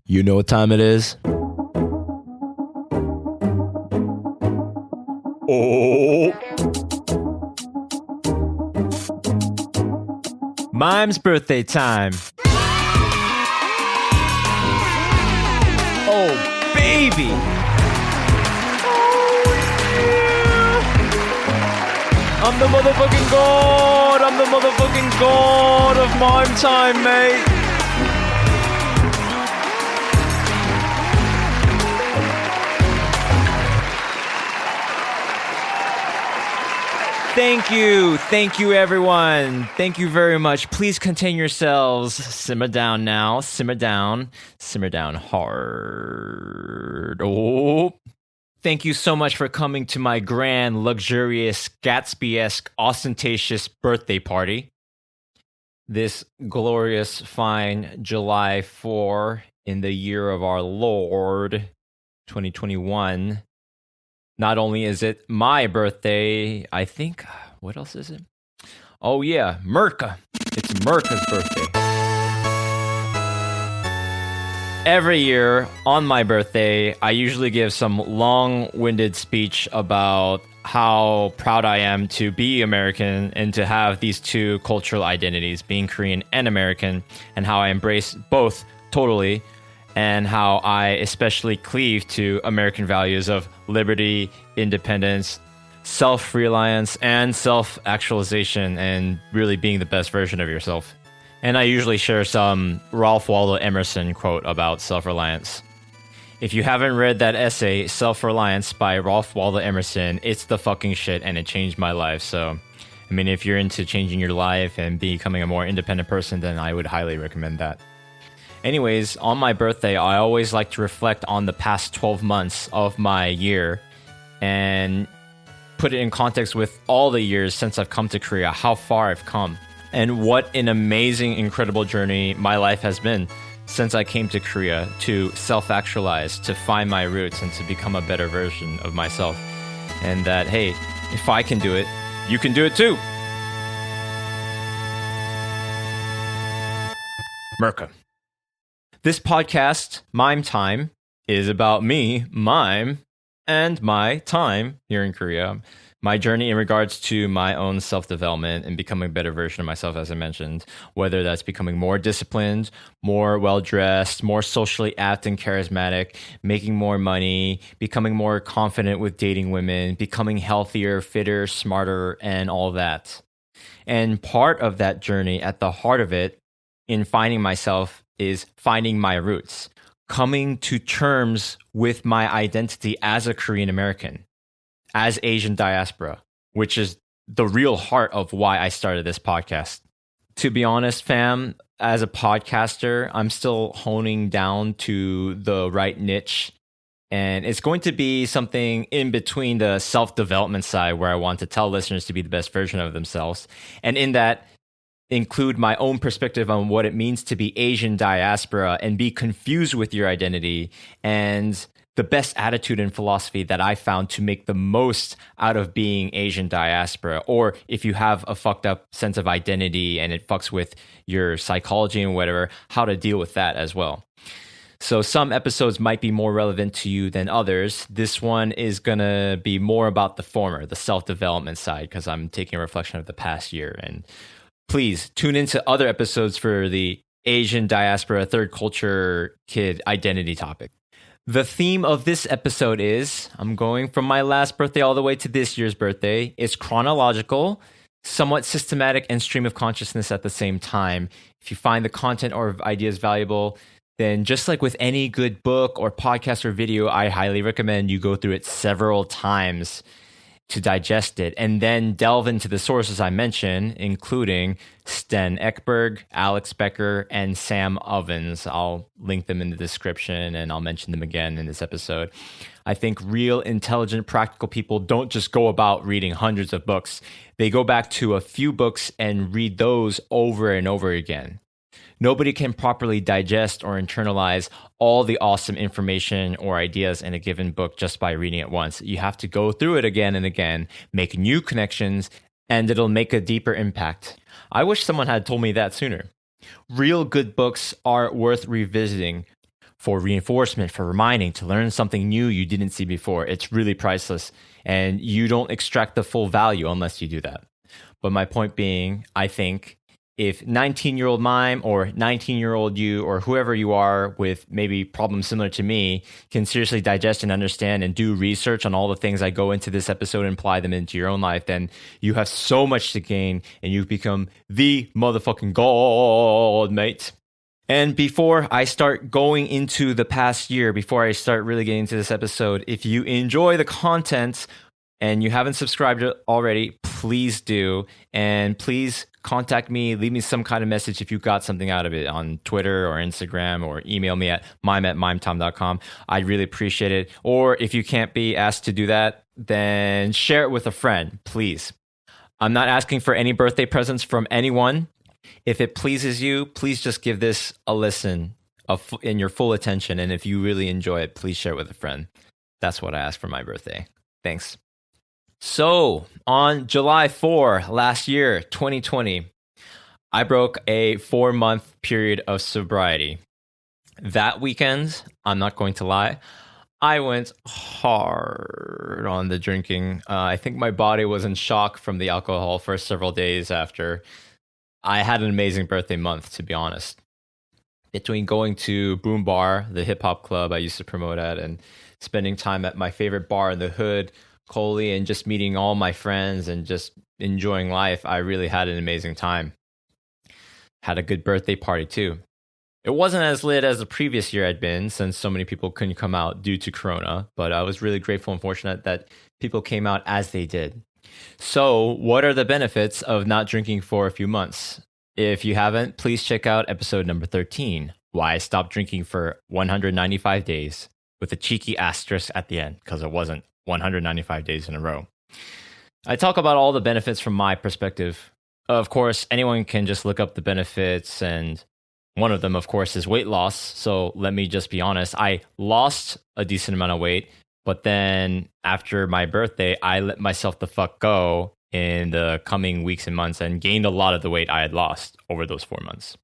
You know what time it is? Oh. Maim's birthday time. Oh, baby. Oh, yeah. I'm the motherfucking god. I'm the motherfucking god of Maim time, mate. Thank you everyone. Thank you very much. Please contain yourselves. Simmer down now. Simmer down hard. Oh. Thank you so much for coming to my grand, luxurious, Gatsby-esque, ostentatious birthday party. This glorious, fine July 4 in the year of our Lord, 2021. Not only is it my birthday, I think, what else is it? Oh yeah, Merca. It's Merca's birthday. Every year on my birthday, I usually give some long-winded speech about how proud I am to be American and to have these two cultural identities, being Korean and American, and how I embrace both totally, and how I especially cleave to American values of liberty, independence, self-reliance, and self-actualization, and really being the best version of yourself. And I usually share some Ralph Waldo Emerson quote about self-reliance. If you haven't read that essay, Self-Reliance by Ralph Waldo Emerson, it's the fucking shit, and it changed my life. So, I mean, if you're into changing your life and becoming a more independent person, then I would highly recommend that. Anyways, on my birthday, I always like to reflect on the past 12 months of my year and put it in context with all the years since I've come to Korea, how far I've come, and what an amazing, incredible journey my life has been since I came to Korea to self-actualize, to find my roots, and to become a better version of myself. And that, hey, if I can do it, you can do it too. Merca. This podcast, Maim Time, is about me, Maim, and my time here in Korea. My journey in regards to my own self-development and becoming a better version of myself, as I mentioned, whether that's becoming more disciplined, more well-dressed, more socially apt and charismatic, making more money, becoming more confident with dating women, becoming healthier, fitter, smarter, and all that. And part of that journey, at the heart of it, in finding myself, is finding my roots, coming to terms with my identity as a Korean American, as Asian diaspora, which is the real heart of why I started this podcast. To be honest, fam, as a podcaster, I'm still honing down to the right niche, and it's going to be something in between the self-development side where I want to tell listeners to be the best version of themselves, and in that include my own perspective on what it means to be Asian diaspora and be confused with your identity, and the best attitude and philosophy that I found to make the most out of being Asian diaspora. Or if you have a fucked up sense of identity and it fucks with your psychology and whatever, how to deal with that as well. So some episodes might be more relevant to you than others. This one is going to be more about the former, the self-development side, because I'm taking a reflection of the past year. And please tune into other episodes for the Asian diaspora, third culture kid identity topic. The theme of this episode is, I'm going from my last birthday all the way to this year's birthday. It's chronological, somewhat systematic, and stream of consciousness at the same time. If you find the content or ideas valuable, then just like with any good book or podcast or video, I highly recommend you go through it several times to digest it, and then delve into the sources I mentioned, including Sten Ekberg, Alex Becker, and Sam Ovens. I'll link them in the description, and I'll mention them again in this episode. I think real, intelligent, practical people don't just go about reading hundreds of books. They go back to a few books and read those over and over again. Nobody can properly digest or internalize all the awesome information or ideas in a given book just by reading it once. You have to go through it again and again, make new connections, and it'll make a deeper impact. I wish someone had told me that sooner. Real good books are worth revisiting for reinforcement, for reminding, to learn something new you didn't see before. It's really priceless, and you don't extract the full value unless you do that. But my point being, I think if 19-year-old Maim or 19-year-old you or whoever you are with maybe problems similar to me can seriously digest and understand and do research on all the things I go into this episode and apply them into your own life, then you have so much to gain and you become the motherfucking god, mate. And before I start going into the past year, before I start really getting into this episode, if you enjoy the content and you haven't subscribed already, please do. And please contact me, leave me some kind of message if you got something out of it on Twitter or Instagram, or email me at maim@maimtim.com. I'd really appreciate it. Or if you can't be asked to do that, then share it with a friend, please. I'm not asking for any birthday presents from anyone. If it pleases you, please just give this a listen in your full attention. And if you really enjoy it, please share it with a friend. That's what I asked for my birthday. Thanks. So on July 4 last year, 2020, I broke a 4-month period of sobriety. That weekend, I'm not going to lie, I went hard on the drinking. I think my body was in shock from the alcohol for several days after. I had an amazing birthday month, to be honest. Between going to Boom Bar, the hip hop club I used to promote at, and spending time at my favorite bar in the hood, Coley, and just meeting all my friends and just enjoying life, I really had an amazing time. Had a good birthday party too. It wasn't as lit as the previous year I'd been, since so many people couldn't come out due to Corona, but I was really grateful and fortunate that people came out as they did. So, what are the benefits of not drinking for a few months? If you haven't, please check out episode number 13, Why I Stopped Drinking for 195 Days, with a cheeky asterisk at the end, because it wasn't 195 days in a row. I talk about all the benefits from my perspective. Of course, anyone can just look up the benefits, and one of them, of course, is weight loss. So let me just be honest. I lost a decent amount of weight, but then after my birthday, I let myself the fuck go in the coming weeks and months and gained a lot of the weight I had lost over those 4 months.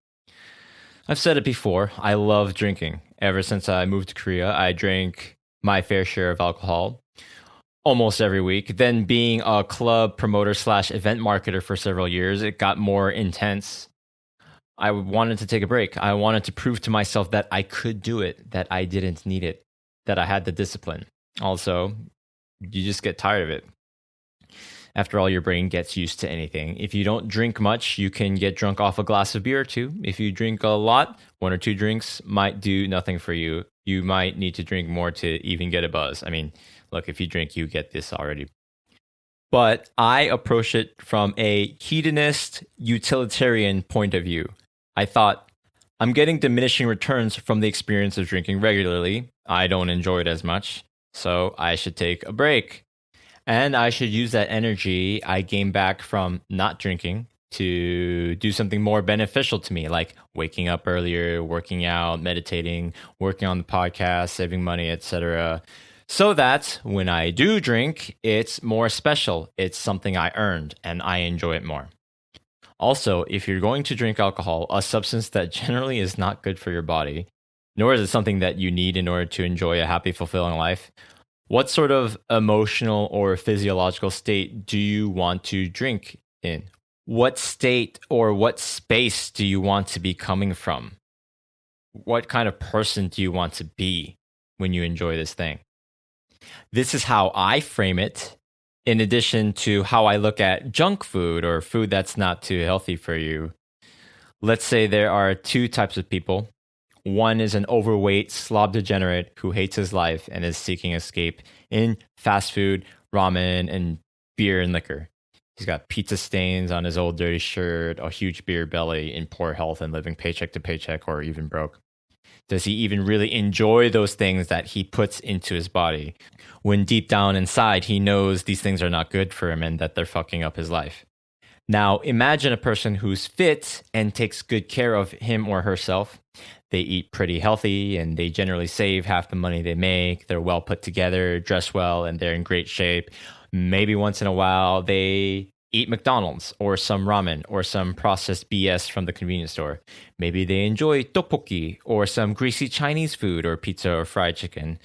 I've said it before, I love drinking. Ever since I moved to Korea, I drank my fair share of alcohol almost every week. Then being a club promoter / event marketer for several years, it got more intense. I wanted to take a break. I wanted to prove to myself that I could do it, that I didn't need it, that I had the discipline. Also, you just get tired of it. After all, your brain gets used to anything. If you don't drink much, you can get drunk off a glass of beer too. If you drink a lot, 1 or 2 drinks might do nothing for you. You might need to drink more to even get a buzz. I mean, look, if you drink, you get this already. But I approach it from a hedonist, utilitarian point of view. I thought, I'm getting diminishing returns from the experience of drinking regularly. I don't enjoy it as much, so I should take a break. And I should use that energy I gained back from not drinking to do something more beneficial to me, like waking up earlier, working out, meditating, working on the podcast, saving money, etc. So that when I do drink, it's more special. It's something I earned and I enjoy it more. Also, if you're going to drink alcohol, a substance that generally is not good for your body, nor is it something that you need in order to enjoy a happy, fulfilling life, what sort of emotional or physiological state do you want to drink in? What state or what space do you want to be coming from? What kind of person do you want to be when you enjoy this thing? This is how I frame it, in addition to how I look at junk food or food that's not too healthy for you. Let's say there are 2 types of people. One is an overweight slob degenerate who hates his life and is seeking escape in fast food, ramen, and beer and liquor. He's got pizza stains on his old dirty shirt, a huge beer belly, in poor health, and living paycheck to paycheck or even broke. Does he even really enjoy those things that he puts into his body, when deep down inside he knows these things are not good for him and that they're fucking up his life? Now, imagine a person who's fit and takes good care of him or herself. They eat pretty healthy and they generally save half the money they make. They're well put together, dress well, and they're in great shape. Maybe once in a while they eat McDonald's or some ramen or some processed BS from the convenience store. Maybe they enjoy tteokbokki or some greasy Chinese food or pizza or fried chicken.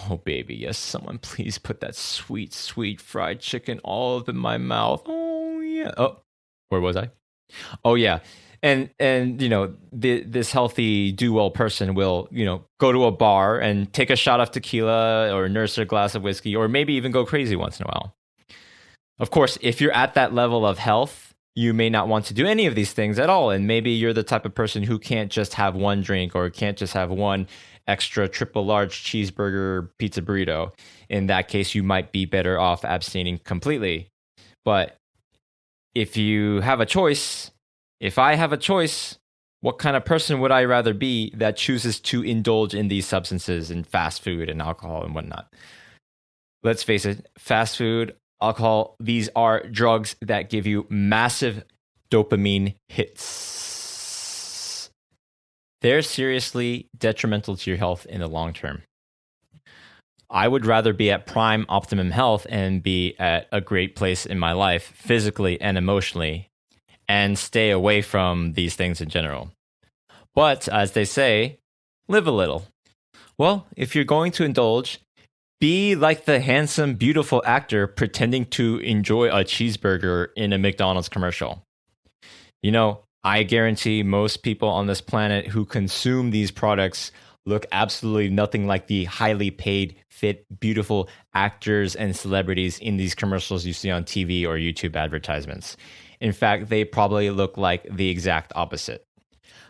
Oh, baby, yes, someone please put that sweet, sweet fried chicken all up in my mouth. Oh, yeah. Oh, where was I? Oh, yeah. And this healthy do well person will go to a bar and take a shot of tequila or nurse a glass of whiskey or maybe even go crazy once in a while. Of course, if you're at that level of health, you may not want to do any of these things at all. And maybe you're the type of person who can't just have one drink or can't just have one extra triple large cheeseburger pizza burrito. In that case, you might be better off abstaining completely. But if you have a choice, if I have a choice, what kind of person would I rather be that chooses to indulge in these substances and fast food and alcohol and whatnot? Let's face it, fast food, alcohol, these are drugs that give you massive dopamine hits. They're seriously detrimental to your health in the long term. I would rather be at prime optimum health and be at a great place in my life, physically and emotionally, and stay away from these things in general. But as they say, live a little. Well, if you're going to indulge, be like the handsome, beautiful actor pretending to enjoy a cheeseburger in a McDonald's commercial. I guarantee most people on this planet who consume these products look absolutely nothing like the highly paid, fit, beautiful actors and celebrities in these commercials you see on TV or YouTube advertisements. In fact, they probably look like the exact opposite.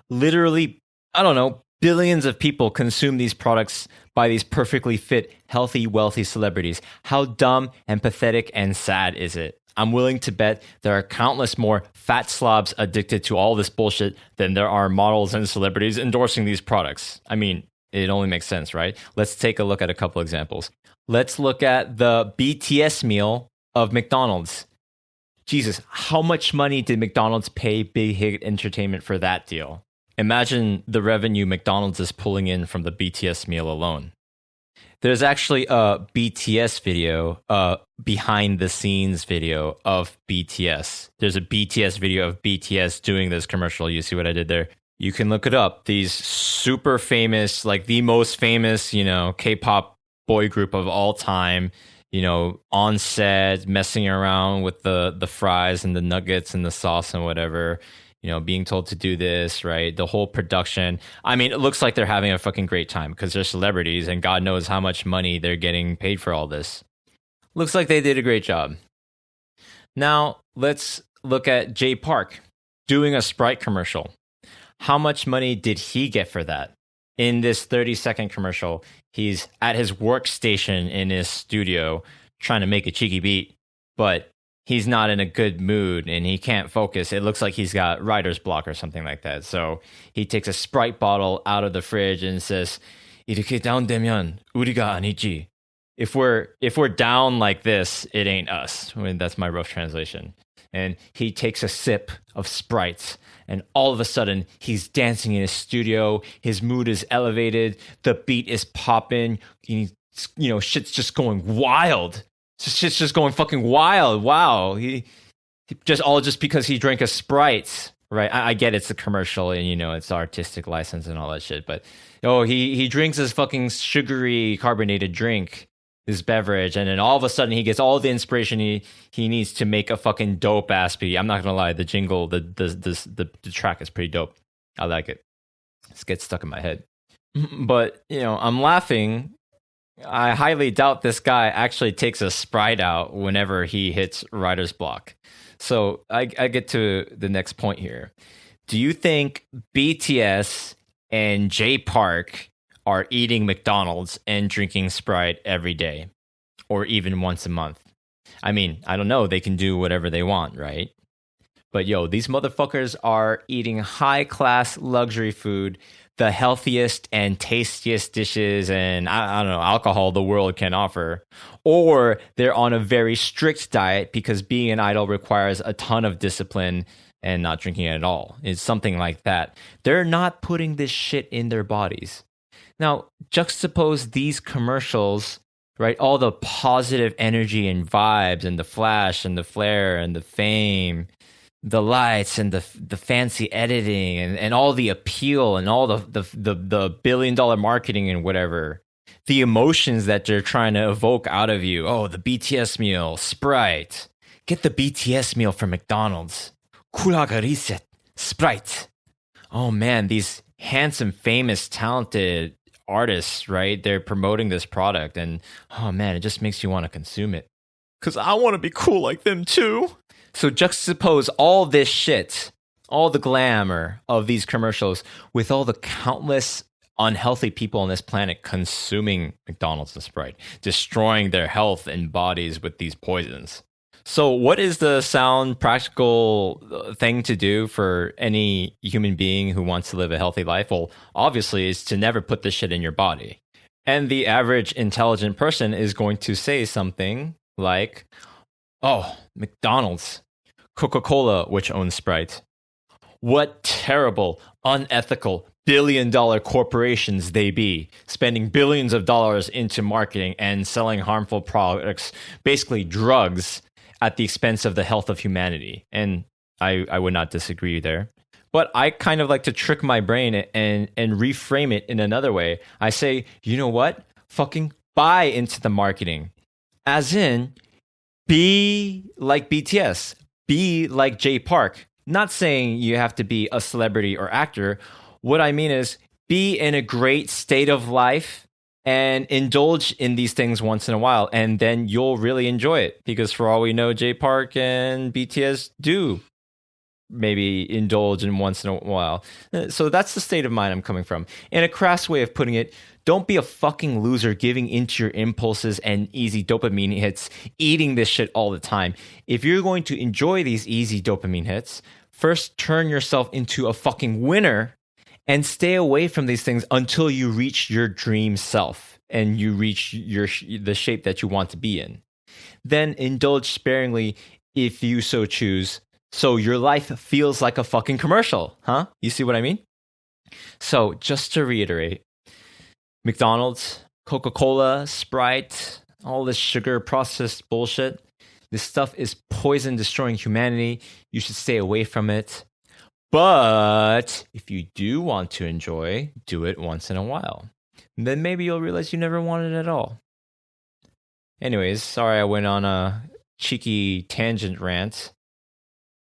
Literally, I don't know, billions of people consume these products by these perfectly fit, healthy, wealthy celebrities. How dumb and pathetic and sad is it? I'm willing to bet there are countless more fat slobs addicted to all this bullshit than there are models and celebrities endorsing these products. I mean, it only makes sense, right? Let's take a look at a couple examples. Let's look at the BTS meal of McDonald's. Jesus, how much money did McDonald's pay Big Hit Entertainment for that deal? Imagine the revenue McDonald's is pulling in from the BTS meal alone. There's actually a BTS video, behind the scenes video of BTS. There's a BTS video of BTS doing this commercial. You see what I did there? You can look it up. These super famous, like the most famous, K-pop boy group of all time, on set, messing around with the fries and the nuggets and the sauce and whatever, being told to do this, right? The whole production. I mean, it looks like they're having a fucking great time because they're celebrities and God knows how much money they're getting paid for all this. Looks like they did a great job. Now, let's look at Jay Park doing a Sprite commercial. How much money did he get for that? In this 30-second commercial, he's at his workstation in his studio trying to make a cheeky beat, but he's not in a good mood and he can't focus. It looks like he's got writer's block or something like that. So he takes a Sprite bottle out of the fridge and says, "이렇게 다운되면 우리가 아니지." If we're down like this, it ain't us. I mean, that's my rough translation. And he takes a sip of Sprite, and all of a sudden, he's dancing in his studio. His mood is elevated. The beat is popping. Shit's just going wild. Shit's just going fucking wild. Wow. He just because he drank a Sprite, right? I get it's a commercial and, it's artistic license and all that shit. But, he drinks his fucking sugary carbonated drink, this beverage, and then all of a sudden he gets all the inspiration he needs to make a fucking dope ass beat. I'm not gonna lie, the jingle, the track is pretty dope. I like it. It gets stuck in my head. But I'm laughing. I highly doubt this guy actually takes a Sprite out whenever he hits writer's block. So I get to the next point here. Do you think BTS and Jay Park are eating McDonald's and drinking Sprite every day or even once a month? I mean, I don't know. They can do whatever they want, right? But these motherfuckers are eating high-class luxury food, the healthiest and tastiest dishes and, I don't know, alcohol the world can offer. Or they're on a very strict diet because being an idol requires a ton of discipline and not drinking it at all. It's something like that. They're not putting this shit in their bodies. Now, juxtapose these commercials right? All the positive energy and vibes and the flash and the flare and the fame, the lights and the fancy editing and all the appeal and all the $1 billion marketing and whatever. The emotions that they're trying to evoke out of you. Oh, the BTS meal, Sprite. Get the BTS meal from McDonald's. Kulaga reset, Sprite. Oh man, these handsome, famous, talented artists, right? They're promoting this product and oh man, it just makes you want to consume it. Because I want to be cool like them too. So juxtapose all this shit, all the glamour of these commercials with all the countless unhealthy people on this planet consuming McDonald's and Sprite, destroying their health and bodies with these poisons. So, what is the sound, practical thing to do for any human being who wants to live a healthy life? Well, obviously, is to never put this shit in your body. And the average intelligent person is going to say something like, oh, McDonald's, Coca-Cola, which owns Sprite. What terrible, unethical, $1 billion corporations they be, spending billions of dollars into marketing and selling harmful products, basically drugs, at the expense of the health of humanity. And I would not disagree there. But I kind of like to trick my brain and reframe it in another way. I say, you know what? Fucking buy into the marketing. As in, be like BTS. Be like Jay Park. Not saying you have to be a celebrity or actor. What I mean is be in a great state of life and indulge in these things once in a while, and then you'll really enjoy it. Because for all we know, Jay Park and BTS do maybe indulge in once in a while. So that's the state of mind I'm coming from. In a crass way of putting it, don't be a fucking loser giving into your impulses and easy dopamine hits, eating this shit all the time. If you're going to enjoy these easy dopamine hits, first turn yourself into a fucking winner and stay away from these things until you reach your dream self and you reach the shape that you want to be in. Then indulge sparingly if you so choose, so your life feels like a fucking commercial, huh? You see what I mean? So just to reiterate, McDonald's, Coca-Cola, Sprite, all this sugar processed bullshit, this stuff is poison destroying humanity. You should stay away from it. But if you do want to enjoy, do it once in a while. And then maybe you'll realize you never wanted it at all. Anyways, sorry I went on a cheeky tangent rant.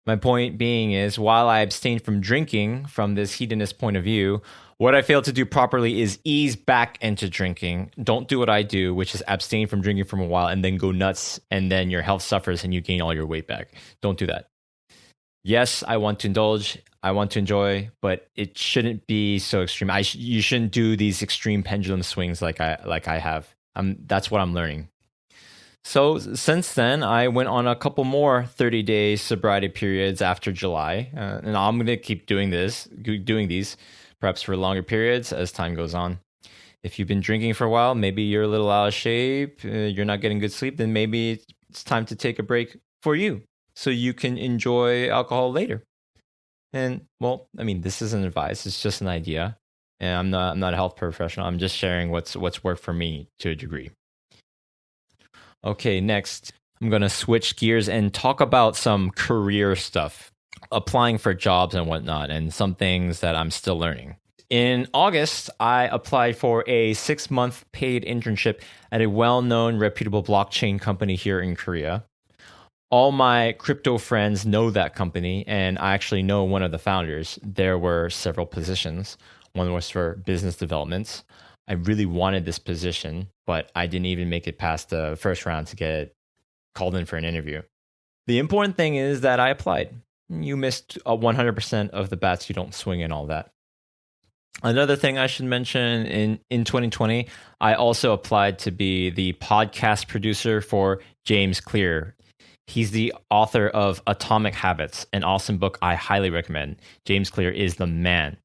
My point being is, while I abstained from drinking from this hedonist point of view, what I failed to do properly is ease back into drinking. Don't do what I do, which is abstain from drinking for a while and then go nuts, and then your health suffers and you gain all your weight back. Don't do that. Yes, I want to indulge, I want to enjoy, but it shouldn't be so extreme. You shouldn't do these extreme pendulum swings like I have. That's what I'm learning. So since then, I went on a couple more 30-day sobriety periods after July, and I'm going to keep doing these, perhaps for longer periods as time goes on. If you've been drinking for a while, maybe you're a little out of shape, you're not getting good sleep, then maybe it's time to take a break for you so you can enjoy alcohol later. And well, I mean, this isn't advice; it's just an idea, and I'm not a health professional. I'm just sharing what's worked for me to a degree. Okay, next, I'm going to switch gears and talk about some career stuff, applying for jobs and whatnot, and some things that I'm still learning. In August, I applied for a 6-month paid internship at a well-known, reputable blockchain company here in Korea. All my crypto friends know that company, and I actually know one of the founders. There were several positions. One was for business development. I really wanted this position, but I didn't even make it past the first round to get called in for an interview. The important thing is that I applied. You missed 100% of the bats you don't swing and all that. Another thing I should mention, in 2020, I also applied to be the podcast producer for James Clear. He's the author of Atomic Habits, an awesome book I highly recommend. James Clear is the man.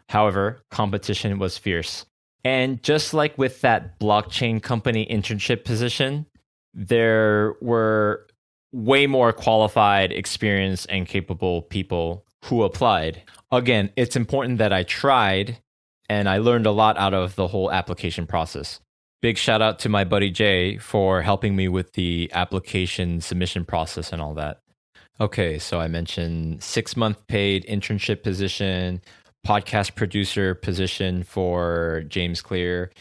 However, competition was fierce. And just like with that blockchain company internship position, there were way more qualified, experienced, and capable people who applied. Again, it's important that I tried, and I learned a lot out of the whole application process. Big shout out to my buddy Jay for helping me with the application submission process and all that. Okay, so I mentioned 6 month paid internship position, podcast producer position for James Clear.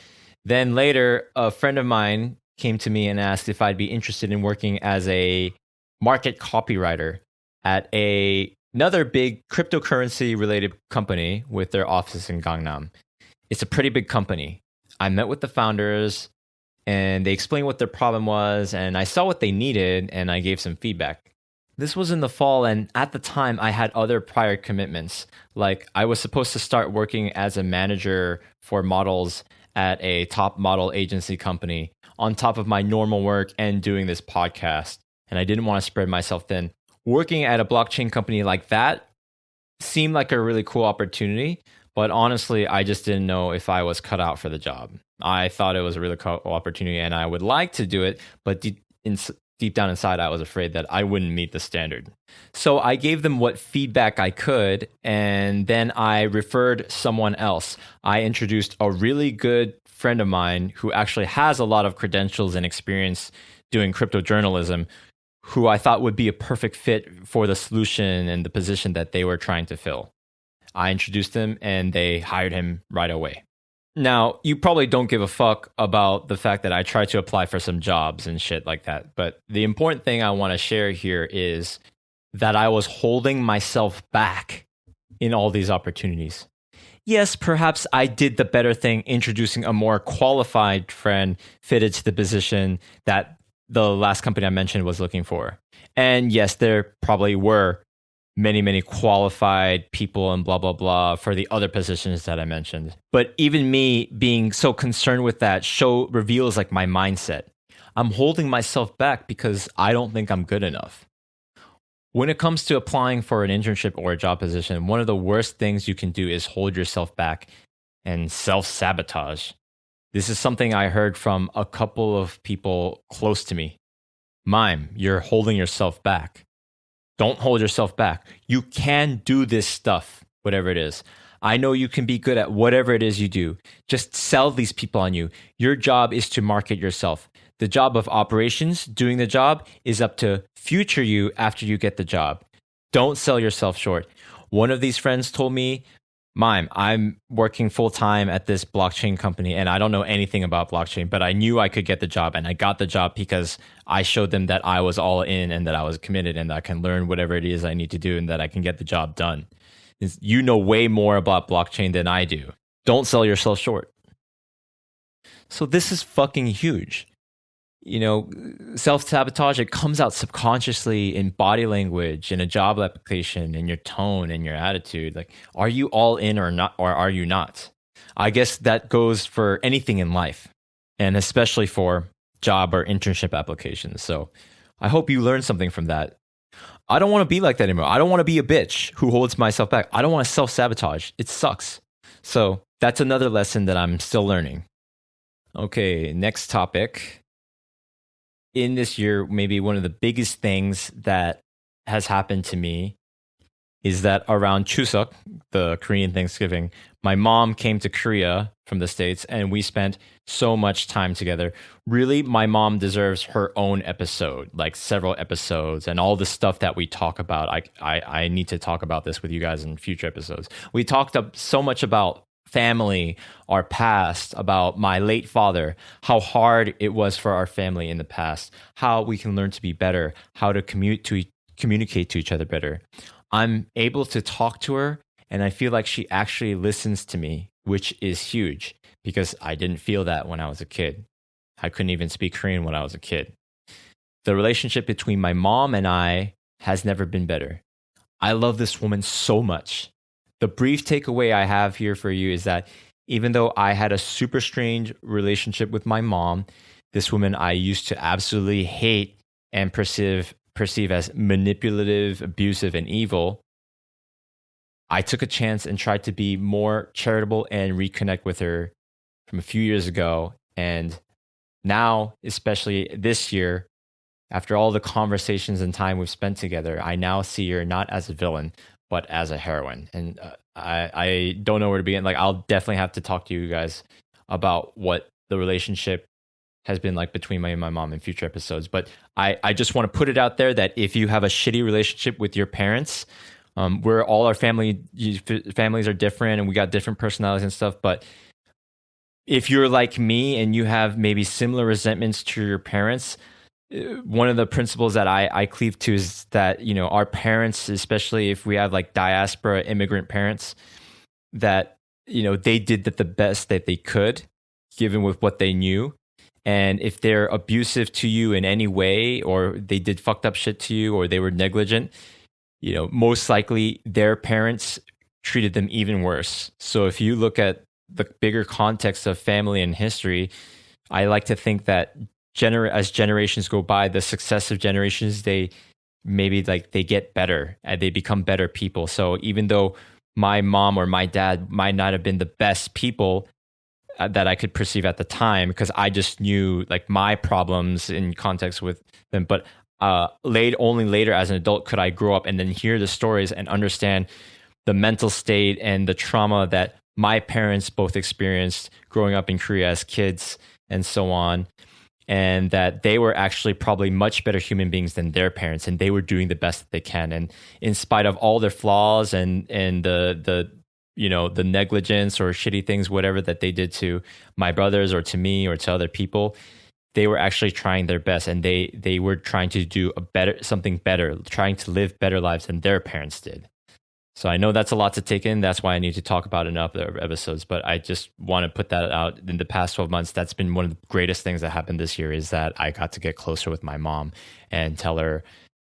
Then later, a friend of mine came to me and asked if I'd be interested in working as a market copywriter at another big cryptocurrency related company with their office in Gangnam. It's a pretty big company. I met with the founders and they explained what their problem was, and I saw what they needed and I gave some feedback. This was in the fall, and at the time I had other prior commitments. Like I was supposed to start working as a manager for models at a top model agency company on top of my normal work and doing this podcast. And I didn't want to spread myself thin. Working at a blockchain company like that seemed like a really cool opportunity, but honestly, I just didn't know if I was cut out for the job. I thought it was a really cool opportunity and I would like to do it, but deep down inside, I was afraid that I wouldn't meet the standard. So I gave them what feedback I could, and then I referred someone else. I introduced a really good friend of mine who actually has a lot of credentials and experience doing crypto journalism, who I thought would be a perfect fit for the solution and the position that they were trying to fill. I introduced him and they hired him right away. Now, you probably don't give a fuck about the fact that I tried to apply for some jobs and shit like that. But the important thing I want to share here is that I was holding myself back in all these opportunities. Yes, perhaps I did the better thing introducing a more qualified friend fitted to the position that the last company I mentioned was looking for. And yes, there probably were many qualified people and blah, blah, blah for the other positions that I mentioned. But even me being so concerned with that reveals like my mindset. I'm holding myself back because I don't think I'm good enough. When it comes to applying for an internship or a job position, one of the worst things you can do is hold yourself back and self-sabotage. This is something I heard from a couple of people close to me. Maim, you're holding yourself back. Don't hold yourself back. You can do this stuff, whatever it is. I know you can be good at whatever it is you do. Just sell these people on you. Your job is to market yourself. The job of operations, doing the job, is up to future you after you get the job. Don't sell yourself short. One of these friends told me, Maim, I'm working full time at this blockchain company and I don't know anything about blockchain, but I knew I could get the job and I got the job because I showed them that I was all in and that I was committed and that I can learn whatever it is I need to do and that I can get the job done. You know way more about blockchain than I do. Don't sell yourself short. So this is fucking huge. You know, self-sabotage, it comes out subconsciously in body language, in a job application, in your tone, in your attitude. Like, are you all in or not, or are you not? I guess that goes for anything in life, and especially for job or internship applications. So I hope you learned something from that. I don't want to be like that anymore. I don't want to be a bitch who holds myself back. I don't want to self-sabotage. It sucks. So that's another lesson that I'm still learning. Okay, next topic. In this year, maybe one of the biggest things that has happened to me is that around Chuseok, the Korean Thanksgiving, my mom came to Korea from the States and we spent so much time together. Really, my mom deserves her own episode, like several episodes, and all the stuff that we talk about. I need to talk about this with you guys in future episodes. We talked so much about family, our past, about my late father, how hard it was for our family in the past, how we can learn to be better, how to communicate to each other better. I'm able to talk to her, and I feel like she actually listens to me, which is huge because I didn't feel that when I was a kid. I couldn't even speak Korean when I was a kid. The relationship between my mom and I has never been better. I love this woman so much. The brief takeaway I have here for you is that even though I had a super strange relationship with my mom, this woman I used to absolutely hate and perceive as manipulative, abusive, and evil, I took a chance and tried to be more charitable and reconnect with her from a few years ago. And now, especially this year, after all the conversations and time we've spent together, I now see her not as a villain, but as a heroine. And I don't know where to begin. Like, I'll definitely have to talk to you guys about what the relationship has been like between my mom in future episodes. But I just want to put it out there that if you have a shitty relationship with your parents, we're all our families are different and we got different personalities and stuff. But if you're like me and you have maybe similar resentments to your parents, one of the principles that I cleave to is that, you know, our parents, especially if we have like diaspora immigrant parents, that, you know, they did the best that they could given with what they knew. And if they're abusive to you in any way, or they did fucked up shit to you, or they were negligent, you know, most likely their parents treated them even worse. So if you look at the bigger context of family and history, I like to think that as generations go by, the successive generations, they get better and they become better people. So even though my mom or my dad might not have been the best people that I could perceive at the time, because I just knew like my problems in context with them, but only later as an adult could I grow up and then hear the stories and understand the mental state and the trauma that my parents both experienced growing up in Korea as kids and so on. And that they were actually probably much better human beings than their parents, and they were doing the best that they can. And in spite of all their flaws and the you know, the negligence or shitty things, whatever that they did to my brothers or to me or to other people, they were actually trying their best, and they were trying to do something better, trying to live better lives than their parents did. So I know that's a lot to take in. That's why I need to talk about it in other episodes. But I just want to put that out. In the past 12 months, that's been one of the greatest things that happened this year, is that I got to get closer with my mom and tell her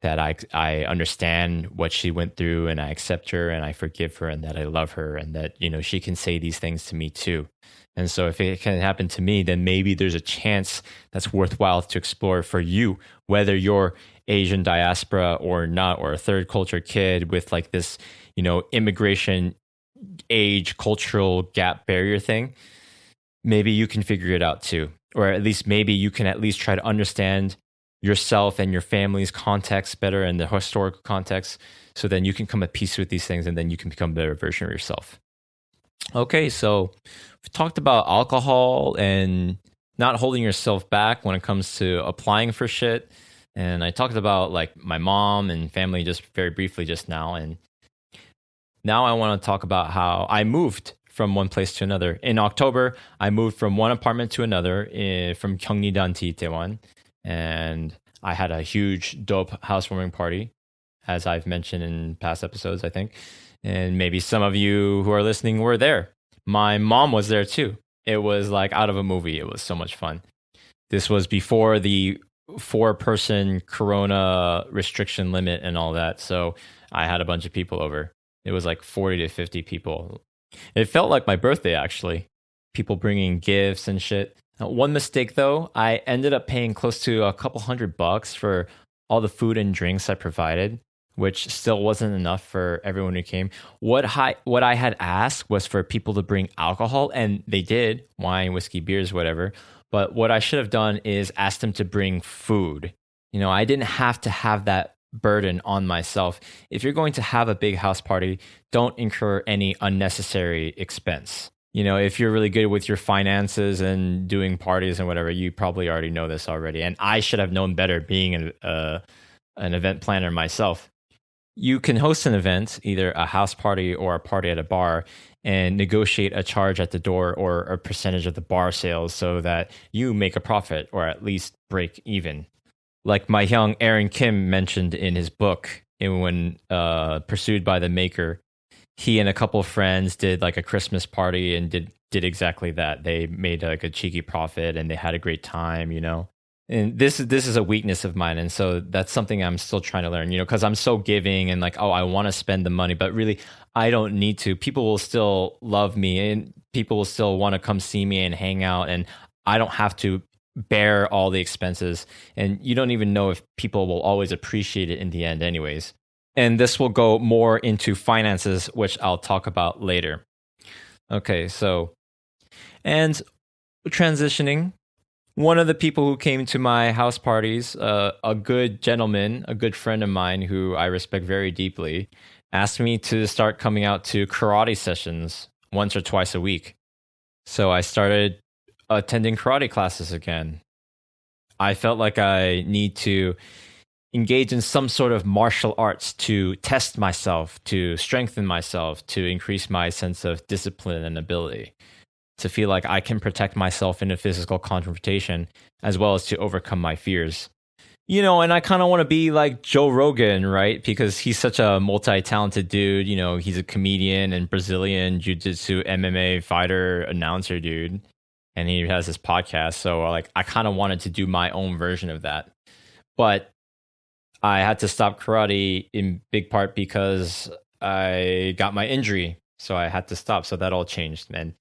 that I understand what she went through, and I accept her and I forgive her, and that I love her, and that, you know, she can say these things to me too. And so if it can happen to me, then maybe there's a chance that's worthwhile to explore for you, whether you're Asian diaspora or not, or a third culture kid with like this, you know, immigration age cultural gap barrier thing. Maybe you can figure it out too, or at least maybe you can at least try to understand yourself and your family's context better and the historical context, so then you can come at peace with these things, and then you can become a better version of yourself. Okay, so we talked about alcohol and not holding yourself back when it comes to applying for shit. And I talked about like my mom and family just very briefly just now. And now I want to talk about how I moved from one place to another. In October, I moved from one apartment to another from Gyeongnidan to Itaewon. And I had a huge dope housewarming party, as I've mentioned in past episodes, I think. And maybe some of you who are listening were there. My mom was there too. It was like out of a movie. It was so much fun. This was before the 4-person Corona restriction limit and all that. So I had a bunch of people over. It was like 40 to 50 people. It felt like my birthday, actually. People bringing gifts and shit. One mistake, though, I ended up paying close to a couple $100 for all the food and drinks I provided, which still wasn't enough for everyone who came. What I had asked was for people to bring alcohol, and they did, wine, whiskey, beers, whatever. But what I should have done is ask them to bring food. You know, I didn't have to have that burden on myself. If you're going to have a big house party, don't incur any unnecessary expense. You know, if you're really good with your finances and doing parties and whatever, you probably already know this already. And I should have known better being an event planner myself. You can host an event, either a house party or a party at a bar, and negotiate a charge at the door or a percentage of the bar sales so that you make a profit or at least break even. Like my young Aaron Kim mentioned in his book, when Pursued by the Maker, he and a couple of friends did like a Christmas party and did exactly that. They made like a cheeky profit and they had a great time, you know. And this is a weakness of mine, and so that's something I'm still trying to learn, you know, because I'm so giving and like, oh, I want to spend the money, but really I don't need to. People will still love me, and people will still want to come see me and hang out, and I don't have to bear all the expenses. And you don't even know if people will always appreciate it in the end, anyways. And this will go more into finances, which I'll talk about later. Okay, so and transitioning. One of the people who came to my house parties, a good gentleman, a good friend of mine who I respect very deeply, asked me to start coming out to karate sessions once or twice a week. So I started attending karate classes again. I felt like I need to engage in some sort of martial arts to test myself, to strengthen myself, to increase my sense of discipline and ability, to feel like I can protect myself in a physical confrontation, as well as to overcome my fears. And I kind of want to be like Joe Rogan, right? Because he's such a multi-talented dude. He's a comedian and Brazilian jiu-jitsu MMA fighter announcer dude. And he has this podcast. So like I kind of wanted to do my own version of that. But I had to stop karate in big part because I got my injury. So I had to stop. So that all changed. And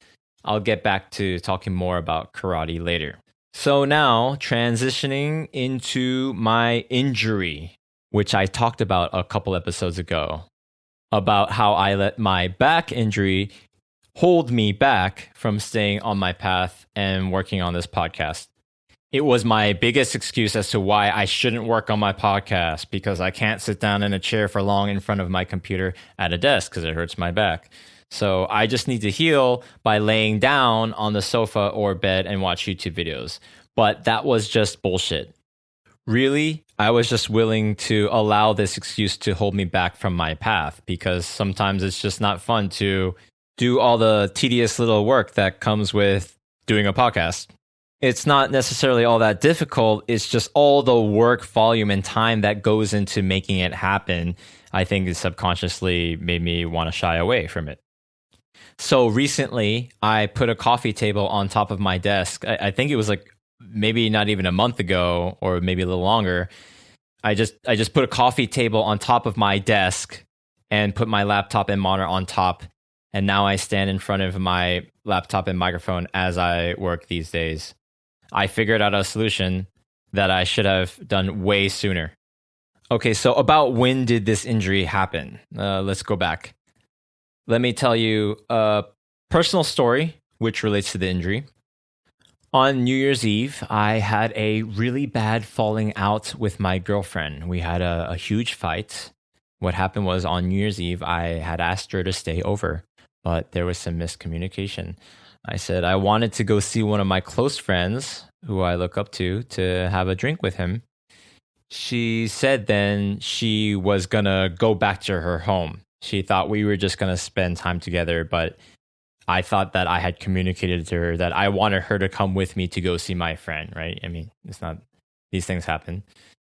I'll get back to talking more about karate later. So now transitioning into my injury, which I talked about a couple episodes ago, about how I let my back injury hold me back from staying on my path and working on this podcast. It was my biggest excuse as to why I shouldn't work on my podcast, because I can't sit down in a chair for long in front of my computer at a desk because it hurts my back. So I just need to heal by laying down on the sofa or bed and watch YouTube videos. But that was just bullshit. Really, I was just willing to allow this excuse to hold me back from my path, because sometimes it's just not fun to do all the tedious little work that comes with doing a podcast. It's not necessarily all that difficult. It's just all the work, volume, and time that goes into making it happen. I think it subconsciously made me want to shy away from it. So recently, I put a coffee table on top of my desk. I think it was like maybe not even a month ago, or maybe a little longer. I just put a coffee table on top of my desk and put my laptop and monitor on top. And now I stand in front of my laptop and microphone as I work these days. I figured out a solution that I should have done way sooner. Okay, so about when did this injury happen? Let's go back. Let me tell you a personal story which relates to the injury. On New Year's Eve, I had a really bad falling out with my girlfriend. We had a huge fight. What happened was, on New Year's Eve, I had asked her to stay over, but there was some miscommunication. I said I wanted to go see one of my close friends who I look up to have a drink with him. She said then she was going to go back to her home. She thought we were just going to spend time together, but I thought that I had communicated to her that I wanted her to come with me to go see my friend, right? I mean, it's not, these things happen.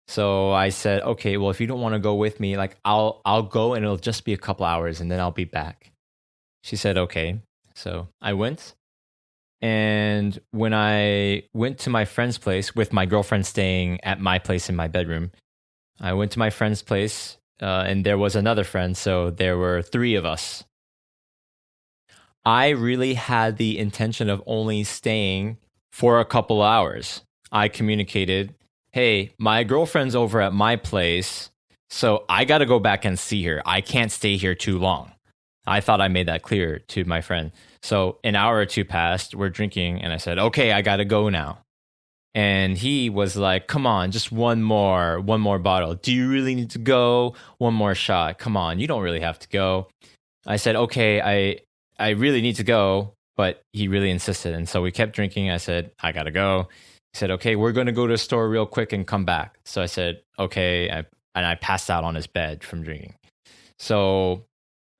So I said, okay, well, if you don't want to go with me, like I'll go and it'll just be a couple hours and then I'll be back. She said, okay. So I went. And when I went to my friend's place, with my girlfriend staying at my place in my bedroom, I went to my friend's place and there was another friend. So there were three of us. I really had the intention of only staying for a couple hours. I communicated, hey, my girlfriend's over at my place, so I got to go back and see her. I can't stay here too long. I thought I made that clear to my friend. So an hour or two passed, we're drinking, and I said, okay, I got to go now. And he was like, come on, just one more bottle. Do you really need to go? One more shot. Come on, you don't really have to go. I said, okay, I really need to go, but he really insisted. And so we kept drinking. I said, I got to go. He said, okay, we're going to go to the store real quick and come back. So I said, okay. And I passed out on his bed from drinking. So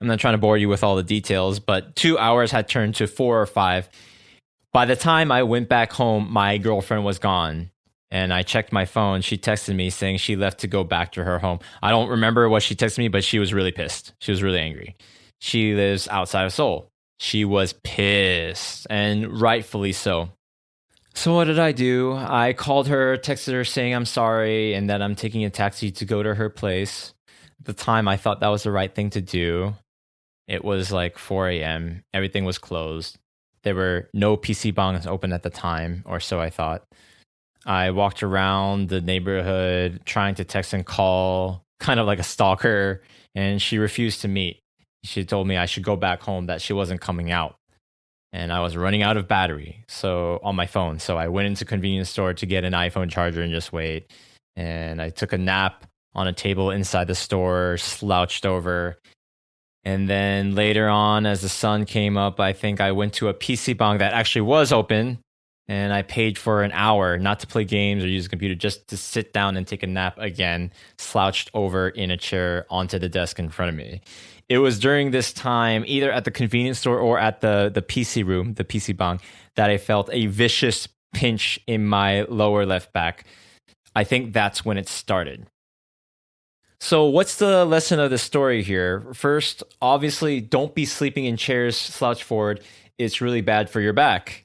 I'm not trying to bore you with all the details, but 2 hours had turned to 4 or 5. By the time I went back home, my girlfriend was gone. And I checked my phone. She texted me saying she left to go back to her home. I don't remember what she texted me, but she was really pissed. She was really angry. She lives outside of Seoul. She was pissed, and rightfully so. So what did I do? I called her, texted her saying I'm sorry and that I'm taking a taxi to go to her place. At the time, I thought that was the right thing to do. It was like 4 a.m. Everything was closed. There were no PC bongs open at the time, or so I thought. I walked around the neighborhood trying to text and call, kind of like a stalker, and she refused to meet. She told me I should go back home, that she wasn't coming out. And I was running out of battery on my phone. So I went into a convenience store to get an iPhone charger and just wait. And I took a nap on a table inside the store, slouched over. And then later on, as the sun came up, I think I went to a PC bong that actually was open. And I paid for an hour not to play games or use a computer, just to sit down and take a nap again, slouched over in a chair onto the desk in front of me. It was during this time, either at the convenience store or at the PC room, the PC bang, that I felt a vicious pinch in my lower left back. I think that's when it started. So what's the lesson of the story here? First, obviously, don't be sleeping in chairs slouched forward. It's really bad for your back.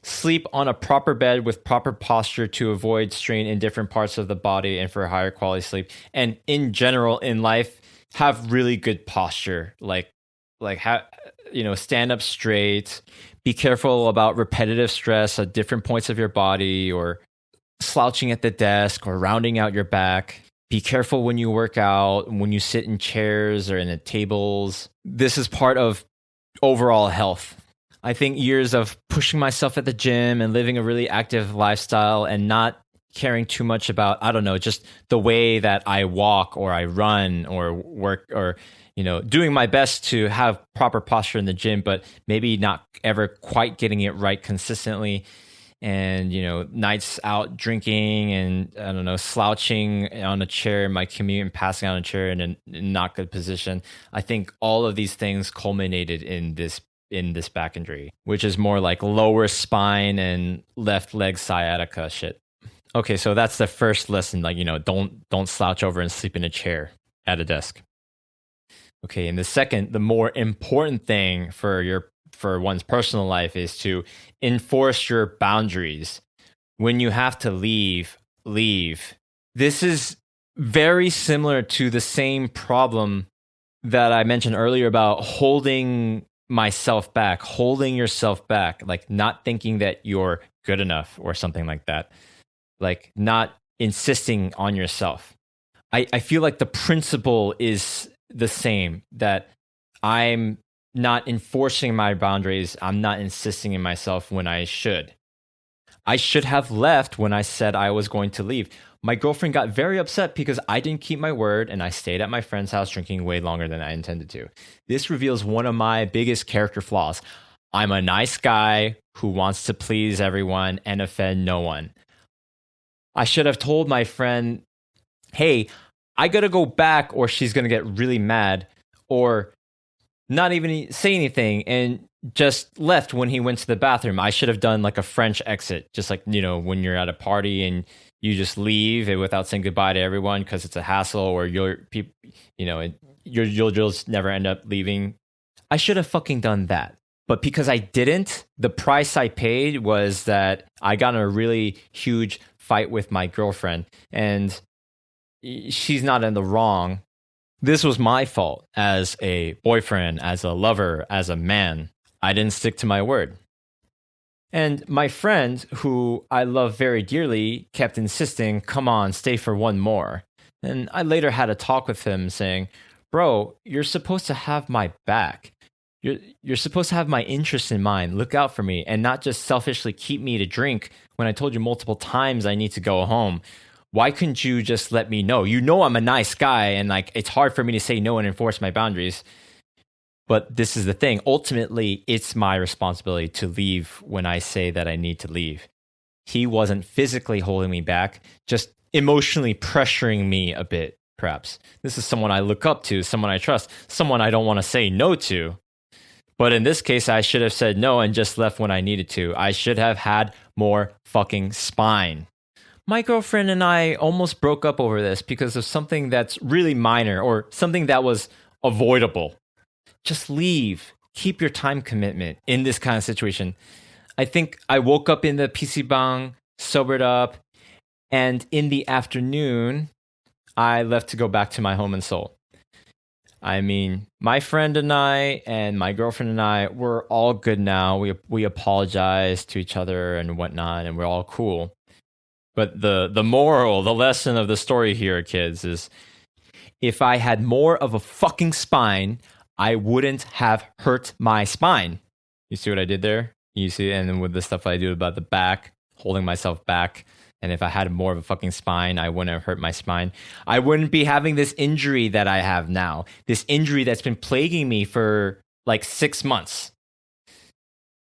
Sleep on a proper bed with proper posture to avoid strain in different parts of the body and for higher quality sleep. And in general, in life, have really good posture. Stand up straight. Be careful about repetitive stress at different points of your body, or slouching at the desk, or rounding out your back. Be careful when you work out, when you sit in chairs or in the tables. This is part of overall health. I think years of pushing myself at the gym and living a really active lifestyle and not caring too much about, just the way that I walk or I run or work, or, doing my best to have proper posture in the gym, but maybe not ever quite getting it right consistently. And, nights out drinking and, slouching on a chair in my commute and passing out on a chair in a not good position. I think all of these things culminated in this back injury, which is more like lower spine and left leg sciatica shit. Okay, so that's the first lesson. Don't slouch over and sleep in a chair at a desk. Okay, and the second, the more important thing for one's personal life is to enforce your boundaries. When you have to leave. This is very similar to the same problem that I mentioned earlier about holding yourself back, like not thinking that you're good enough or something like that, like not insisting on yourself. I feel like the principle is the same, that I'm not enforcing my boundaries. I'm not insisting in myself when I should. I should have left when I said I was going to leave. My girlfriend got very upset because I didn't keep my word and I stayed at my friend's house drinking way longer than I intended to. This reveals one of my biggest character flaws. I'm a nice guy who wants to please everyone and offend no one. I should have told my friend, hey, I gotta go back or she's gonna get really mad, or not even say anything and just left when he went to the bathroom. I should have done like a French exit, just like, when you're at a party and you just leave without saying goodbye to everyone because it's a hassle, or you'll just never end up leaving. I should have fucking done that. But because I didn't, the price I paid was that I got in a really huge fight with my girlfriend, and she's not in the wrong. This was my fault as a boyfriend, as a lover, as a man. I didn't stick to my word. And my friend, who I love very dearly, kept insisting, come on, stay for one more. And I later had a talk with him saying, bro, you're supposed to have my back. You're supposed to have my interest in mind, look out for me, and not just selfishly keep me to drink when I told you multiple times I need to go home. Why couldn't you just let me know? I'm a nice guy, and it's hard for me to say no and enforce my boundaries. But this is the thing. Ultimately, it's my responsibility to leave when I say that I need to leave. He wasn't physically holding me back, just emotionally pressuring me a bit, perhaps. This is someone I look up to, someone I trust, someone I don't want to say no to. But in this case, I should have said no and just left when I needed to. I should have had more fucking spine. My girlfriend and I almost broke up over this because of something that's really minor or something that was avoidable. Just leave. Keep your time commitment in this kind of situation. I think I woke up in the PC bang, sobered up, and in the afternoon, I left to go back to my home in Seoul. I mean, my friend and I and my girlfriend and I, we're all good now. We apologize to each other and whatnot, and we're all cool. But the lesson of the story here, kids, is if I had more of a fucking spine, I wouldn't have hurt my spine. You see what I did there? You see, and then with the stuff I do about the back, holding myself back. And if I had more of a fucking spine, I wouldn't have hurt my spine. I wouldn't be having this injury that I have now. This injury that's been plaguing me for like 6 months.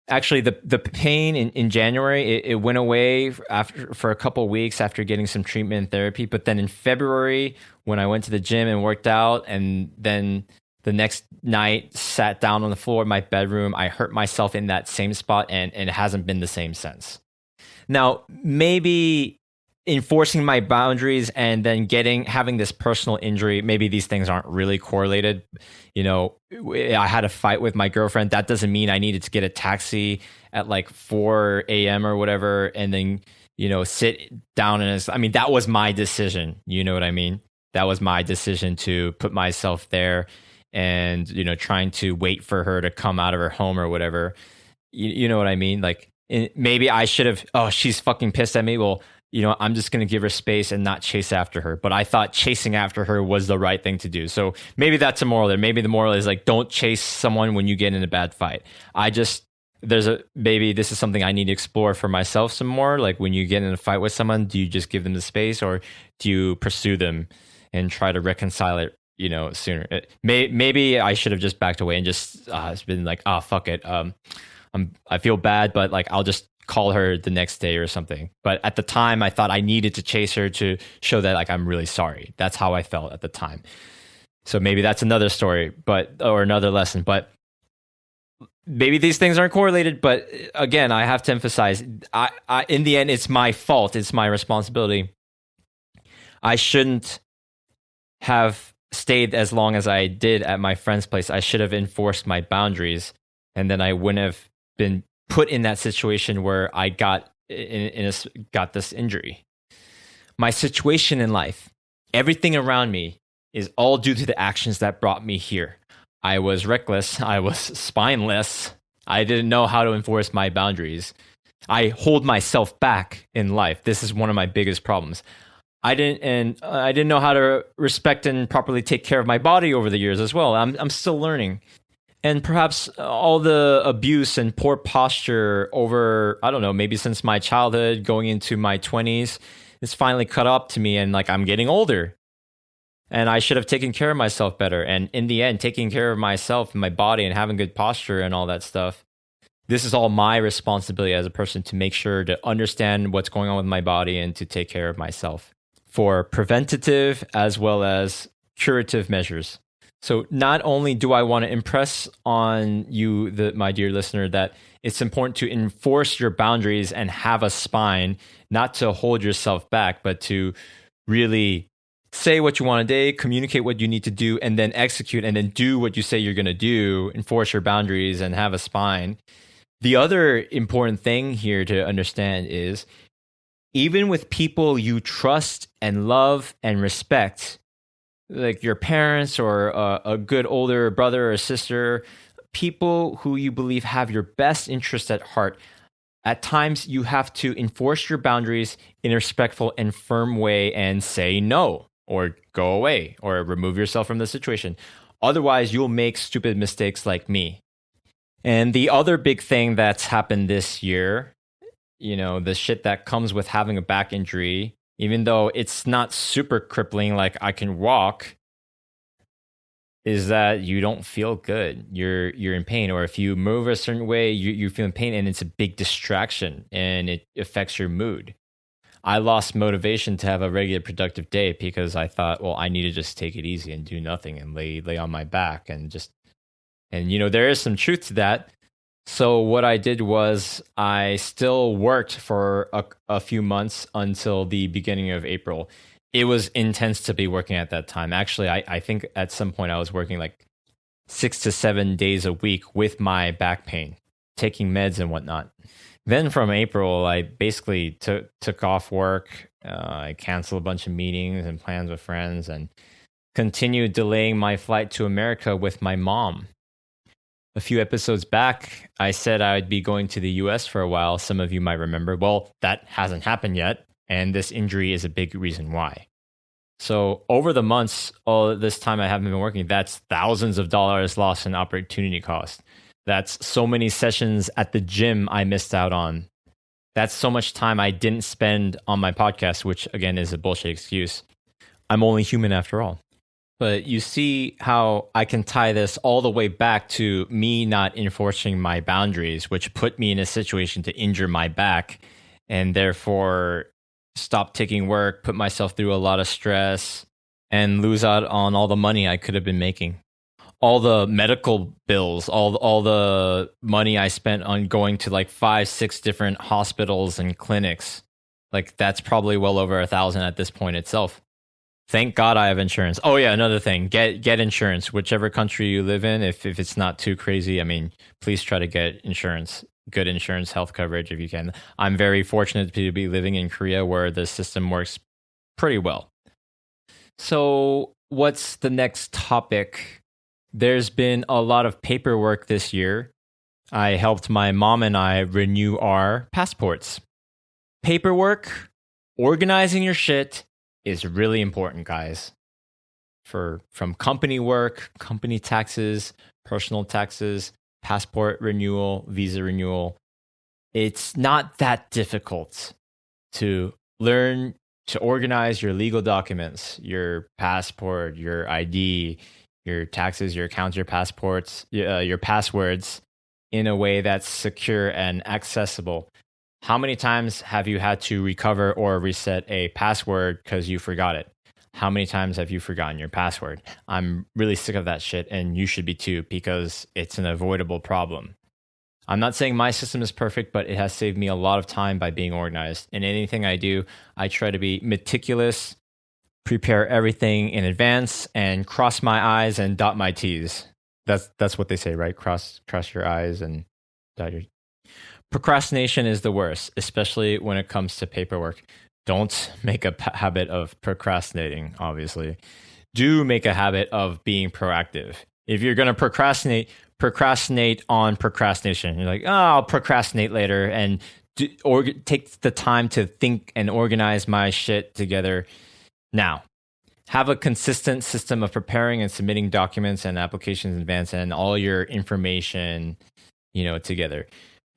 Actually, the pain in January, it went away for a couple of weeks after getting some treatment and therapy. But then in February, when I went to the gym and worked out, and then the next night sat down on the floor in my bedroom, I hurt myself in that same spot, and it hasn't been the same since. Now, maybe enforcing my boundaries and then having this personal injury, maybe these things aren't really correlated. You know, I had a fight with my girlfriend. That doesn't mean I needed to get a taxi at like 4 a.m. or whatever, and then, you know, sit down I mean, that was my decision. You know what I mean? That was my decision to put myself there and, you know, trying to wait for her to come out of her home or whatever. You know what I mean? Like, maybe I should have, oh, she's fucking pissed at me. Well, you know, I'm just going to give her space and not chase after her. But I thought chasing after her was the right thing to do. So maybe that's a moral there. Maybe the moral is like, don't chase someone when you get in a bad fight. Maybe this is something I need to explore for myself some more. Like, when you get in a fight with someone, do you just give them the space, or do you pursue them and try to reconcile it, you know, sooner? Maybe I should have just backed away and just been like, oh, fuck it. I feel bad, but like, I'll just call her the next day or something. But at the time, I thought I needed to chase her to show that like I'm really sorry. That's how I felt at the time. So maybe that's another story, or another lesson. But maybe these things aren't correlated. But again, I have to emphasize, I in the end, it's my fault. It's my responsibility. I shouldn't have stayed as long as I did at my friend's place. I should have enforced my boundaries, and then I wouldn't have been put in that situation where I got this injury. My situation in life, everything around me, is all due to the actions that brought me here. I was reckless. I was spineless. I didn't know how to enforce my boundaries. I hold myself back in life. This is one of my biggest problems. I didn't know how to respect and properly take care of my body over the years as well. I'm still learning. And perhaps all the abuse and poor posture over, I don't know, maybe since my childhood going into my 20s, it's finally caught up to me, and like, I'm getting older. And I should have taken care of myself better. And in the end, taking care of myself and my body and having good posture and all that stuff, this is all my responsibility as a person to make sure to understand what's going on with my body and to take care of myself for preventative as well as curative measures. So not only do I want to impress on you, my dear listener, that it's important to enforce your boundaries and have a spine, not to hold yourself back, but to really say what you want to do, communicate what you need to do, and then execute, and then do what you say you're going to do, enforce your boundaries and have a spine. The other important thing here to understand is, even with people you trust and love and respect, like your parents or a good older brother or sister, people who you believe have your best interest at heart, at times you have to enforce your boundaries in a respectful and firm way and say no, or go away, or remove yourself from the situation. Otherwise, you'll make stupid mistakes like me. And the other big thing that's happened this year, you know, the shit that comes with having a back injury, even though it's not super crippling, like I can walk, is that you don't feel good. You're in pain. Or if you move a certain way, you feel in pain, and it's a big distraction and it affects your mood. I lost motivation to have a regular productive day because I thought, well, I need to just take it easy and do nothing and lay on my back and you know, there is some truth to that. So what I did was I still worked for a few months until the beginning of April. It was intense to be working at that time. Actually, I think at some point I was working like 6 to 7 days a week with my back pain, taking meds and whatnot. Then from April, I basically took off work. I canceled a bunch of meetings and plans with friends and continued delaying my flight to America with my mom. A few episodes back, I said I would be going to the US for a while. Some of you might remember. Well, that hasn't happened yet, and this injury is a big reason why. So over the months, all this time I haven't been working, that's thousands of dollars lost in opportunity cost. That's so many sessions at the gym I missed out on. That's so much time I didn't spend on my podcast, which again is a bullshit excuse. I'm only human after all. But you see how I can tie this all the way back to me not enforcing my boundaries, which put me in a situation to injure my back and therefore stop taking work, put myself through a lot of stress, and lose out on all the money I could have been making. All the medical bills, all the money I spent on going to like 5-6 different hospitals and clinics. Like that's probably well over 1,000 at this point itself. Thank God I have insurance. Oh yeah, another thing, get insurance. Whichever country you live in, if it's not too crazy, I mean, please try to get insurance, good insurance, health coverage if you can. I'm very fortunate to be living in Korea where the system works pretty well. So what's the next topic? There's been a lot of paperwork this year. I helped my mom and I renew our passports. Paperwork, organizing your shit is really important, guys. From company work, company taxes, personal taxes, passport renewal, visa renewal. It's not that difficult to learn to organize your legal documents, your passport, your ID, your taxes, your accounts, your passports, your passwords in a way that's secure and accessible. How many times have you had to recover or reset a password because you forgot it? How many times have you forgotten your password? I'm really sick of that shit, and you should be too, because it's an avoidable problem. I'm not saying my system is perfect, but it has saved me a lot of time by being organized. In anything I do, I try to be meticulous, prepare everything in advance, and cross my I's and dot my T's. That's what they say, right? Cross your I's and dot your... Procrastination is the worst, especially when it comes to paperwork. Don't make a habit of procrastinating, obviously. Do make a habit of being proactive. If you're going to procrastinate on procrastination. You're like, oh, I'll procrastinate later, and take the time to think and organize my shit together now. Have a consistent system of preparing and submitting documents and applications in advance and all your information, together.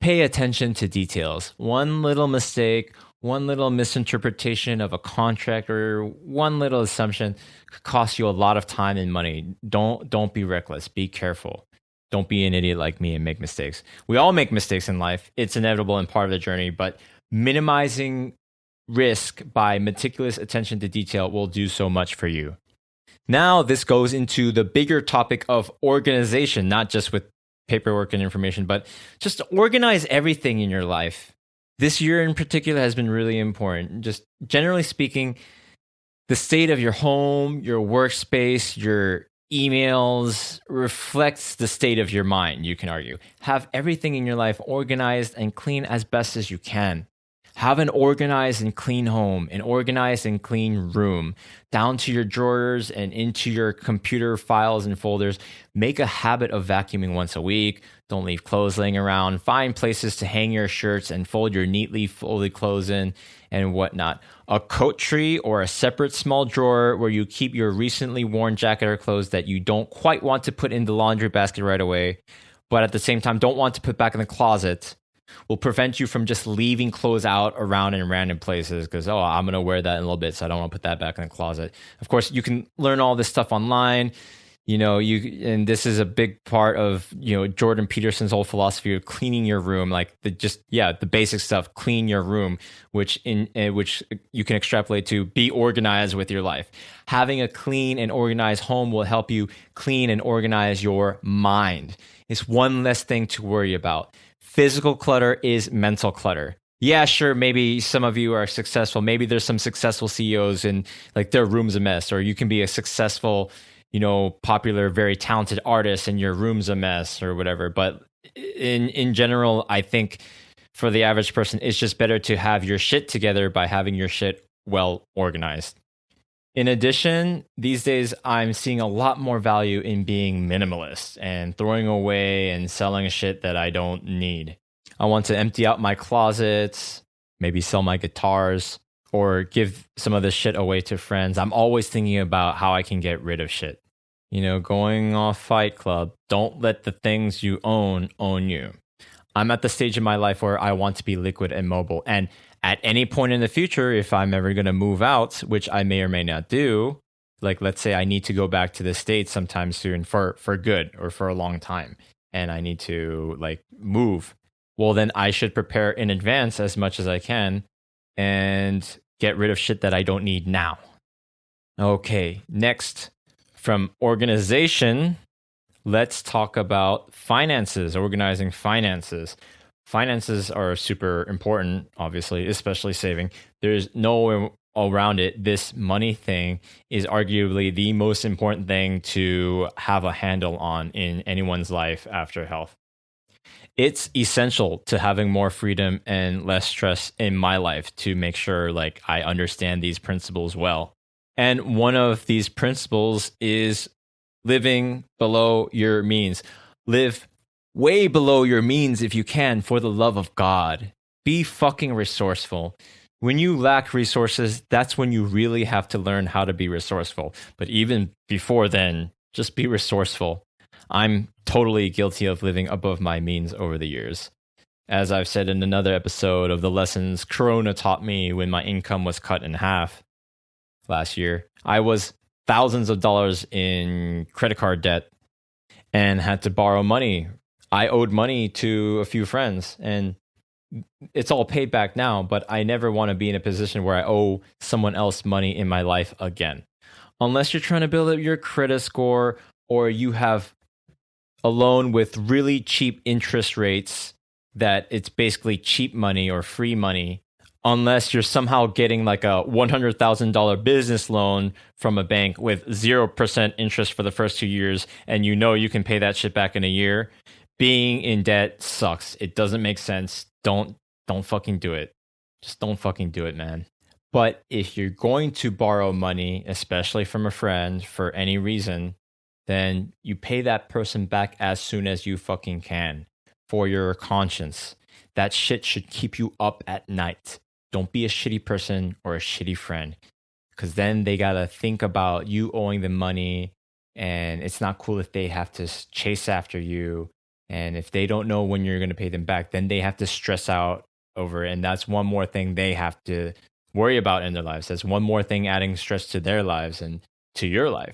Pay attention to details. One little mistake, one little misinterpretation of a contract, or one little assumption could cost you a lot of time and money. Don't be reckless. Be careful. Don't be an idiot like me and make mistakes. We all make mistakes in life. It's inevitable and part of the journey, but minimizing risk by meticulous attention to detail will do so much for you. Now, this goes into the bigger topic of organization, not just with paperwork and information, but just organize everything in your life. This year in particular has been really important. Just generally speaking, the state of your home, your workspace, your emails reflects the state of your mind, you can argue. Have everything in your life organized and clean as best as you can. Have an organized and clean home, an organized and clean room, down to your drawers and into your computer files and folders. Make a habit of vacuuming once a week. Don't leave clothes laying around. Find places to hang your shirts and fold your neatly folded clothes in and whatnot. A coat tree or a separate small drawer where you keep your recently worn jacket or clothes that you don't quite want to put in the laundry basket right away, but at the same time don't want to put back in the closet, will prevent you from just leaving clothes out around in random places because, I'm going to wear that in a little bit, so I don't want to put that back in the closet. Of course, you can learn all this stuff online. And this is a big part of, Jordan Peterson's whole philosophy of cleaning your room, like the basic stuff, clean your room, which you can extrapolate to be organized with your life. Having a clean and organized home will help you clean and organize your mind. It's one less thing to worry about. Physical clutter is mental clutter. Yeah, sure, maybe some of you are successful. Maybe there's some successful CEOs and like their room's a mess, or you can be a successful, popular, very talented artist and your room's a mess or whatever. But in general, I think for the average person, it's just better to have your shit together by having your shit well organized. In addition, these days, I'm seeing a lot more value in being minimalist and throwing away and selling shit that I don't need. I want to empty out my closets, maybe sell my guitars, or give some of this shit away to friends. I'm always thinking about how I can get rid of shit. Going off Fight Club, don't let the things you own you. I'm at the stage in my life where I want to be liquid and mobile. And at any point in the future, if I'm ever going to move out, which I may or may not do, Like, let's say I need to go back to the States sometime soon for good or for a long time, and I need to like move. Well, then I should prepare in advance as much as I can and get rid of shit that I don't need now. Okay, next, from organization, let's talk about finances, organizing finances. Finances are super important, obviously, especially saving. There's no way around it. This money thing is arguably the most important thing to have a handle on in anyone's life after health. It's essential to having more freedom and less stress in my life to make sure like I understand these principles well. And one of these principles is living below your means. Live way below your means if you can, for the love of God. Be fucking resourceful. When you lack resources, that's when you really have to learn how to be resourceful. But even before then, just be resourceful. I'm totally guilty of living above my means over the years. As I've said in another episode of the lessons Corona taught me when my income was cut in half last year, I was thousands of dollars in credit card debt and had to borrow money. I owed money to a few friends and it's all paid back now, but I never want to be in a position where I owe someone else money in my life again. Unless you're trying to build up your credit score or you have a loan with really cheap interest rates that it's basically cheap money or free money, unless you're somehow getting like a $100,000 business loan from a bank with 0% interest for the first 2 years and you know you can pay that shit back in a year. Being in debt sucks. It doesn't make sense. Don't fucking do it. Just don't fucking do it, man. But if you're going to borrow money, especially from a friend for any reason, then you pay that person back as soon as you fucking can for your conscience. That shit should keep you up at night. Don't be a shitty person or a shitty friend, because then they gotta think about you owing them money, and it's not cool if they have to chase after you. And if they don't know when you're gonna pay them back, then they have to stress out over it. And that's one more thing they have to worry about in their lives. That's one more thing adding stress to their lives and to your life.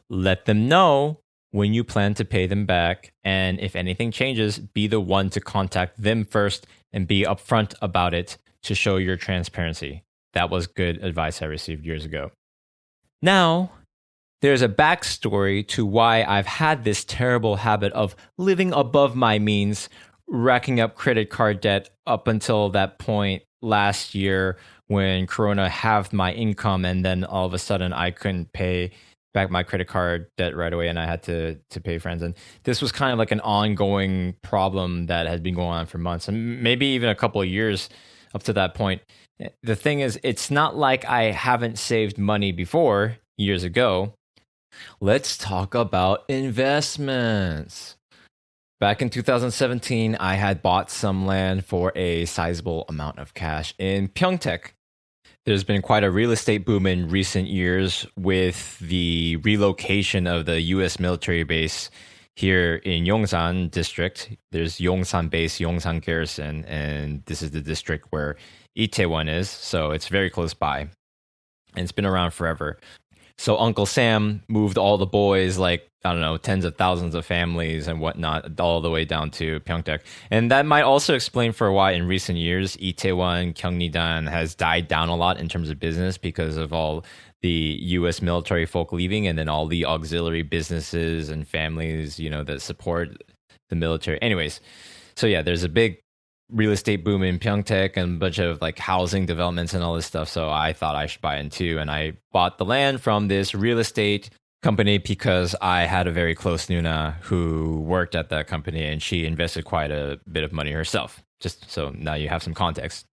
Let them know when you plan to pay them back. And if anything changes, be the one to contact them first and be upfront about it to show your transparency. That was good advice I received years ago. Now, there's a backstory to why I've had this terrible habit of living above my means, racking up credit card debt up until that point last year when Corona halved my income, and then all of a sudden I couldn't pay back my credit card debt right away and I had to pay friends. And this was kind of like an ongoing problem that had been going on for months and maybe even a couple of years up to that point. The thing is, it's not like I haven't saved money before years ago. Let's talk about investments. Back in 2017, I had bought some land for a sizable amount of cash in Pyeongtaek. There's been quite a real estate boom in recent years with the relocation of the U.S. military base here in Yongsan district. There's Yongsan base, Yongsan garrison, and this is the district where Itaewon is, so it's very close by. And it's been around forever. So Uncle Sam moved all the boys, like, I don't know, tens of thousands of families and whatnot, all the way down to Pyeongtaek. And that might also explain for why in recent years, Itaewon, Gyeongnidan has died down a lot in terms of business because of all the U.S. military folk leaving and then all the auxiliary businesses and families, you know, that support the military. Anyways, so yeah, there's a big real estate boom in Pyeongtaek and a bunch of like housing developments and all this stuff. So I thought I should buy in too. And I bought the land from this real estate company because I had a very close Nuna who worked at that company and she invested quite a bit of money herself. Just so now you have some context.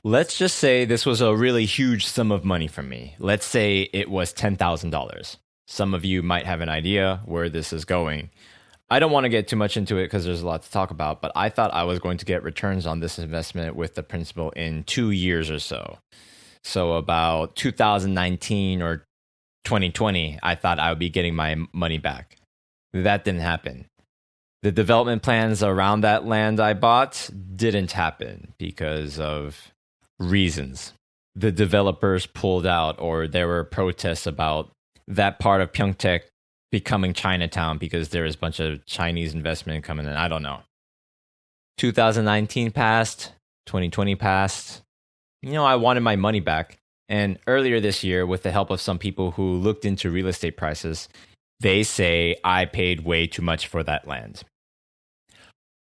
Let's just say this was a really huge sum of money for me. Let's say it was $10,000. Some of you might have an idea where this is going. I don't want to get too much into it because there's a lot to talk about, but I thought I was going to get returns on this investment with the principal in 2 years or so. So about 2019 or 2020, I thought I would be getting my money back. That didn't happen. The development plans around that land I bought didn't happen because of reasons. The developers pulled out, or there were protests about that part of Pyeongtaek becoming Chinatown because there was a bunch of Chinese investment coming in. I don't know. 2019 passed, 2020 passed. I wanted my money back. And earlier this year, with the help of some people who looked into real estate prices, they say I paid way too much for that land.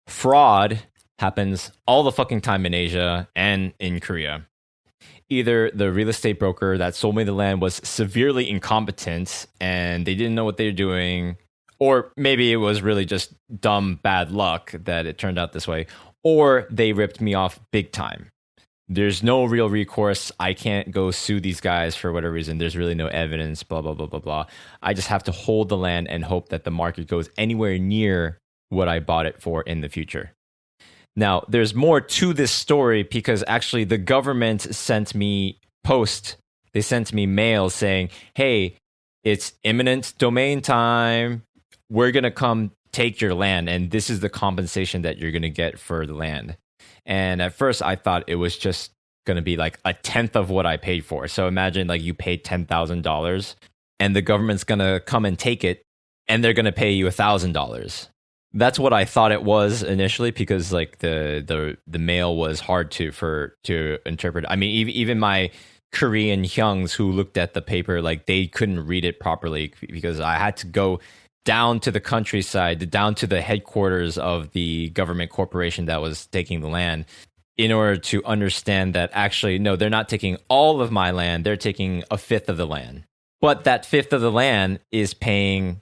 Fraud happens all the fucking time in Asia and in Korea. Either the real estate broker that sold me the land was severely incompetent and they didn't know what they were doing, or maybe it was really just dumb bad luck that it turned out this way, or they ripped me off big time. There's no real recourse. I can't go sue these guys for whatever reason. There's really no evidence, blah, blah, blah, blah, blah. I just have to hold the land and hope that the market goes anywhere near what I bought it for in the future. Now, there's more to this story because actually the government sent me they sent me mail saying, hey, it's eminent domain time. We're going to come take your land, and this is the compensation that you're going to get for the land. And at first, I thought it was just going to be like a tenth of what I paid for. So imagine like you paid $10,000 and the government's going to come and take it and they're going to pay you $1,000. That's what I thought it was initially because like the mail was hard to interpret. I mean, even my Korean hyungs who looked at the paper, like they couldn't read it properly because I had to go down to the countryside, down to the headquarters of the government corporation that was taking the land in order to understand that actually, no, they're not taking all of my land. They're taking a fifth of the land. But that fifth of the land is paying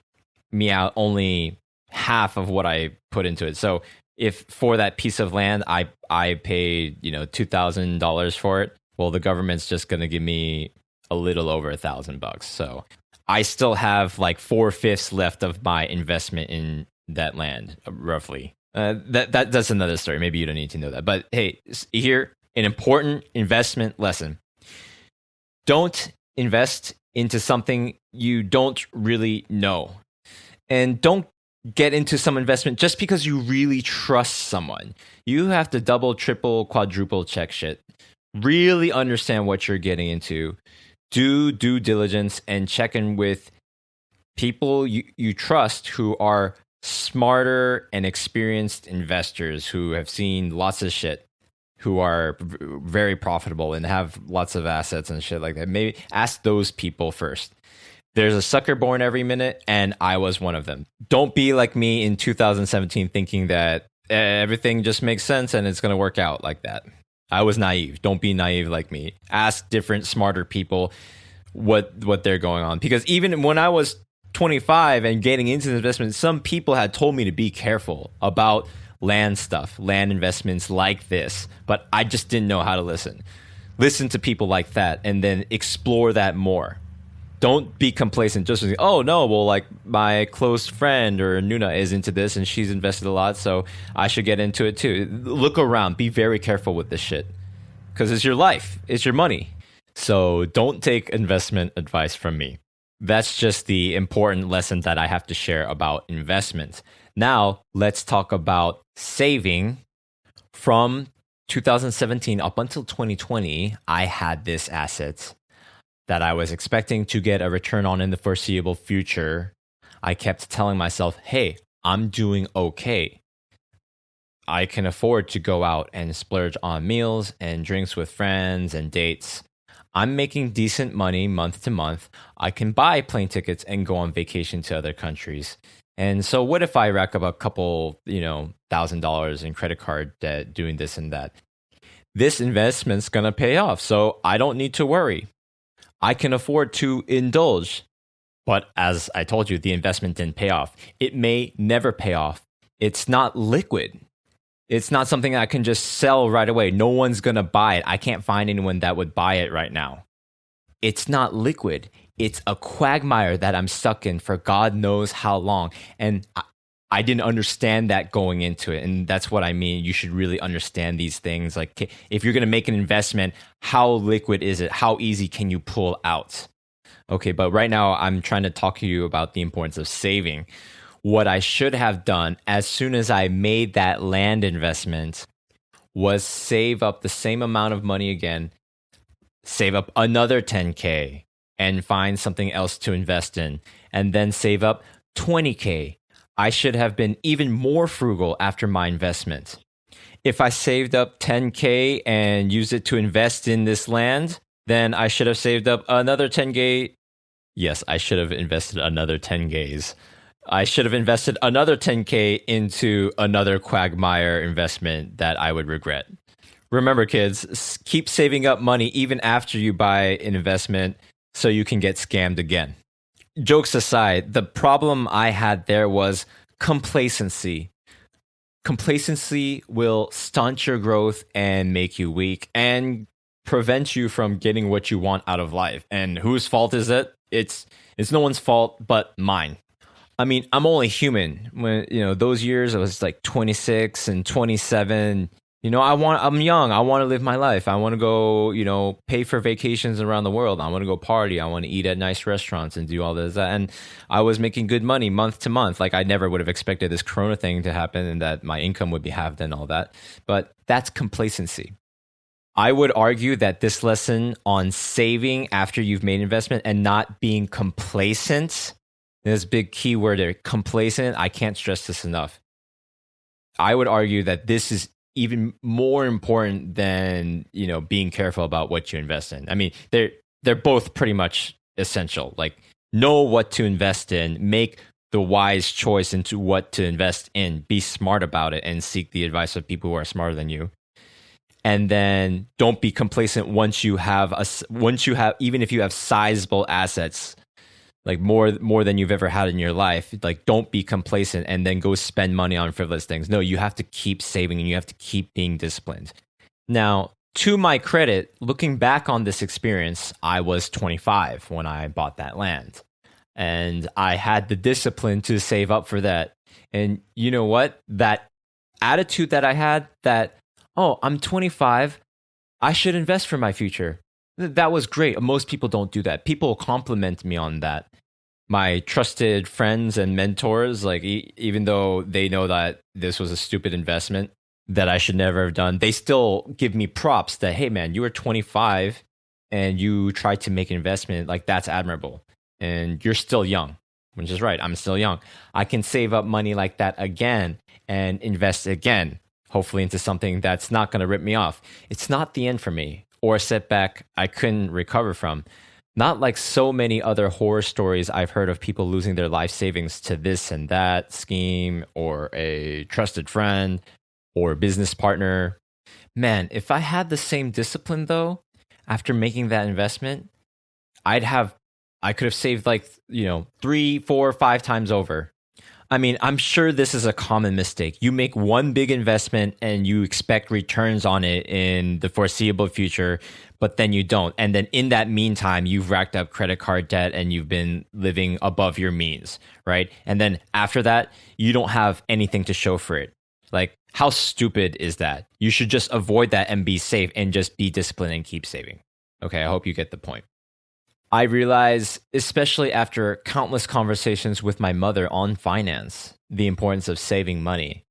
me out only half of what I put into it. So if for that piece of land, I paid, $2,000 for it, well, the government's just going to give me a little over $1,000. So I still have like 4/5 left of my investment in that land, roughly. That's another story. Maybe you don't need to know that. But hey, here, an important investment lesson. Don't invest into something you don't really know. And don't get into some investment just because you really trust someone. You have to double, triple, quadruple check shit. Really understand what you're getting into. Do due diligence and check in with people you trust who are smarter and experienced investors who have seen lots of shit, who are very profitable and have lots of assets and shit like that. Maybe ask those people first. There's a sucker born every minute, and I was one of them. Don't be like me in 2017 thinking that everything just makes sense and it's going to work out like that. I was naive. Don't be naive like me. Ask different, smarter people what they're going on. Because even when I was 25 and getting into the investment, some people had told me to be careful about land stuff, land investments like this. But I just didn't know how to listen. Listen to people like that and then explore that more. Don't be complacent. Just oh no, well, like my close friend or Nuna is into this and she's invested a lot, so I should get into it too. Look around. Be very careful with this shit because it's your life. It's your money. So don't take investment advice from me. That's just the important lesson that I have to share about investments. Now let's talk about saving. From 2017 up until 2020, I had this asset that I was expecting to get a return on in the foreseeable future. I kept telling myself, hey, I'm doing okay. I can afford to go out and splurge on meals and drinks with friends and dates. I'm making decent money month to month. I can buy plane tickets and go on vacation to other countries. And so what if I rack up a couple, $1,000 in credit card debt doing this and that? This investment's going to pay off, so I don't need to worry. I can afford to indulge. But as I told you, the investment didn't pay off. It may never pay off. It's not liquid. It's not something I can just sell right away. No one's going to buy it. I can't find anyone that would buy it right now. It's not liquid. It's a quagmire that I'm stuck in for God knows how long. And I didn't understand that going into it. And that's what I mean. You should really understand these things. Like if you're going to make an investment, how liquid is it? How easy can you pull out? Okay, but right now I'm trying to talk to you about the importance of saving. What I should have done as soon as I made that land investment was save up the same amount of money again, save up another 10K, and find something else to invest in, and then save up 20K. I should have been even more frugal after my investment. If I saved up 10K and used it to invest in this land, then I should have saved up another 10K. Yes, I should have invested another 10Ks. I should have invested another 10K into another quagmire investment that I would regret. Remember, kids, keep saving up money even after you buy an investment so you can get scammed again. Jokes aside, the problem I had there was complacency. Complacency will stunt your growth and make you weak and prevent you from getting what you want out of life. And whose fault is it? It's no one's fault but mine. I mean, I'm only human. When those years I was like 26 and 27. I'm young. I want to live my life. I want to go, pay for vacations around the world. I want to go party. I want to eat at nice restaurants and do all this. And I was making good money month to month. Like I never would have expected this Corona thing to happen and that my income would be halved and all that. But that's complacency. I would argue that this lesson on saving after you've made investment and not being complacent, this big key word there, complacent. I can't stress this enough. I would argue that this is even more important than being careful about what you invest in. I mean, they're both pretty much essential. Like, know what to invest in, make the wise choice into what to invest in, be smart about it, and seek the advice of people who are smarter than you. And then don't be complacent once you have even if you have sizable assets, like more than you've ever had in your life. Like, don't be complacent and then go spend money on frivolous things. No, you have to keep saving and you have to keep being disciplined. Now, to my credit, looking back on this experience, I was 25 when I bought that land. And I had the discipline to save up for that. And you know what? That attitude that I had, that, oh, I'm 25, I should invest for my future. That was great. Most people don't do that. People compliment me on that. My trusted friends and mentors, like even though they know that this was a stupid investment that I should never have done, they still give me props that, hey man, you were 25 and you tried to make an investment. Like, that's admirable. And you're still young, which is right. I'm still young. I can save up money like that again and invest again, hopefully into something that's not going to rip me off. It's not the end for me or a setback I couldn't recover from. Not like so many other horror stories I've heard of people losing their life savings to this and that scheme or a trusted friend or business partner. Man, if I had the same discipline though, after making that investment, I could have saved like, 3, 4, 5 times over. I mean, I'm sure this is a common mistake. You make one big investment and you expect returns on it in the foreseeable future, but then you don't. And then in that meantime, you've racked up credit card debt and you've been living above your means, right? And then after that, you don't have anything to show for it. Like, how stupid is that? You should just avoid that and be safe and just be disciplined and keep saving. Okay, I hope you get the point. I realize, especially after countless conversations with my mother on finance, the importance of saving money.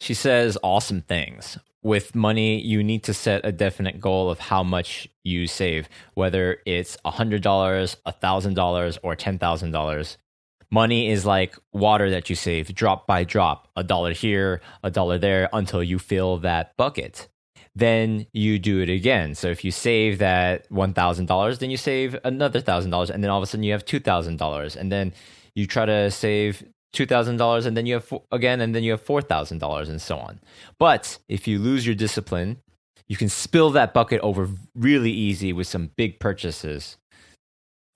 She says awesome things. With money, you need to set a definite goal of how much you save, whether it's $100, $1,000, or $10,000. Money is like water that you save, drop by drop, $1 here, $1 there, until you fill that bucket. Then you do it again. So if you save that $1,000, then you save another $1,000, and then all of a sudden you have $2,000, and then you try to save $2,000, and then you have again, and then you have $4,000, and so on. But if you lose your discipline, you can spill that bucket over really easy with some big purchases.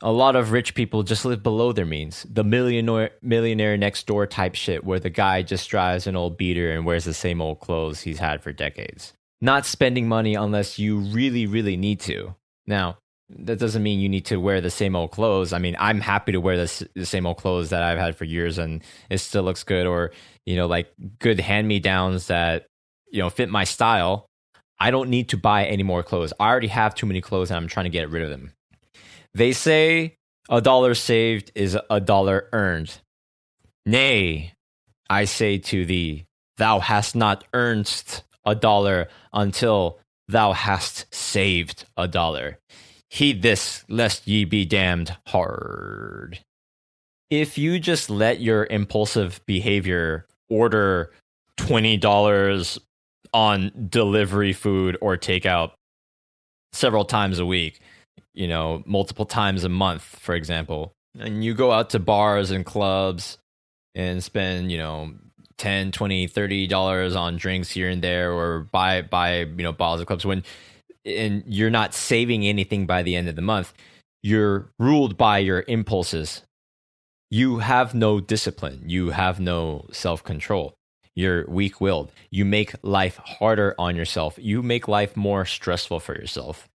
A lot of rich people just live below their means. The millionaire next door type shit, where the guy just drives an old beater and wears the same old clothes he's had for decades. Not spending money unless you really, really need to. Now, that doesn't mean you need to wear the same old clothes. I mean, I'm happy to wear the same old clothes that I've had for years and it still looks good, or, like good hand-me-downs that, fit my style. I don't need to buy any more clothes. I already have too many clothes and I'm trying to get rid of them. They say $1 saved is $1 earned. Nay, I say to thee, thou hast not earned $1 until thou hast saved $1. Heed this, lest ye be damned hard. If you just let your impulsive behavior order $20 on delivery food or takeout several times a week, multiple times a month, for example, and you go out to bars and clubs and spend, $10, $20, $30 on drinks here and there, or buy bottles of clubs, and you're not saving anything by the end of the month, you're ruled by your impulses. You have no discipline. You have no self-control. You're weak-willed. You make life harder on yourself. You make life more stressful for yourself.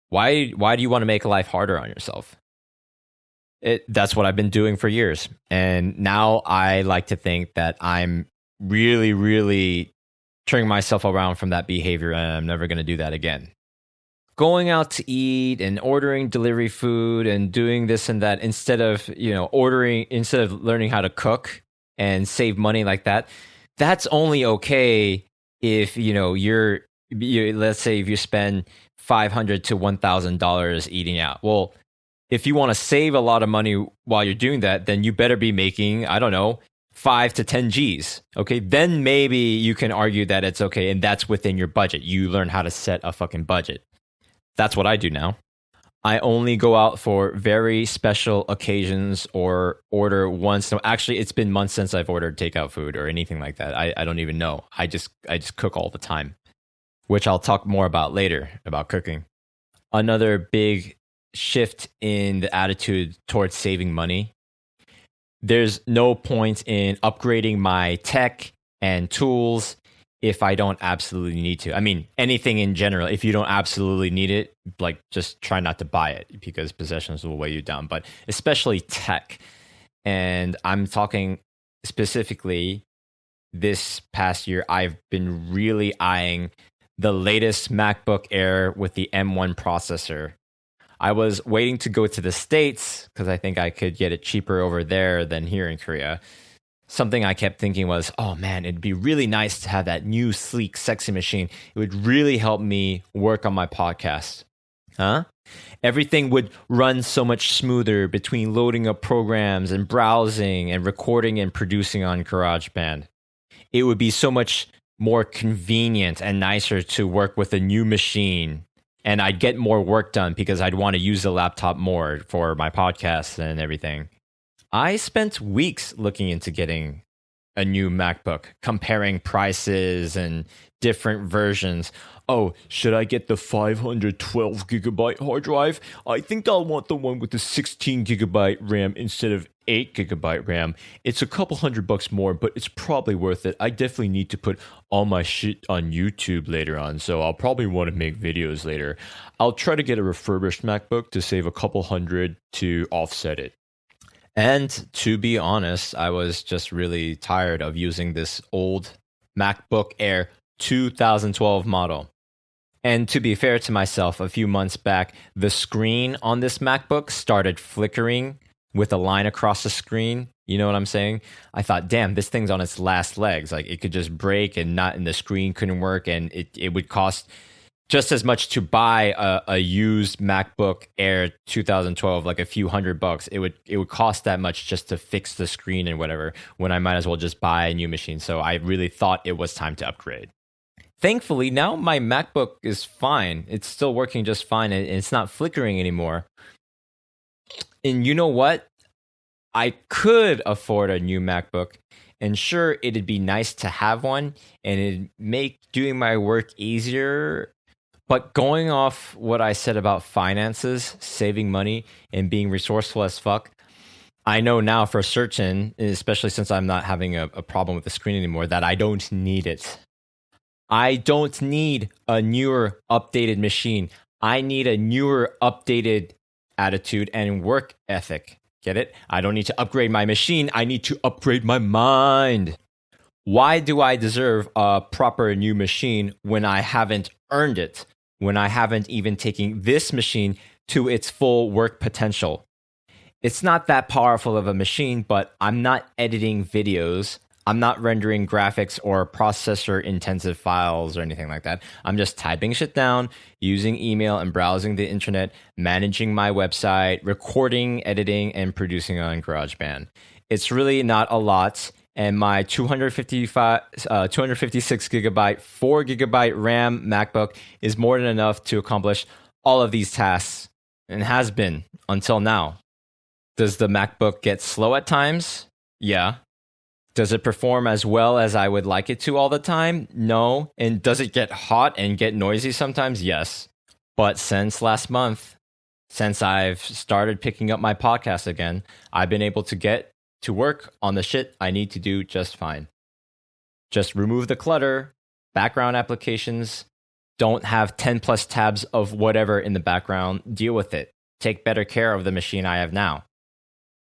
Why do you want to make life harder on yourself? That's what I've been doing for years. And now I like to think that I'm really, really turning myself around from that behavior, and I'm never going to do that again. Going out to eat and ordering delivery food and doing this and that instead of learning how to cook and save money like that, that's only okay if let's say if you spend $500 to $1,000 eating out. Well, if you want to save a lot of money while you're doing that, then you better be making, I don't know, 5 to 10 G's. Okay, then maybe you can argue that it's okay and that's within your budget. You learn how to set a fucking budget. That's what I do now. I only go out for very special occasions or order once. No, actually, it's been months since I've ordered takeout food or anything like that. I don't even know. I just cook all the time, which I'll talk more about later about cooking. Another big shift in the attitude towards saving money. There's no point in upgrading my tech and tools if I don't absolutely need to. I mean, anything in general, if you don't absolutely need it, like just try not to buy it because possessions will weigh you down, but especially tech. And I'm talking specifically this past year, I've been really eyeing the latest MacBook Air with the M1 processor. I was waiting to go to the States because I think I could get it cheaper over there than here in Korea. Something I kept thinking was, oh man, it'd be really nice to have that new, sleek, sexy machine. It would really help me work on my podcast. Everything would run so much smoother between loading up programs and browsing and recording and producing on GarageBand. It would be so much more convenient and nicer to work with a new machine. And I'd get more work done because I'd want to use the laptop more for my podcast and everything. I spent weeks looking into getting a new MacBook, comparing prices and different versions. Oh, should I get the 512 gigabyte hard drive? I think I'll want the one with the 16 gigabyte RAM instead of 8 gigabyte RAM. It's a couple $100 more, but it's probably worth it. I definitely need to put all my shit on YouTube later on, so I'll probably want to make videos later. I'll try to get a refurbished MacBook to save a couple $100 to offset it. And to be honest, I was just really tired of using this old MacBook Air 2012 model. And to be fair to myself, a few months back, the screen on this MacBook started flickering with a line across the screen. You know what I'm saying? I thought, damn, this thing's on its last legs. Like it could just break and the screen couldn't work, and it would cost just as much to buy a used MacBook Air 2012, like a few $100. It would cost that much just to fix the screen and whatever, when I might as well just buy a new machine. So I really thought it was time to upgrade. Thankfully, now my MacBook is fine. It's still working just fine, and it's not flickering anymore. And you know what? I could afford a new MacBook, and sure, it'd be nice to have one, and it'd make doing my work easier. But going off what I said about finances, saving money, and being resourceful as fuck, I know now for certain, especially since I'm not having a problem with the screen anymore, that I don't need it. I don't need a newer, updated machine. I need a newer, updated attitude and work ethic. Get it? I don't need to upgrade my machine. I need to upgrade my mind. Why do I deserve a proper new machine when I haven't earned it? When I haven't even taken this machine to its full work potential? It's not that powerful of a machine, but I'm not editing videos. I'm not rendering graphics or processor intensive files or anything like that. I'm just typing shit down, using email and browsing the internet, managing my website, recording, editing, and producing on GarageBand. It's really not a lot. And my 256 gigabyte, 4 gigabyte RAM MacBook is more than enough to accomplish all of these tasks, and has been until now. Does the MacBook get slow at times? Yeah. Does it perform as well as I would like it to all the time? No. And does it get hot and get noisy sometimes? Yes. But since last month, since I've started picking up my podcast again, I've been able to get to work on the shit I need to do just fine. Just remove the clutter, background applications, don't have 10 plus tabs of whatever in the background, deal with it. Take better care of the machine I have now,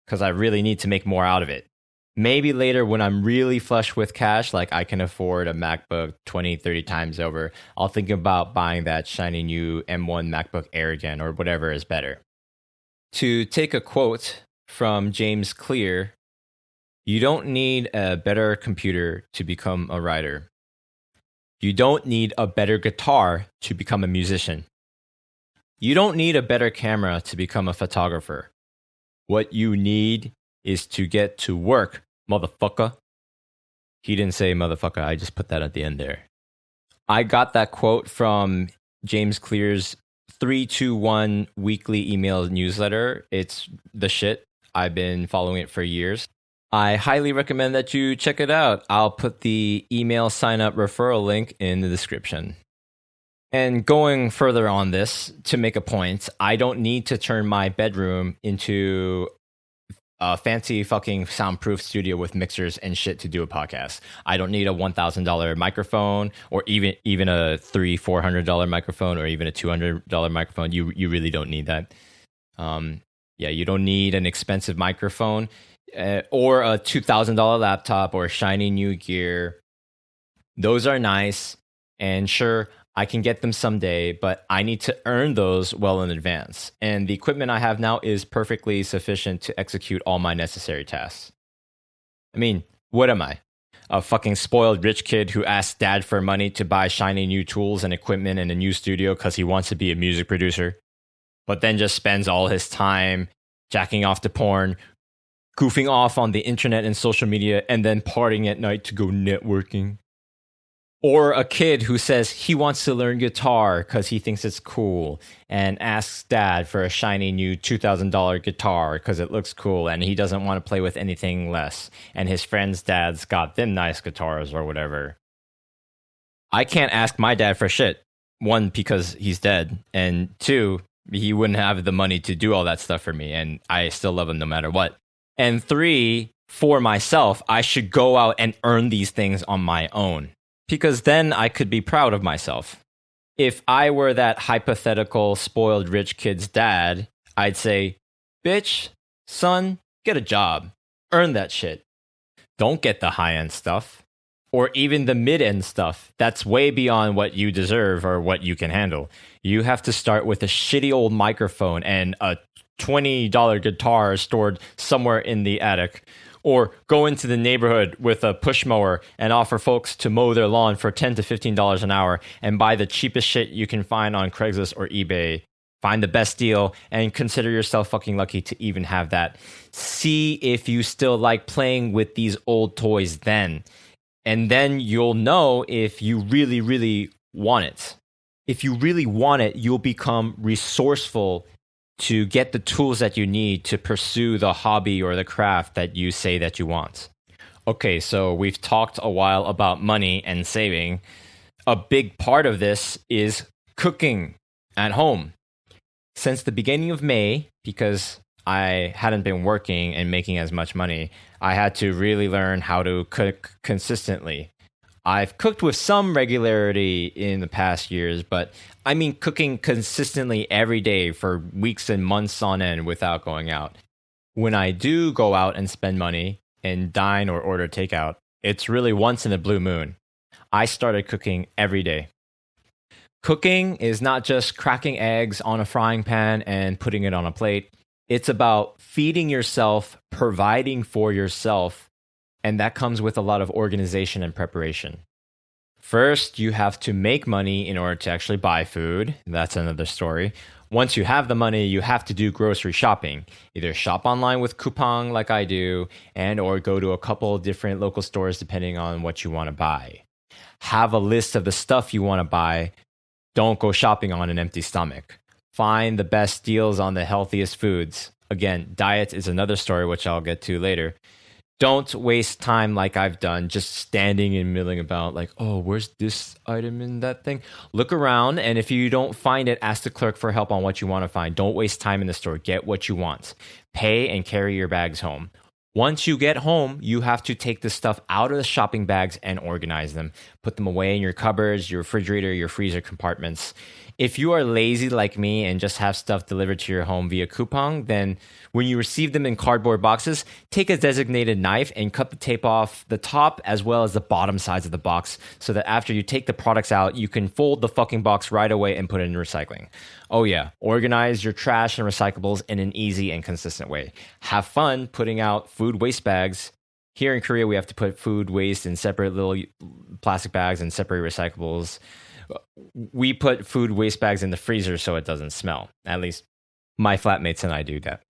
because I really need to make more out of it. Maybe later when I'm really flush with cash, like I can afford a MacBook 20, 30 times over, I'll think about buying that shiny new M1 MacBook Air again, or whatever is better. To take a quote from James Clear, you don't need a better computer to become a writer. You don't need a better guitar to become a musician. You don't need a better camera to become a photographer. What you need is to get to work, motherfucker. He didn't say motherfucker, I just put that at the end there. I got that quote from James Clear's 321 weekly email newsletter. It's the shit. I've been following it for years. I highly recommend that you check it out. I'll put the email sign up referral link in the description. And going further on this, to make a point, I don't need to turn my bedroom into a fancy fucking soundproof studio with mixers and shit to do a podcast. I don't need a $1,000 microphone, or even a $300-$400 microphone, or even a $200 microphone. You really don't need that. You don't need an expensive microphone, or a $2,000 laptop, or shiny new gear. Those are nice, and sure, I can get them someday, but I need to earn those well in advance. And the equipment I have now is perfectly sufficient to execute all my necessary tasks. I mean, what am I? A fucking spoiled rich kid who asks dad for money to buy shiny new tools and equipment and a new studio because he wants to be a music producer, but then just spends all his time jacking off to porn, goofing off on the internet and social media, and then partying at night to go networking. Or a kid who says he wants to learn guitar because he thinks it's cool and asks dad for a shiny new $2,000 guitar because it looks cool and he doesn't want to play with anything less. And his friend's dad's got them nice guitars or whatever. I can't ask my dad for shit. One, because he's dead. And two, he wouldn't have the money to do all that stuff for me. And I still love him no matter what. And three, for myself, I should go out and earn these things on my own, because then I could be proud of myself. If I were that hypothetical spoiled rich kid's dad, I'd say, bitch, son, get a job. Earn that shit. Don't get the high-end stuff, or even the mid-end stuff. That's way beyond what you deserve or what you can handle. You have to start with a shitty old microphone and a $20 guitar stored somewhere in the attic. Or go into the neighborhood with a push mower and offer folks to mow their lawn for $10 to $15 an hour and buy the cheapest shit you can find on Craigslist or eBay. Find the best deal and consider yourself fucking lucky to even have that. See if you still like playing with these old toys then. And then you'll know if you really, really want it. If you really want it, you'll become resourceful to get the tools that you need to pursue the hobby or the craft that you say that you want. Okay, so we've talked a while about money and saving. A big part of this is cooking at home. Since the beginning of May, because I hadn't been working and making as much money, I had to really learn how to cook consistently. I've cooked with some regularity in the past years, but I mean cooking consistently every day for weeks and months on end without going out. When I do go out and spend money and dine or order takeout, it's really once in a blue moon. I started cooking every day. Cooking is not just cracking eggs on a frying pan and putting it on a plate. It's about feeding yourself, providing for yourself, And that comes with a lot of organization and preparation. First, you have to make money in order to actually buy food. That's another story. Once you have the money, you have to do grocery shopping. Either shop online with coupon like I do, and or go to a couple of different local stores depending on what you want to buy. Have a list of the stuff you want to buy. Don't go shopping on an empty stomach. Find the best deals on the healthiest foods. Again, diet is another story, which I'll get to later. Don't waste time like I've done, just standing and milling about like, oh, where's this item in that thing? Look around, and if you don't find it, ask the clerk for help on what you want to find. Don't waste time in the store. Get what you want. Pay and carry your bags home. Once you get home, you have to take the stuff out of the shopping bags and organize them. Put them away in your cupboards, your refrigerator, your freezer compartments. If you are lazy like me and just have stuff delivered to your home via coupon, then when you receive them in cardboard boxes, take a designated knife and cut the tape off the top as well as the bottom sides of the box so that after you take the products out, you can fold the fucking box right away and put it in recycling. Oh yeah, organize your trash and recyclables in an easy and consistent way. Have fun putting out food waste bags. Here in Korea, we have to put food waste in separate little plastic bags and separate recyclables. We put food waste bags in the freezer so it doesn't smell. At least my flatmates and I do that.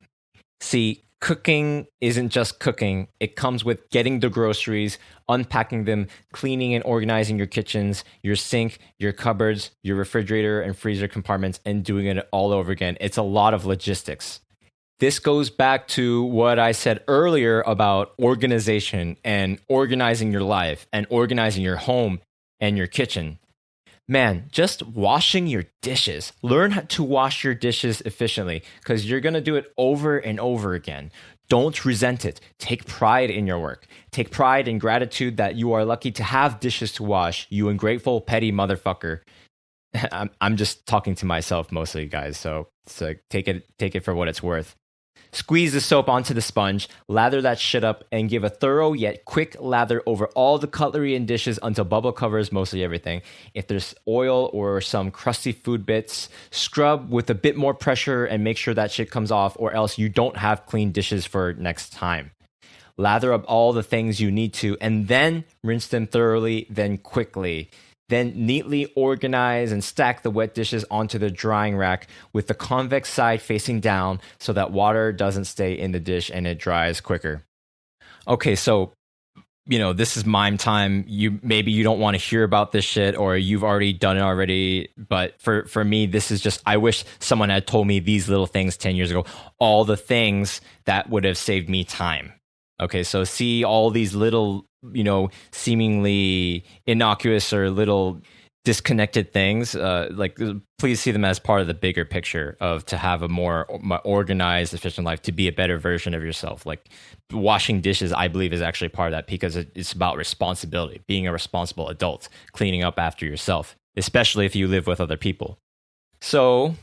See, cooking isn't just cooking. It comes with getting the groceries, unpacking them, cleaning and organizing your kitchens, your sink, your cupboards, your refrigerator and freezer compartments, and doing it all over again. It's a lot of logistics. This goes back to what I said earlier about organization and organizing your life and organizing your home and your kitchen. Man, just washing your dishes. Learn how to wash your dishes efficiently because you're going to do it over and over again. Don't resent it. Take pride in your work. Take pride and gratitude that you are lucky to have dishes to wash, you ungrateful, petty motherfucker. I'm just talking to myself mostly, guys, so take it for what it's worth. Squeeze the soap onto the sponge, lather that shit up, and give a thorough yet quick lather over all the cutlery and dishes until bubble covers mostly everything. If there's oil or some crusty food bits, scrub with a bit more pressure and make sure that shit comes off, or else you don't have clean dishes for next time. Lather up all the things you need to, and then rinse them thoroughly, then quickly. Then neatly organize and stack the wet dishes onto the drying rack with the convex side facing down so that water doesn't stay in the dish and it dries quicker. Okay, so, this is Maim time. Maybe you don't want to hear about this shit or you've already done it already. But for me, this is just, I wish someone had told me these little things 10 years ago, all the things that would have saved me time. Okay, so see all these little, seemingly innocuous or little disconnected things. Please see them as part of the bigger picture of to have a more organized, efficient life, to be a better version of yourself. Like washing dishes, I believe, is actually part of that because it's about responsibility, being a responsible adult, cleaning up after yourself, especially if you live with other people. So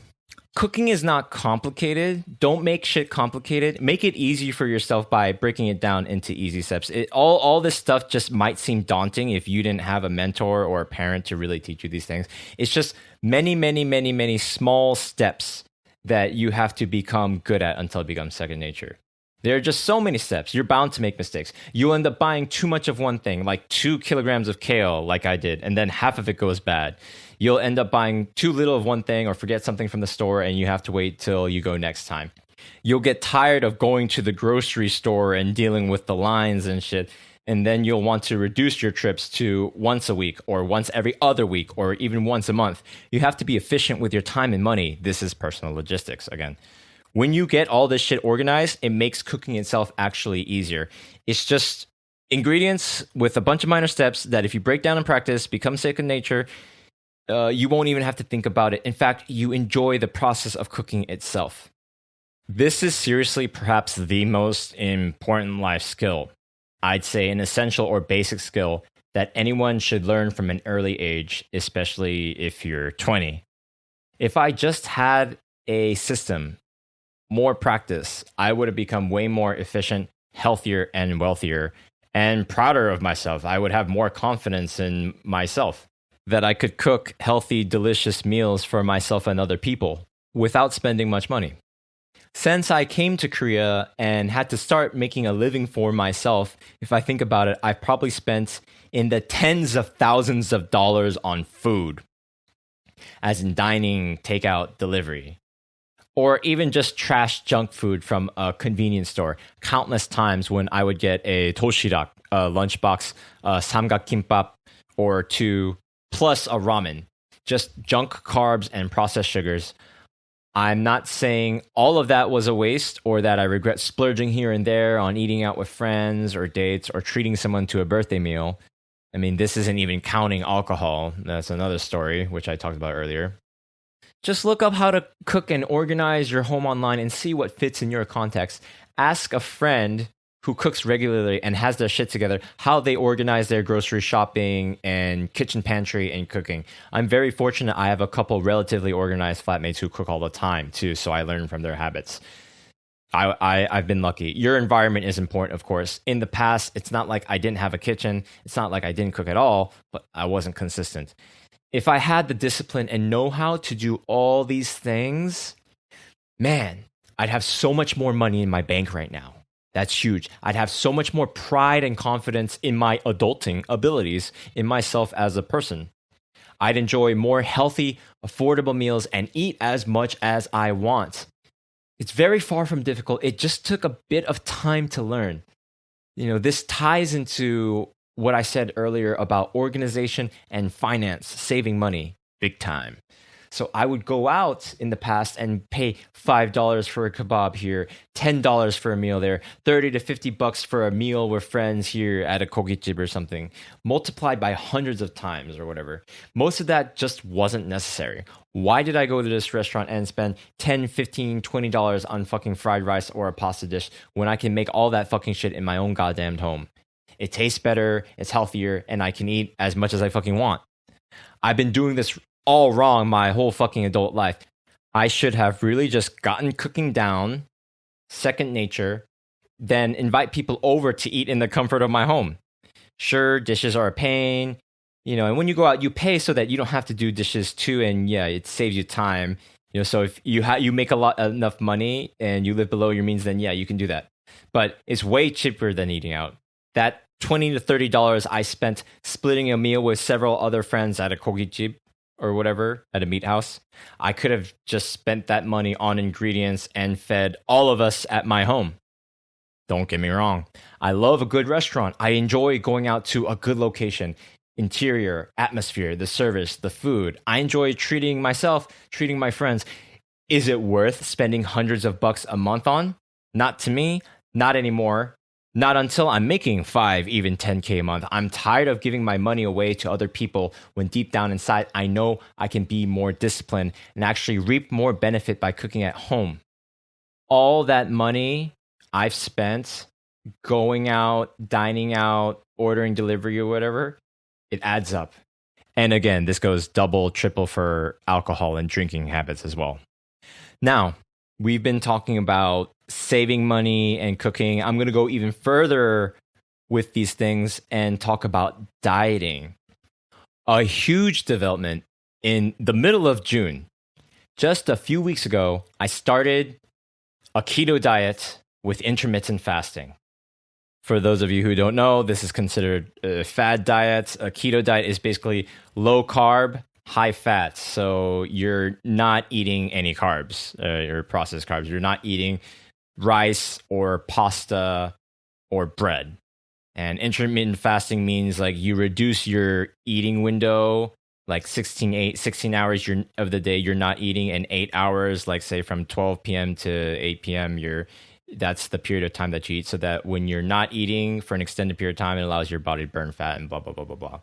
cooking is not complicated. Don't make shit complicated. Make it easy for yourself by breaking it down into easy steps. All this stuff just might seem daunting if you didn't have a mentor or a parent to really teach you these things. It's just many, many, many, many small steps that you have to become good at until it becomes second nature. There are just so many steps. You're bound to make mistakes. You'll end up buying too much of one thing, like 2 kilograms of kale, like I did, and then half of it goes bad. You'll end up buying too little of one thing or forget something from the store, and you have to wait till you go next time. You'll get tired of going to the grocery store and dealing with the lines and shit, and then you'll want to reduce your trips to once a week or once every other week or even once a month. You have to be efficient with your time and money. This is personal logistics again. When you get all this shit organized, it makes cooking itself actually easier. It's just ingredients with a bunch of minor steps that if you break down and practice, become second nature, you won't even have to think about it. In fact, you enjoy the process of cooking itself. This is seriously perhaps the most important life skill. I'd say an essential or basic skill that anyone should learn from an early age, especially if you're 20. If I just had a system, more practice, I would have become way more efficient, healthier, and wealthier, and prouder of myself. I would have more confidence in myself that I could cook healthy, delicious meals for myself and other people without spending much money. Since I came to Korea and had to start making a living for myself, if I think about it, I've probably spent in the tens of thousands of dollars on food, as in dining, takeout, delivery, or even just trash junk food from a convenience store. Countless times when I would get a toshirak, a lunchbox, a samgak kimbap, or two, plus a ramen, just junk carbs and processed sugars. I'm not saying all of that was a waste or that I regret splurging here and there on eating out with friends or dates or treating someone to a birthday meal. I mean, this isn't even counting alcohol. That's another story, which I talked about earlier. Just look up how to cook and organize your home online and see what fits in your context. Ask a friend who cooks regularly and has their shit together how they organize their grocery shopping and kitchen pantry and cooking. I'm very fortunate I have a couple relatively organized flatmates who cook all the time too, so I learn from their habits. I've been lucky. Your environment is important, of course. In the past, it's not like I didn't have a kitchen. It's not like I didn't cook at all, but I wasn't consistent. If I had the discipline and know-how to do all these things, man, I'd have so much more money in my bank right now. That's huge. I'd have so much more pride and confidence in my adulting abilities, in myself as a person. I'd enjoy more healthy, affordable meals and eat as much as I want. It's very far from difficult. It just took a bit of time to learn. This ties into what I said earlier about organization and finance, saving money, big time. So I would go out in the past and pay $5 for a kebab here, $10 for a meal there, 30 to 50 bucks for a meal with friends here at a kogijib or something, multiplied by hundreds of times or whatever. Most of that just wasn't necessary. Why did I go to this restaurant and spend $10, $15, $20 on fucking fried rice or a pasta dish when I can make all that fucking shit in my own goddamned home? It tastes better, it's healthier, and I can eat as much as I fucking want. I've been doing this all wrong my whole fucking adult life. I should have really just gotten cooking down, second nature, then invite people over to eat in the comfort of my home. Sure, dishes are a pain, and when you go out, you pay so that you don't have to do dishes too, and yeah, it saves you time. So if you make enough money and you live below your means, then yeah, you can do that. But it's way cheaper than eating out. That $20 to $30 I spent splitting a meal with several other friends at a kogijib or whatever at a meat house, I could have just spent that money on ingredients and fed all of us at my home. Don't get me wrong. I love a good restaurant. I enjoy going out to a good location, interior, atmosphere, the service, the food. I enjoy treating myself, treating my friends. Is it worth spending hundreds of bucks a month on? Not to me, not anymore. Not until I'm making 5, even 10K a month. I'm tired of giving my money away to other people when deep down inside, I know I can be more disciplined and actually reap more benefit by cooking at home. All that money I've spent going out, dining out, ordering delivery or whatever, it adds up. And again, this goes double, triple for alcohol and drinking habits as well. Now, we've been talking about saving money and cooking. I'm going to go even further with these things and talk about dieting. A huge development in the middle of June. Just a few weeks ago, I started a keto diet with intermittent fasting. For those of you who don't know, this is considered a fad diet. A keto diet is basically low carb, high fat. So you're not eating any carbs or processed carbs. You're not eating rice or pasta or bread. And intermittent fasting means like you reduce your eating window, like 16 hours of the day you're not eating, and 8 hours, like say from 12 p.m. to 8 p.m. That's the period of time that you eat, so that when you're not eating for an extended period of time, it allows your body to burn fat and blah, blah, blah, blah, blah.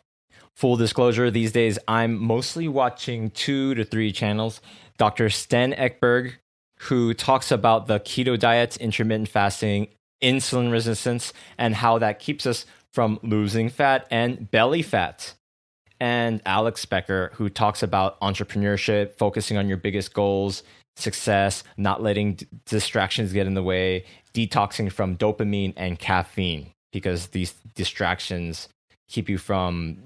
Full disclosure, these days, I'm mostly watching 2 to 3 channels. Dr. Sten Ekberg, who talks about the keto diet, intermittent fasting, insulin resistance, and how that keeps us from losing fat and belly fat. And Alex Becker, who talks about entrepreneurship, focusing on your biggest goals, success, not letting distractions get in the way, detoxing from dopamine and caffeine, because these distractions keep you from,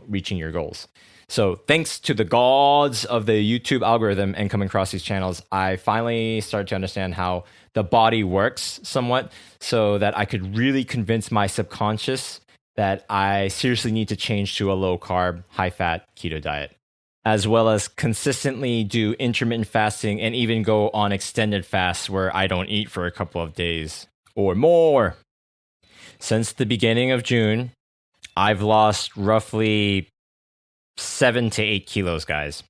reaching your goals. So thanks to the gods of the YouTube algorithm and coming across these channels, I finally started to understand how the body works somewhat, so that I could really convince my subconscious that I seriously need to change to a low carb, high fat keto diet, as well as consistently do intermittent fasting and even go on extended fasts where I don't eat for a couple of days or more. Since the beginning of June, I've lost roughly 7 to 8 kilos, guys.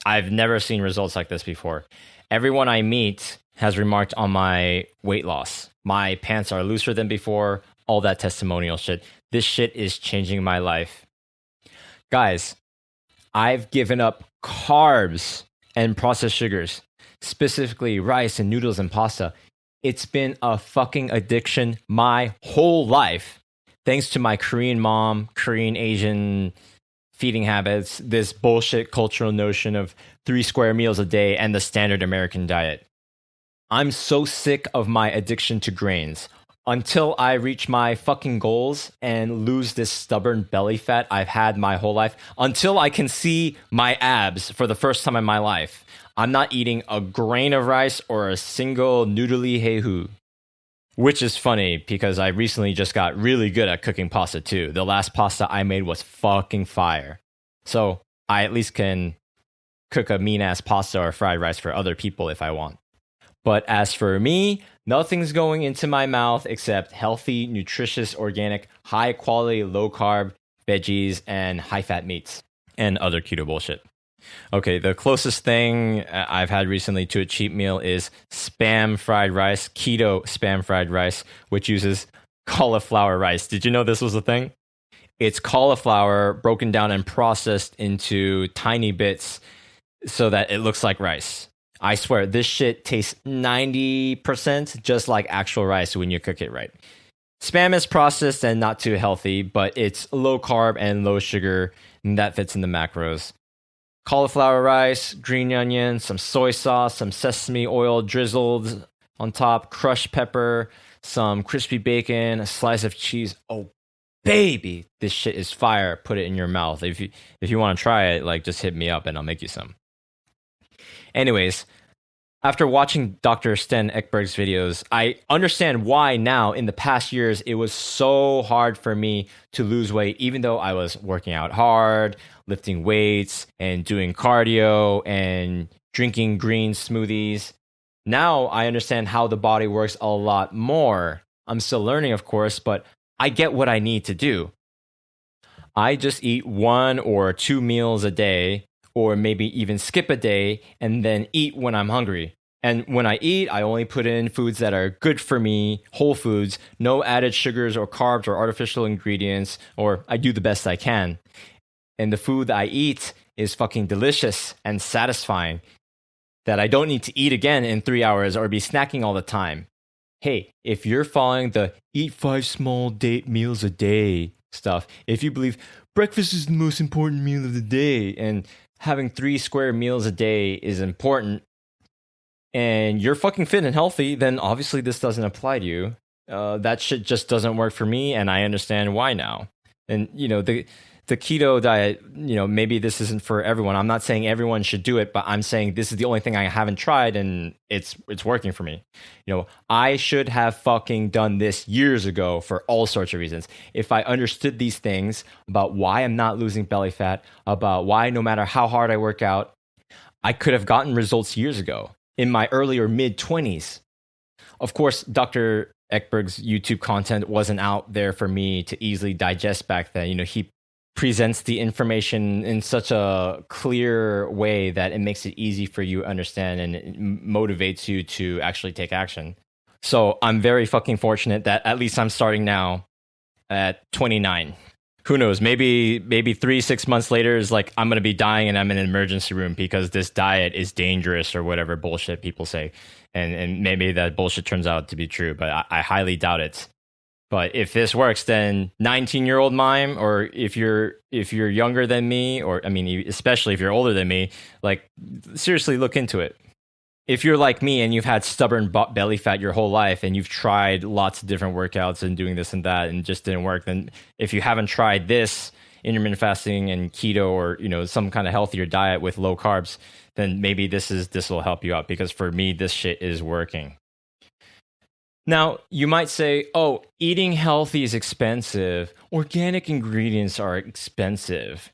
I've never seen results like this before. Everyone I meet has remarked on my weight loss. My pants are looser than before, all that testimonial shit. This shit is changing my life. Guys, I've given up carbs and processed sugars, specifically rice and noodles and pasta. It's been a fucking addiction my whole life, thanks to my Korean mom, Korean Asian feeding habits, this bullshit cultural notion of 3 square meals a day and the standard American diet. I'm so sick of my addiction to grains. Until I reach my fucking goals and lose this stubborn belly fat I've had my whole life, until I can see my abs for the first time in my life, I'm not eating a grain of rice or a single noodly hey-hoo. Which is funny because I recently just got really good at cooking pasta too. The last pasta I made was fucking fire. So I at least can cook a mean-ass pasta or fried rice for other people if I want. But as for me, nothing's going into my mouth except healthy, nutritious, organic, high-quality, low-carb veggies and high-fat meats and other keto bullshit. Okay, the closest thing I've had recently to a cheat meal is Spam fried rice, keto Spam fried rice, which uses cauliflower rice. Did you know this was a thing? It's cauliflower broken down and processed into tiny bits so that it looks like rice. I swear, this shit tastes 90% just like actual rice when you cook it right. Spam is processed and not too healthy, but it's low carb and low sugar, and that fits in the macros. Cauliflower rice, green onion, some soy sauce, some sesame oil drizzled on top, crushed pepper, some crispy bacon, a slice of cheese. Oh, baby, this shit is fire. Put it in your mouth. If you want to try it, like, just hit me up and I'll make you some. Anyways, after watching Dr. Sten Ekberg's videos, I understand why now in the past years it was so hard for me to lose weight, even though I was working out hard, lifting weights, and doing cardio, and drinking green smoothies. Now I understand how the body works a lot more. I'm still learning, of course, but I get what I need to do. I just eat 1 or 2 meals a day, or maybe even skip a day and then eat when I'm hungry. And when I eat, I only put in foods that are good for me, whole foods, no added sugars or carbs or artificial ingredients, or I do the best I can. And the food that I eat is fucking delicious and satisfying, that I don't need to eat again in 3 hours or be snacking all the time. Hey, if you're following the eat 5 small meals a day stuff, if you believe breakfast is the most important meal of the day and having 3 square meals a day is important, and you're fucking fit and healthy, then obviously this doesn't apply to you. That shit just doesn't work for me, and I understand why now. And, the keto diet, maybe this isn't for everyone. I'm not saying everyone should do it, but I'm saying this is the only thing I haven't tried, and it's working for me. I should have fucking done this years ago for all sorts of reasons. If I understood these things about why I'm not losing belly fat, about why no matter how hard I work out, I could have gotten results years ago in my early or mid 20s. Of course, Dr. Ekberg's YouTube content wasn't out there for me to easily digest back then. He presents the information in such a clear way that it makes it easy for you to understand, and it motivates you to actually take action. So I'm very fucking fortunate that at least I'm starting now at 29. Who knows? Maybe 3-6 months later is like I'm gonna be dying and I'm in an emergency room because this diet is dangerous or whatever bullshit people say, and maybe that bullshit turns out to be true, but I highly doubt it. But if this works, then 19-year-old Maim, or if you're younger than me, or especially if you're older than me, like, seriously look into it. if you're like me and you've had stubborn belly fat your whole life and you've tried lots of different workouts and doing this and that and just didn't work, then if you haven't tried this intermittent fasting and keto or some kind of healthier diet with low carbs, then maybe this will help you out, because for me this shit is working. Now, you might say, oh, eating healthy is expensive. Organic ingredients are expensive.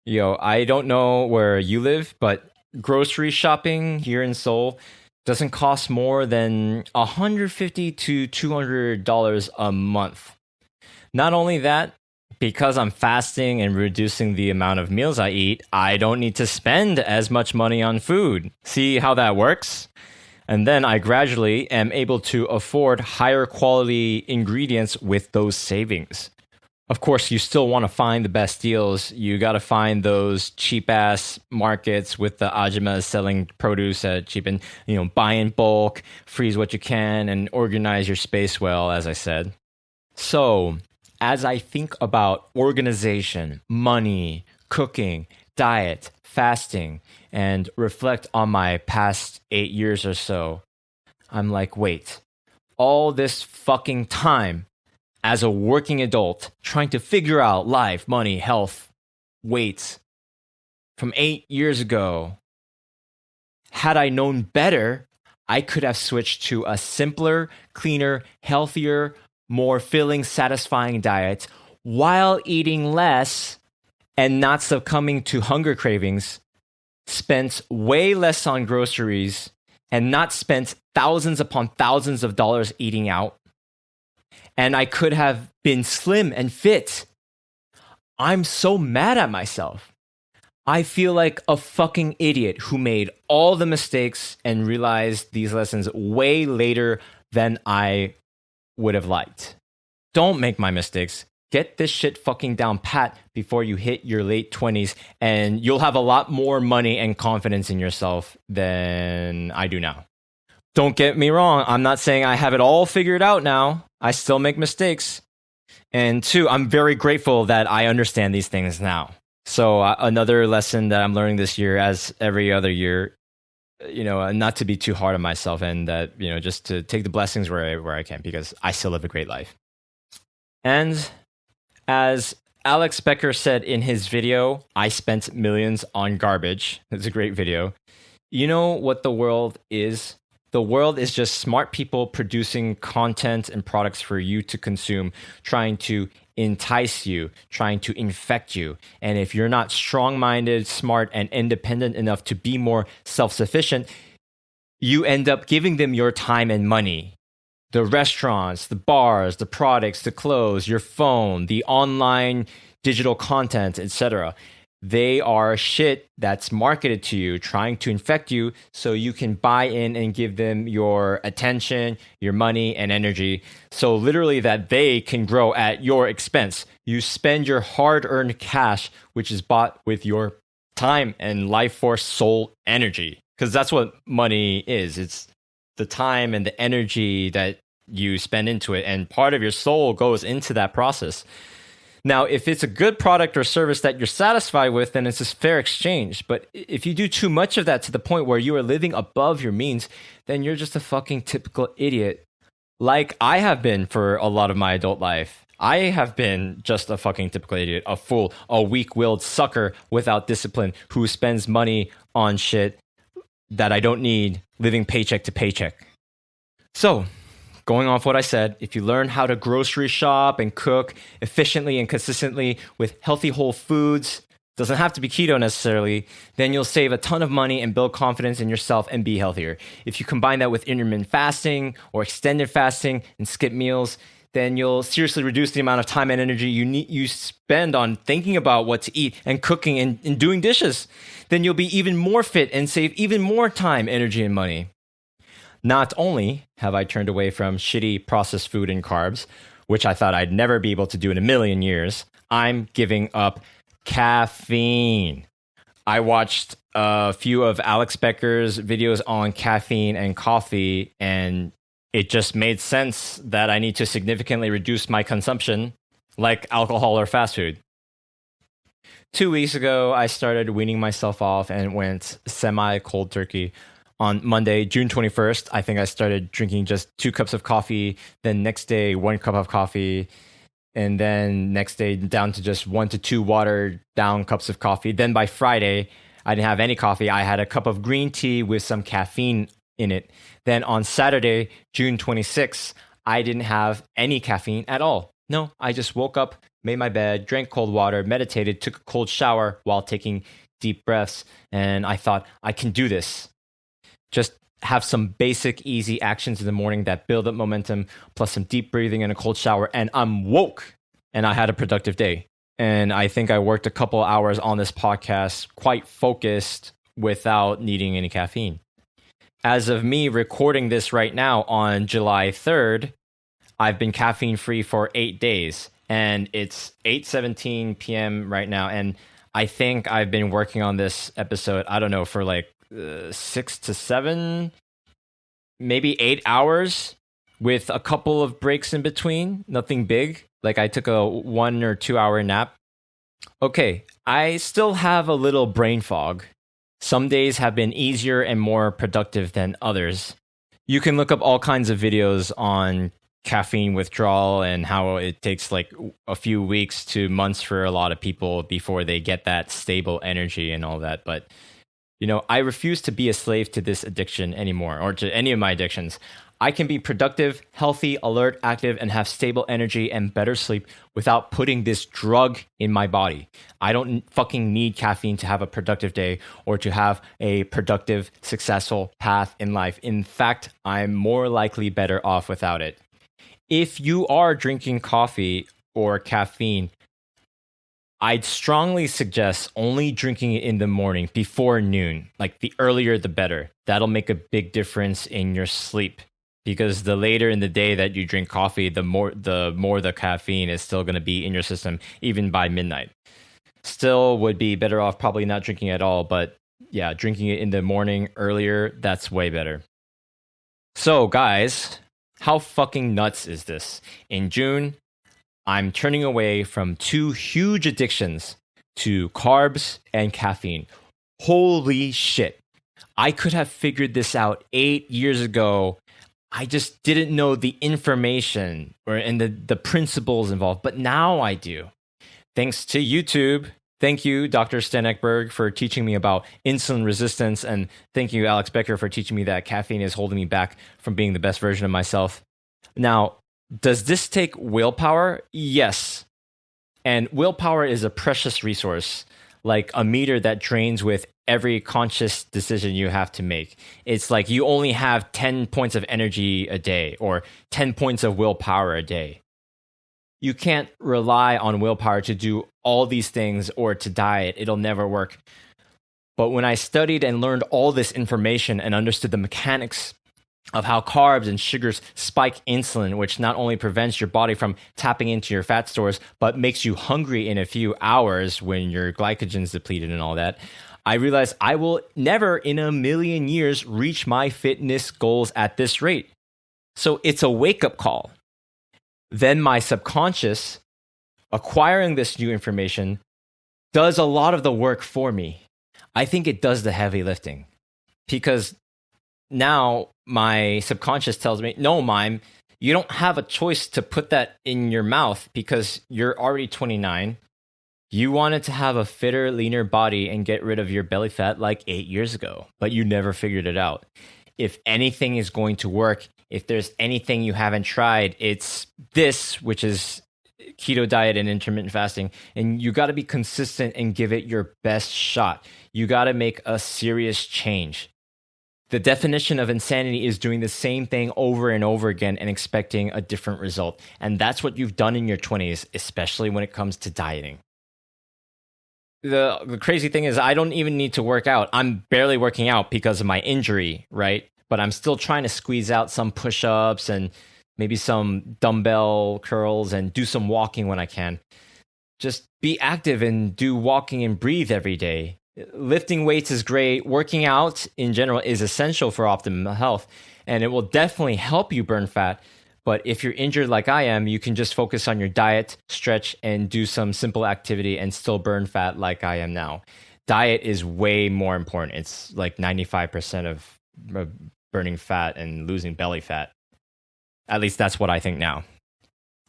I don't know where you live, but grocery shopping here in Seoul doesn't cost more than $150 to $200 a month. Not only that, because I'm fasting and reducing the amount of meals I eat, I don't need to spend as much money on food. See how that works? And then I gradually am able to afford higher quality ingredients with those savings. Of course, you still want to find the best deals. You got to find those cheap ass markets with the ajumas selling produce at cheap, and buy in bulk, freeze what you can, and organize your space well, as I said. So, as I think about organization, money, cooking, diet, fasting, and reflect on my past 8 years or so, I'm like, wait, all this fucking time as a working adult trying to figure out life, money, health, weight from 8 years ago, had I known better, I could have switched to a simpler, cleaner, healthier, more filling, satisfying diet while eating less and not succumbing to hunger cravings, spent way less on groceries, and not spent thousands upon thousands of dollars eating out. And I could have been slim and fit. I'm so mad at myself. I feel like a fucking idiot who made all the mistakes and realized these lessons way later than I would have liked. Don't make my mistakes. Get this shit fucking down pat before you hit your late 20s, and you'll have a lot more money and confidence in yourself than I do now. Don't get me wrong. I'm not saying I have it all figured out now. I still make mistakes. And two, I'm very grateful that I understand these things now. So another lesson that I'm learning this year, as every other year, not to be too hard on myself, and that, just to take the blessings where I can, because I still live a great life. And as Alex Becker said in his video, I spent millions on garbage. It's a great video. You know what the world is? The world is just smart people producing content and products for you to consume, trying to entice you, trying to infect you. And if you're not strong-minded, smart, and independent enough to be more self-sufficient, you end up giving them your time and money. The restaurants, the bars, the products, the clothes, your phone, the online digital content, etc. They are shit that's marketed to you, trying to infect you so you can buy in and give them your attention, your money, and energy. So literally that they can grow at your expense. You spend your hard-earned cash, which is bought with your time and life force, soul, energy. Because that's what money is. It's the time and the energy that you spend into it. And part of your soul goes into that process. Now, if it's a good product or service that you're satisfied with, then it's a fair exchange. But if you do too much of that to the point where you are living above your means, then you're just a fucking typical idiot. Like I have been for a lot of my adult life. I have been just a fucking typical idiot, a fool, a weak-willed sucker without discipline who spends money on shit that I don't need, living paycheck to paycheck. So, going off what I said, if you learn how to grocery shop and cook efficiently and consistently with healthy whole foods, doesn't have to be keto necessarily, then you'll save a ton of money and build confidence in yourself and be healthier. If you combine that with intermittent fasting or extended fasting and skip meals, then you'll seriously reduce the amount of time and energy you spend on thinking about what to eat and cooking and doing dishes. Then you'll be even more fit and save even more time, energy, and money. Not only have I turned away from shitty processed food and carbs, which I thought I'd never be able to do in a million years, I'm giving up caffeine. I watched a few of Alex Becker's videos on caffeine and coffee, and it just made sense that I need to significantly reduce my consumption, like alcohol or fast food. 2 weeks ago, I started weaning myself off and went semi-cold turkey On Monday, June 21st, I think I started drinking just 2 cups of coffee. Then next day, 1 cup of coffee. And then next day, down to just 1 to 2 watered down cups of coffee. Then by Friday, I didn't have any coffee. I had a cup of green tea with some caffeine in it. Then on Saturday, June 26th, I didn't have any caffeine at all. No, I just woke up, made my bed, drank cold water, meditated, took a cold shower while taking deep breaths. And I thought, I can do this. Just have some basic, easy actions in the morning that build up momentum, plus some deep breathing and a cold shower. And I'm woke. And I had a productive day. And I think I worked a couple hours on this podcast quite focused without needing any caffeine. As of me recording this right now on July 3rd, I've been caffeine free for 8 days. And it's 8:17 p.m. right now. And I think I've been working on this episode, I don't know, for like 6 to 7, maybe 8 hours with a couple of breaks in between. Nothing big. Like I took a 1 or 2 hour nap. Okay, I still have a little brain fog. Some days have been easier and more productive than others. You can look up all kinds of videos on caffeine withdrawal and how it takes like a few weeks to months for a lot of people before they get that stable energy and all that. But, you know, I refuse to be a slave to this addiction anymore, or to any of my addictions. I can be productive, healthy, alert, active, and have stable energy and better sleep without putting this drug in my body. I don't fucking need caffeine to have a productive day or to have a productive, successful path in life. In fact, I'm more likely better off without it. If you are drinking coffee or caffeine, I'd strongly suggest only drinking it in the morning before noon. Like the earlier, the better. That'll make a big difference in your sleep. Because the later in the day that you drink coffee, the more the caffeine is still going to be in your system, even by midnight. Still would be better off probably not drinking at all, but yeah, drinking it in the morning earlier, that's way better. So guys, how fucking nuts is this? In June, I'm turning away from 2 huge addictions to carbs and caffeine. Holy shit. I could have figured this out 8 years ago. I just didn't know the information and the principles involved, but now I do. Thanks to YouTube. Thank you, Dr. Stenekberg, for teaching me about insulin resistance. And thank you, Alex Becker, for teaching me that caffeine is holding me back from being the best version of myself. Now, does this take willpower? Yes. And willpower is a precious resource, like a meter that drains with every conscious decision you have to make. It's like you only have 10 points of energy a day or 10 points of willpower a day. You can't rely on willpower to do all these things or to diet. It'll never work. But when I studied and learned all this information and understood the mechanics of how carbs and sugars spike insulin, which not only prevents your body from tapping into your fat stores, but makes you hungry in a few hours when your glycogen's depleted and all that, I realized I will never in a million years reach my fitness goals at this rate. So it's a wake-up call. Then my subconscious, acquiring this new information, does a lot of the work for me. I think it does the heavy lifting. Because now my subconscious tells me, no, Maim, you don't have a choice to put that in your mouth because you're already 29. You wanted to have a fitter, leaner body and get rid of your belly fat like 8 years ago, but you never figured it out. If anything is going to work, if there's anything you haven't tried, it's this, which is keto diet and intermittent fasting. And you got to be consistent and give it your best shot. You got to make a serious change. The definition of insanity is doing the same thing over and over again and expecting a different result. And that's what you've done in your 20s, especially when it comes to dieting. The crazy thing is I don't even need to work out. I'm barely working out because of my injury, right? But I'm still trying to squeeze out some push-ups and maybe some dumbbell curls and do some walking when I can. Just be active and do walking and breathe every day. Lifting weights is great. Working out in general is essential for optimal health, and it will definitely help you burn fat. But if you're injured like I am, you can just focus on your diet, stretch, and do some simple activity and still burn fat like I am now. Diet is way more important. It's like 95% of burning fat and losing belly fat. At least that's what I think now.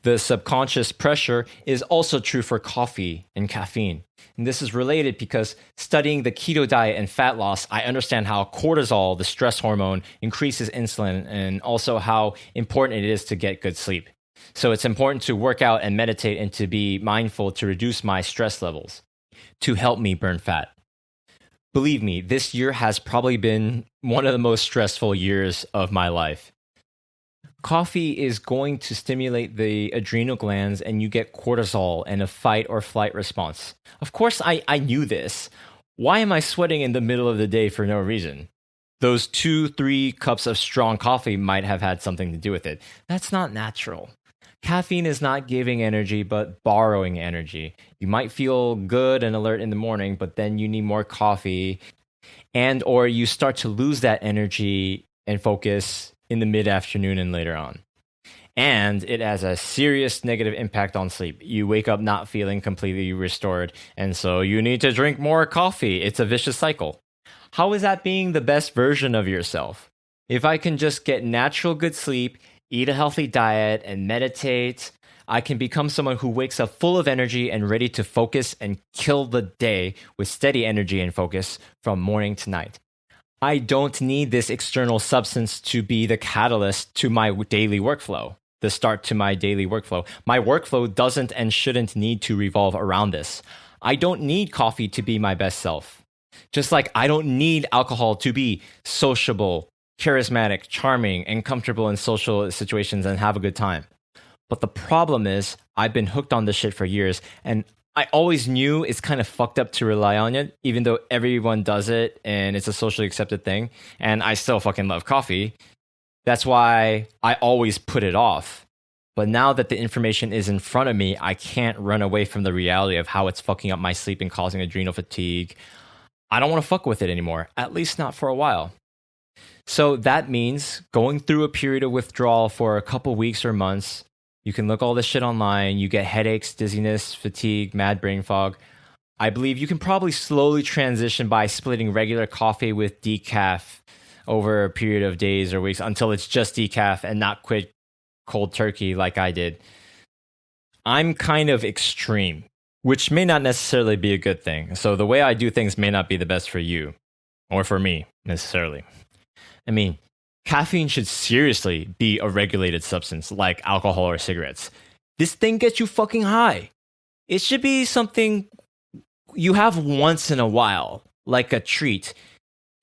The subconscious pressure is also true for coffee and caffeine. And this is related because studying the keto diet and fat loss, I understand how cortisol, the stress hormone, increases insulin and also how important it is to get good sleep. So it's important to work out and meditate and to be mindful to reduce my stress levels to help me burn fat. Believe me, this year has probably been one of the most stressful years of my life. Coffee is going to stimulate the adrenal glands and you get cortisol and a fight or flight response. Of course, I knew this. Why am I sweating in the middle of the day for no reason? Those 2-3 cups of strong coffee might have had something to do with it. That's not natural. Caffeine is not giving energy, but borrowing energy. You might feel good and alert in the morning, but then you need more coffee and or you start to lose that energy and focus in the mid-afternoon and later on. And it has a serious negative impact on sleep. You wake up not feeling completely restored, and so you need to drink more coffee. It's a vicious cycle. How is that being the best version of yourself? If I can just get natural good sleep, eat a healthy diet, and meditate, I can become someone who wakes up full of energy and ready to focus and kill the day with steady energy and focus from morning to night. I don't need this external substance to be the catalyst to my daily workflow, the start to my daily workflow. My workflow doesn't and shouldn't need to revolve around this. I don't need coffee to be my best self. Just like I don't need alcohol to be sociable, charismatic, charming, and comfortable in social situations and have a good time. But the problem is, I've been hooked on this shit for years, and I always knew it's kind of fucked up to rely on it, even though everyone does it and it's a socially accepted thing. And I still fucking love coffee. That's why I always put it off. But now that the information is in front of me, I can't run away from the reality of how it's fucking up my sleep and causing adrenal fatigue. I don't want to fuck with it anymore, at least not for a while. So that means going through a period of withdrawal for a couple weeks or months. You can look all this shit online. You get headaches, dizziness, fatigue, mad brain fog. I believe you can probably slowly transition by splitting regular coffee with decaf over a period of days or weeks until it's just decaf and not quit cold turkey like I did. I'm kind of extreme, which may not necessarily be a good thing. So the way I do things may not be the best for you or for me necessarily. I mean, caffeine should seriously be a regulated substance like alcohol or cigarettes. This thing gets you fucking high. It should be something you have once in a while, like a treat.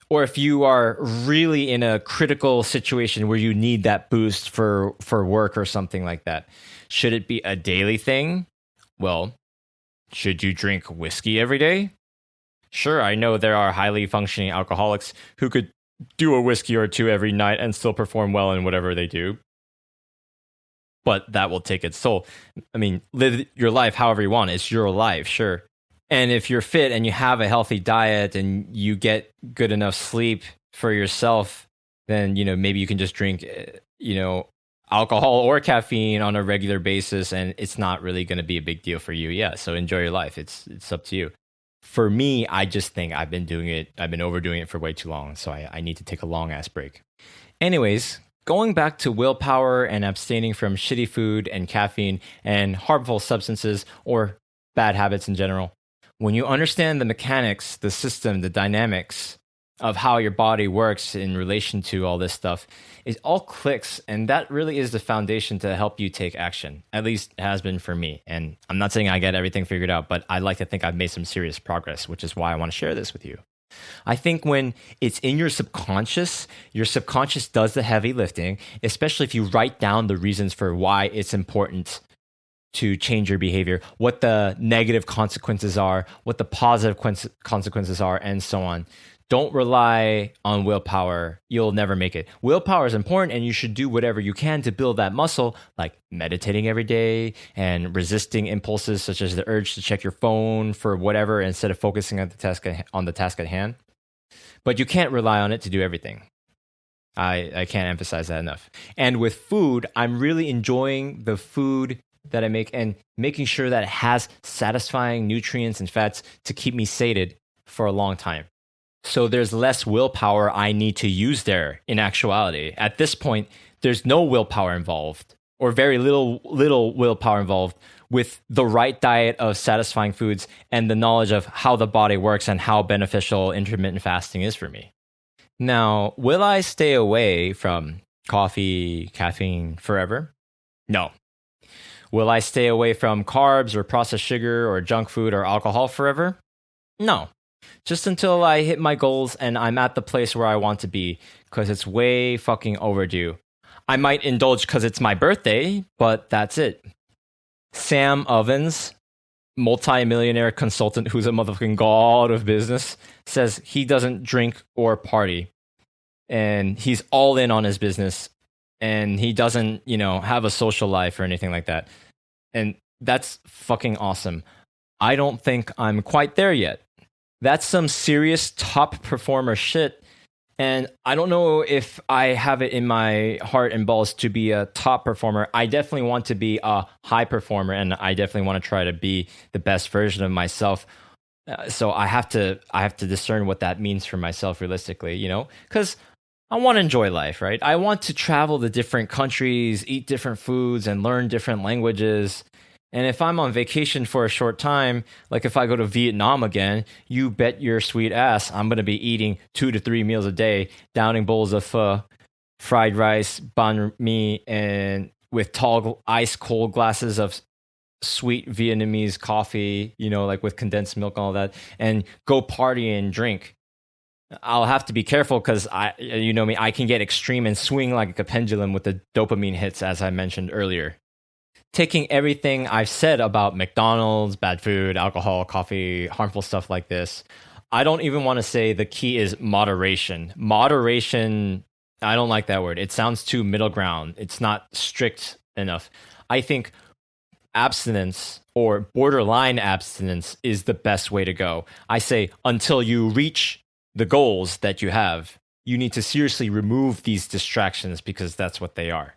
Or if you are really in a critical situation where you need that boost for work or something like that. Should it be a daily thing? Well, should you drink whiskey every day? Sure, I know there are highly functioning alcoholics who could do a whiskey or two every night and still perform well in whatever they do. But that will take its toll. I mean, live your life however you want. It's your life, sure. And if you're fit and you have a healthy diet and you get good enough sleep for yourself, then, maybe you can just drink, alcohol or caffeine on a regular basis and it's not really going to be a big deal for you. Yeah, so enjoy your life. It's up to you. For me, I just think I've been overdoing it for way too long, so I need to take a long-ass break. Anyways, going back to willpower and abstaining from shitty food and caffeine and harmful substances or bad habits in general, when you understand the mechanics, the system, the dynamics of how your body works in relation to all this stuff, it all clicks, and that really is the foundation to help you take action. At least it has been for me. And I'm not saying I get everything figured out, but I like to think I've made some serious progress, which is why I want to share this with you. I think when it's in your subconscious does the heavy lifting, especially if you write down the reasons for why it's important to change your behavior, what the negative consequences are, what the positive consequences are, and so on. Don't rely on willpower. You'll never make it. Willpower is important, and you should do whatever you can to build that muscle, like meditating every day and resisting impulses such as the urge to check your phone for whatever instead of focusing on the task at hand. But you can't rely on it to do everything. I can't emphasize that enough. And with food, I'm really enjoying the food that I make and making sure that it has satisfying nutrients and fats to keep me sated for a long time. So there's less willpower I need to use there in actuality. At this point, there's no willpower involved or very little willpower involved with the right diet of satisfying foods and the knowledge of how the body works and how beneficial intermittent fasting is for me. Now, will I stay away from coffee, caffeine forever? No. Will I stay away from carbs or processed sugar or junk food or alcohol forever? No. Just until I hit my goals and I'm at the place where I want to be, because it's way fucking overdue. I might indulge because it's my birthday, but that's it. Sam Ovens, multi-millionaire consultant who's a motherfucking god of business, says he doesn't drink or party. And he's all in on his business. And he doesn't, have a social life or anything like that. And that's fucking awesome. I don't think I'm quite there yet. That's some serious top performer shit. And I don't know if I have it in my heart and balls to be a top performer. I definitely want to be a high performer, and I definitely want to try to be the best version of myself. So I have to discern what that means for myself realistically, because I want to enjoy life, right? I want to travel to different countries, eat different foods, and learn different languages. And if I'm on vacation for a short time, like if I go to Vietnam again, you bet your sweet ass I'm going to be eating 2 to 3 meals a day, downing bowls of pho, fried rice, banh mi, and with tall, ice cold glasses of sweet Vietnamese coffee, like with condensed milk and all that, and go party and drink. I'll have to be careful because you know me, I can get extreme and swing like a pendulum with the dopamine hits, as I mentioned earlier. Taking everything I've said about McDonald's, bad food, alcohol, coffee, harmful stuff like this, I don't even want to say the key is moderation. Moderation, I don't like that word. It sounds too middle ground. It's not strict enough. I think abstinence or borderline abstinence is the best way to go. I say until you reach the goals that you have, you need to seriously remove these distractions because that's what they are.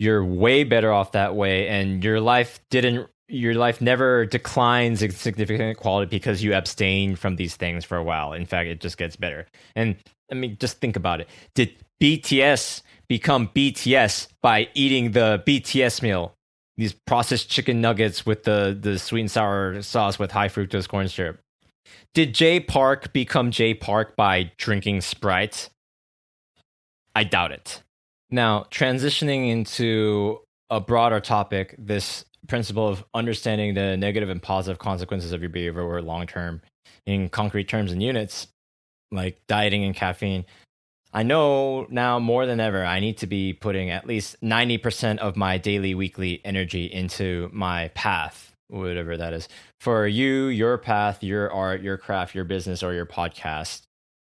You're way better off that way, and your life never declines in significant quality because you abstain from these things for a while. In fact, it just gets better. And I mean, just think about it. Did BTS become BTS by eating the BTS meal? These processed chicken nuggets with the sweet and sour sauce with high fructose corn syrup. Did Jay Park become Jay Park by drinking Sprite? I doubt it. Now, transitioning into a broader topic, this principle of understanding the negative and positive consequences of your behavior over long term in concrete terms and units, like dieting and caffeine. I know now more than ever, I need to be putting at least 90% of my daily, weekly energy into my path, whatever that is. For you, your path, your art, your craft, your business, or your podcast,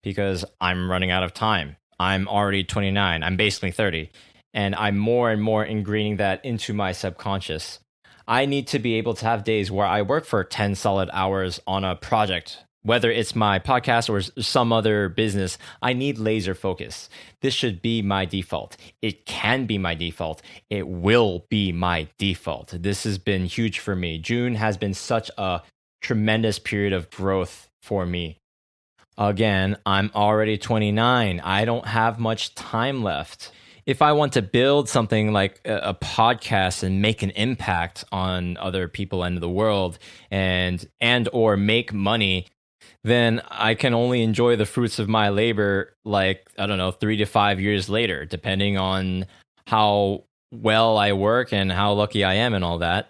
because I'm running out of time. I'm already 29. I'm basically 30. And I'm more and more ingraining that into my subconscious. I need to be able to have days where I work for 10 solid hours on a project, whether it's my podcast or some other business. I need laser focus. This should be my default. It can be my default. It will be my default. This has been huge for me. June has been such a tremendous period of growth for me. Again, I'm already 29. I don't have much time left. If I want to build something like a podcast and make an impact on other people and the world and or make money, then I can only enjoy the fruits of my labor, 3 to 5 years later, depending on how well I work and how lucky I am and all that.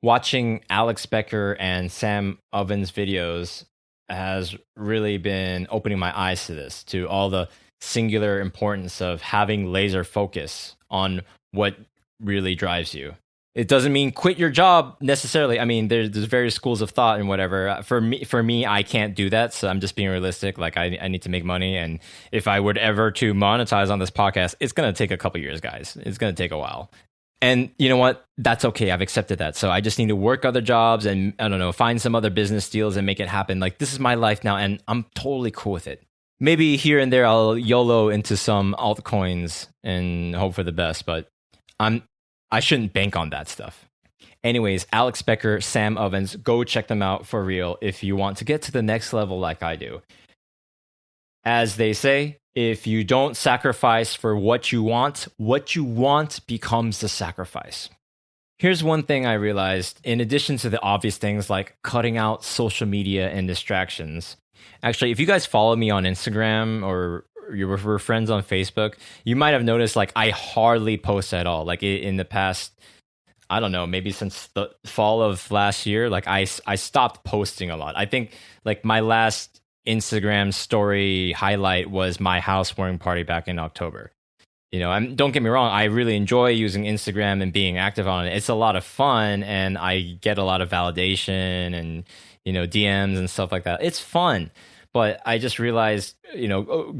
Watching Alex Becker and Sam Ovens videos has really been opening my eyes to this, to all the singular importance of having laser focus on what really drives you. It doesn't mean quit your job necessarily. I mean, there's various schools of thought and whatever. For me, I can't do that. So I'm just being realistic. Like I need to make money. And if I would ever to monetize on this podcast, it's going to take a couple years, guys. It's going to take a while. And you know what? That's okay. I've accepted that. So I just need to work other jobs and find some other business deals and make it happen. Like this is my life now. And I'm totally cool with it. Maybe here and there I'll YOLO into some altcoins and hope for the best, but I shouldn't bank on that stuff. Anyways, Alex Becker, Sam Ovens, go check them out for real if you want to get to the next level like I do. As they say, if you don't sacrifice for what you want becomes the sacrifice. Here's one thing I realized, in addition to the obvious things like cutting out social media and distractions. Actually, if you guys follow me on Instagram or we're friends on Facebook, you might have noticed like I hardly post at all. Like in the past, I don't know, maybe since the fall of last year, like I stopped posting a lot. I think like my last Instagram story highlight was my housewarming party back in October. Don't get me wrong, I really enjoy using Instagram and being active on it. It's a lot of fun and I get a lot of validation and, DMs and stuff like that. It's fun. But I just realized,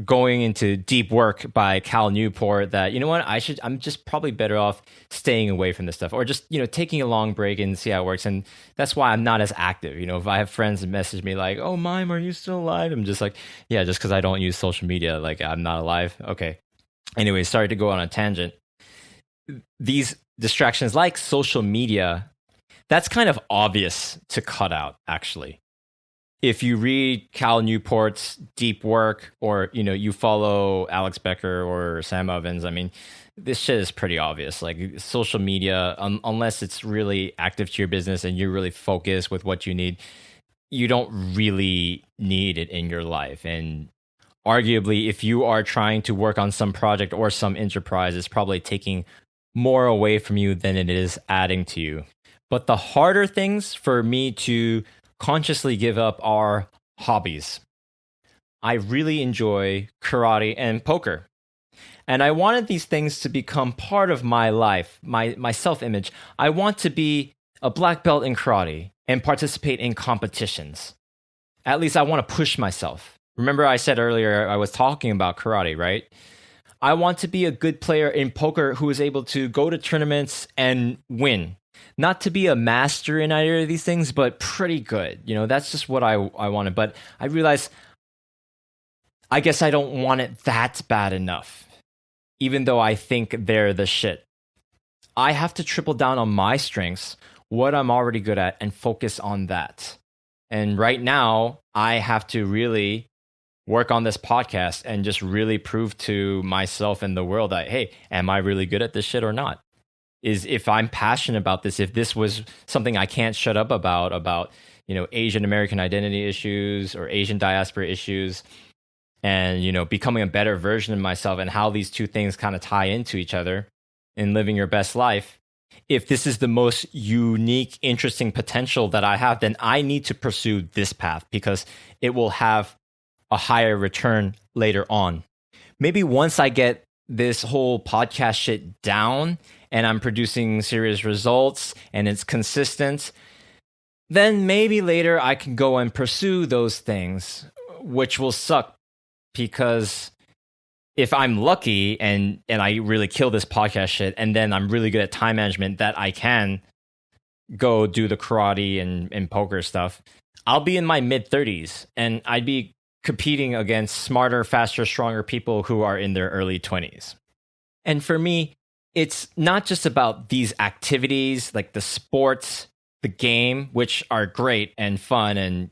going into Deep Work by Cal Newport that, you know what, I'm just probably better off staying away from this stuff or just, taking a long break and see how it works. And that's why I'm not as active. If I have friends that message me like, oh, Maim, are you still alive? I'm just like, yeah, just because I don't use social media, like I'm not alive. Okay. Anyway, sorry to go on a tangent. These distractions like social media, that's kind of obvious to cut out, actually. If you read Cal Newport's Deep Work or, you follow Alex Becker or Sam Ovens, I mean, this shit is pretty obvious. Like social media, unless it's really active to your business and you're really focused with what you need, you don't really need it in your life. And arguably, if you are trying to work on some project or some enterprise, it's probably taking more away from you than it is adding to you. But the harder things for me to consciously give up are hobbies. I really enjoy karate and poker. And I wanted these things to become part of my life, my self-image. I want to be a black belt in karate and participate in competitions. At least I want to push myself. Remember I said earlier I was talking about karate, right? I want to be a good player in poker who is able to go to tournaments and win. Not to be a master in either of these things, but pretty good. That's just what I wanted. But I realized I guess I don't want it that bad enough, even though I think they're the shit. I have to triple down on my strengths, what I'm already good at, and focus on that. And right now, I have to really work on this podcast and just really prove to myself and the world that, hey, am I really good at this shit or not? Is if I'm passionate about this, if this was something I can't shut up about, Asian American identity issues or Asian diaspora issues, and, becoming a better version of myself and how these two things kind of tie into each other in living your best life. If this is the most unique, interesting potential that I have, then I need to pursue this path because it will have a higher return later on. Maybe once I get this whole podcast shit down and I'm producing serious results and it's consistent, then maybe later I can go and pursue those things, which will suck because if I'm lucky and I really kill this podcast shit and then I'm really good at time management that I can go do the karate and poker stuff, I'll be in my mid-30s and I'd be competing against smarter, faster, stronger people who are in their early 20s. And for me, it's not just about these activities like the sports, the game, which are great and fun and,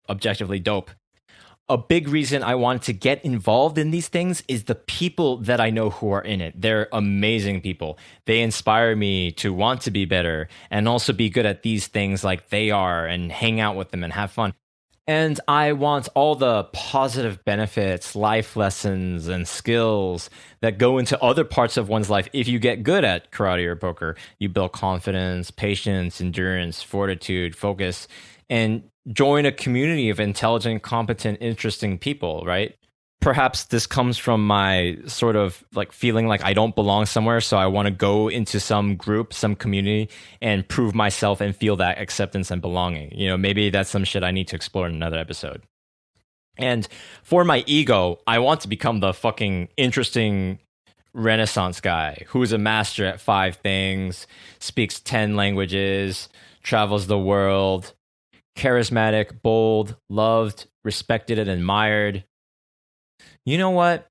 objectively dope. A big reason I wanted to get involved in these things is the people that I know who are in it. They're amazing people. They inspire me to want to be better and also be good at these things like they are and hang out with them and have fun. And I want all the positive benefits, life lessons, and skills that go into other parts of one's life. If you get good at karate or poker, you build confidence, patience, endurance, fortitude, focus, and join a community of intelligent, competent, interesting people, right? Perhaps this comes from my sort of like feeling like I don't belong somewhere. So I want to go into some group, some community and prove myself and feel that acceptance and belonging. Maybe that's some shit I need to explore in another episode. And for my ego, I want to become the fucking interesting Renaissance guy who's a master at 5 things, speaks 10 languages, travels the world, charismatic, bold, loved, respected, and admired. You know what?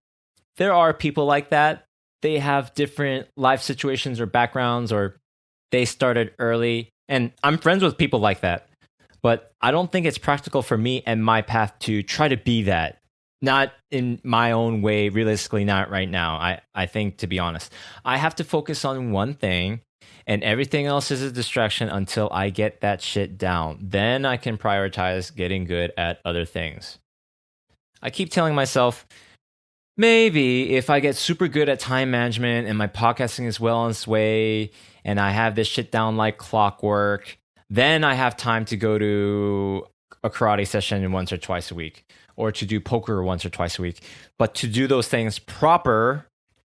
There are people like that. They have different life situations or backgrounds, or they started early. And I'm friends with people like that. But I don't think it's practical for me and my path to try to be that Not in my own way, realistically, not right now. I think, to be honest, I have to focus on one thing and everything else is a distraction until I get that shit down. Then I can prioritize getting good at other things. I keep telling myself, maybe if I get super good at time management and my podcasting is well on its way and I have this shit down like clockwork, then I have time to go to a karate session once or twice a week or to do poker once or twice a week. But to do those things proper,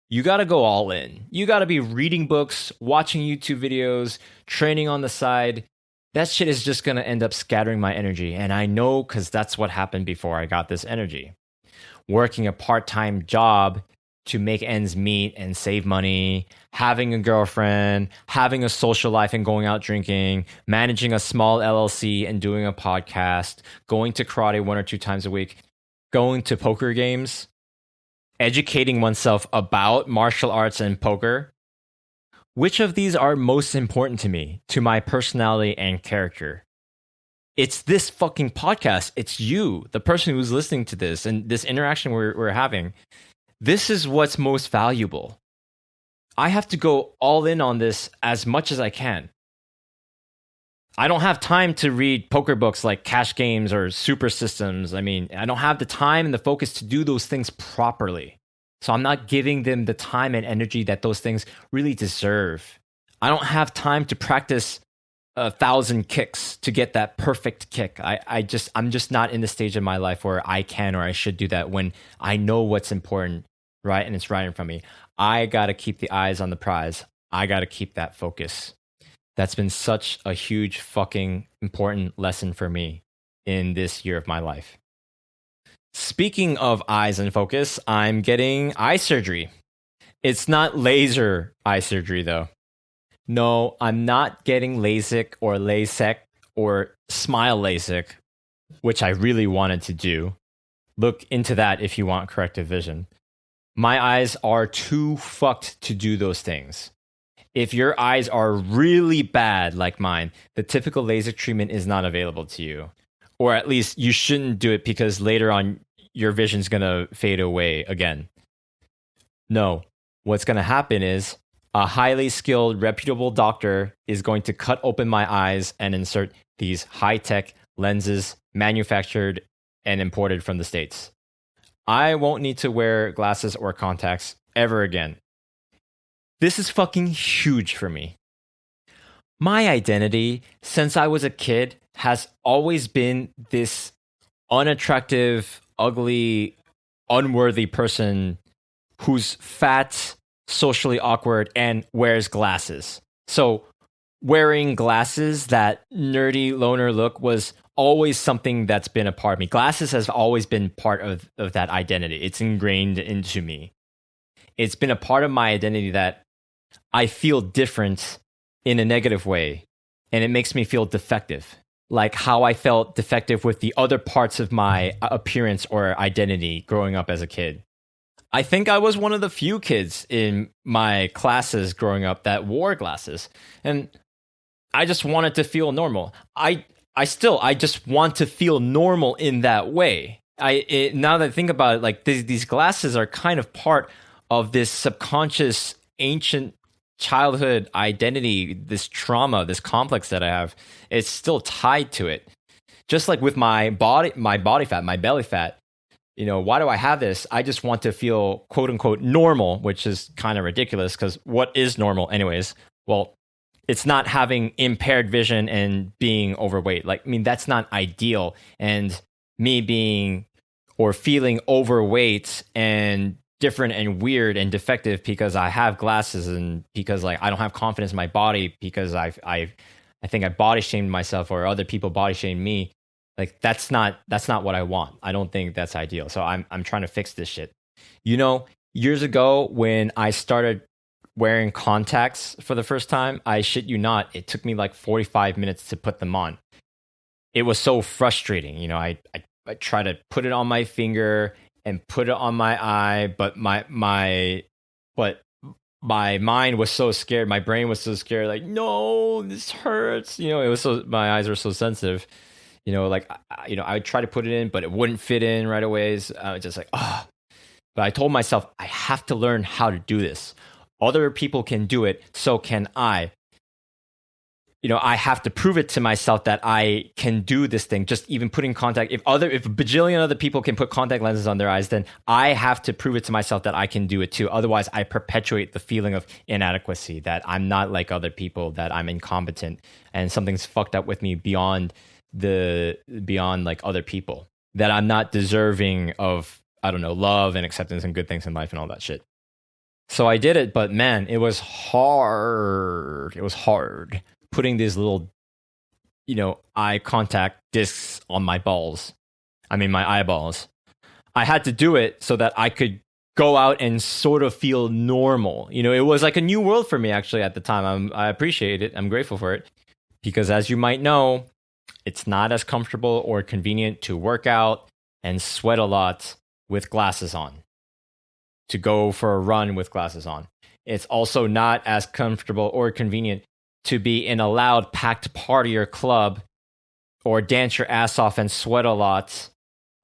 you got to go all in. You got to be reading books, watching YouTube videos, training on the side. That shit is just going to end up scattering my energy. And I know because that's what happened before I got this energy. Working a part-time job to make ends meet and save money, having a girlfriend, having a social life and going out drinking, managing a small LLC and doing a podcast, going to karate 1 or 2 times a week, going to poker games, educating oneself about martial arts and poker. Which of these are most important to me, to my personality and character? It's this fucking podcast. It's you, the person who's listening to this and this interaction we're having. This is what's most valuable. I have to go all in on this as much as I can. I don't have time to read poker books like Cash Games or Super Systems. I mean, I don't have the time and the focus to do those things properly. So I'm not giving them the time and energy that those things really deserve. I don't have time to practice 1,000 kicks to get that perfect kick. I'm just not in the stage of my life where I can or I should do that when I know what's important, right? And it's right in front of me. I got to keep the eyes on the prize. I got to keep that focus. That's been such a huge fucking important lesson for me in this year of my life. Speaking of eyes and focus, I'm getting eye surgery. It's not laser eye surgery though. No, I'm not getting LASIK or LASIK or Smile LASIK, which I really wanted to do. Look into that if you want corrective vision. My eyes are too fucked to do those things. If your eyes are really bad like mine, the typical LASIK treatment is not available to you. Or at least you shouldn't do it because later on your vision's going to fade away again. No, what's going to happen is a highly skilled, reputable doctor is going to cut open my eyes and insert these high-tech lenses manufactured and imported from the States. I won't need to wear glasses or contacts ever again. This is fucking huge for me. My identity, since I was a kid, has always been this unattractive, ugly, unworthy person who's fat, socially awkward, and wears glasses. So wearing glasses, that nerdy loner look, was always something that's been a part of me. Glasses has always been part of that identity. It's ingrained into me. It's been a part of my identity that I feel different in a negative way, and it makes me feel defective. Like how I felt defective with the other parts of my appearance or identity growing up as a kid. I think I was one of the few kids in my classes growing up that wore glasses. And I just wanted to feel normal. I just want to feel normal in that way. Now that I think about it, like these glasses are kind of part of this subconscious ancient childhood identity, this trauma, this complex that I have. It's still tied to it. Just like with my body fat, my belly fat. You know, why do I have this? I just want to feel quote unquote normal, which is kind of ridiculous because what is normal anyways? Well, it's not having impaired vision and being overweight. Like, I mean, that's not ideal. And me being or feeling overweight and different and weird and defective because I have glasses and because like I don't have confidence in my body because I think I body shamed myself or other people body shamed me. Like that's not what I want. I don't think that's ideal. So I'm trying to fix this shit. You know, years ago when I started wearing contacts for the first time, I shit you not, it took me like 45 minutes to put them on. It was so frustrating. You know, I try to put it on my finger and put it on my eye, but my mind was so scared. My brain was so scared. Like, no, this hurts. You know, it was so, my eyes were so sensitive. I would try to put it in, but it wouldn't fit in right away. So I was just like, ah. But I told myself, I have to learn how to do this. Other people can do it, so can I. I have to prove it to myself that I can do this thing. Just even putting contact, if a bajillion other people can put contact lenses on their eyes, then I have to prove it to myself that I can do it too. Otherwise, I perpetuate the feeling of inadequacy, that I'm not like other people, that I'm incompetent, and something's fucked up with me beyond like other people, that I'm not deserving of, I don't know, love and acceptance and good things in life and all that shit. So I did it, but man, it was hard. It was hard putting these little, eye contact discs on my my eyeballs. I had to do it so that I could go out and sort of feel normal. It was like a new world for me actually at the time. I appreciate it. I'm grateful for it because, as you might know, it's not as comfortable or convenient to work out and sweat a lot with glasses on, to go for a run with glasses on. It's also not as comfortable or convenient to be in a loud, packed party or club or dance your ass off and sweat a lot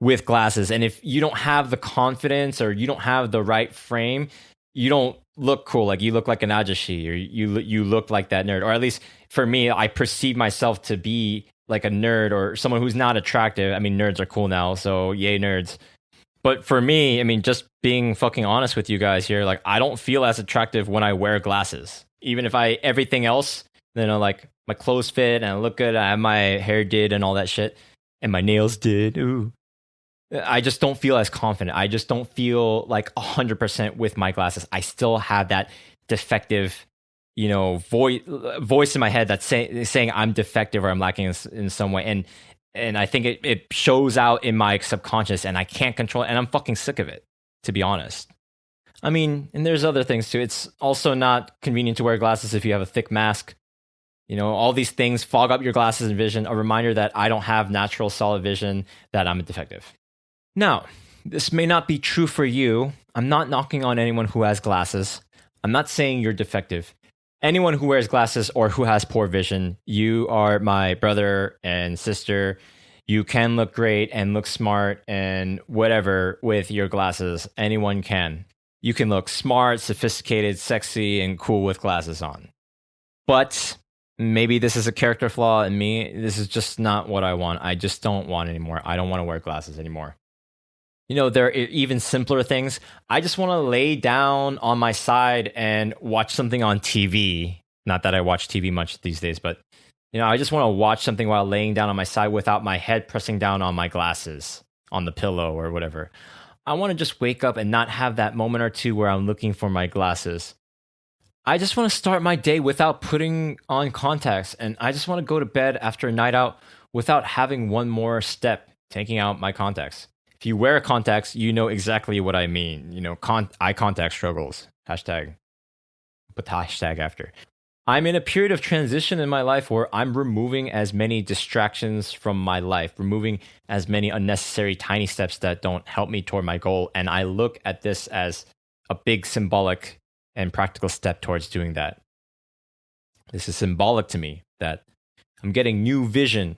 with glasses. And if you don't have the confidence or you don't have the right frame, you don't look cool. Like you look like an ajashi, or you look like that nerd. Or at least for me, I perceive myself to be like a nerd or someone who's not attractive. I mean, nerds are cool now, so yay nerds. But for me, I mean, just being fucking honest with you guys here, like I don't feel as attractive when I wear glasses. Even if everything else, like my clothes fit and I look good, I have my hair did and all that shit, and my nails did. Ooh. I just don't feel as confident. I just don't feel like 100% with my glasses. I still have that defective, voice in my head that's saying I'm defective or I'm lacking in some way. And I think it shows out in my subconscious and I can't control it. And I'm fucking sick of it, to be honest. I mean, and there's other things too. It's also not convenient to wear glasses if you have a thick mask. All these things fog up your glasses and vision, a reminder that I don't have natural solid vision, that I'm a defective. Now, this may not be true for you. I'm not knocking on anyone who has glasses. I'm not saying you're defective. Anyone who wears glasses or who has poor vision, you are my brother and sister. You can look great and look smart and whatever with your glasses. Anyone can. You can look smart, sophisticated, sexy, and cool with glasses on. But maybe this is a character flaw in me. This is just not what I want. I just don't want anymore. I don't want to wear glasses anymore. There are even simpler things. I just want to lay down on my side and watch something on TV. Not that I watch TV much these days, but I just want to watch something while laying down on my side without my head pressing down on my glasses, on the pillow or whatever. I want to just wake up and not have that moment or two where I'm looking for my glasses. I just want to start my day without putting on contacts, and I just want to go to bed after a night out without having one more step, taking out my contacts. If you wear contacts, you know exactly what I mean. Eye contact struggles. Hashtag. Put the hashtag after. I'm in a period of transition in my life where I'm removing as many distractions from my life, removing as many unnecessary tiny steps that don't help me toward my goal. And I look at this as a big symbolic and practical step towards doing that. This is symbolic to me that I'm getting new vision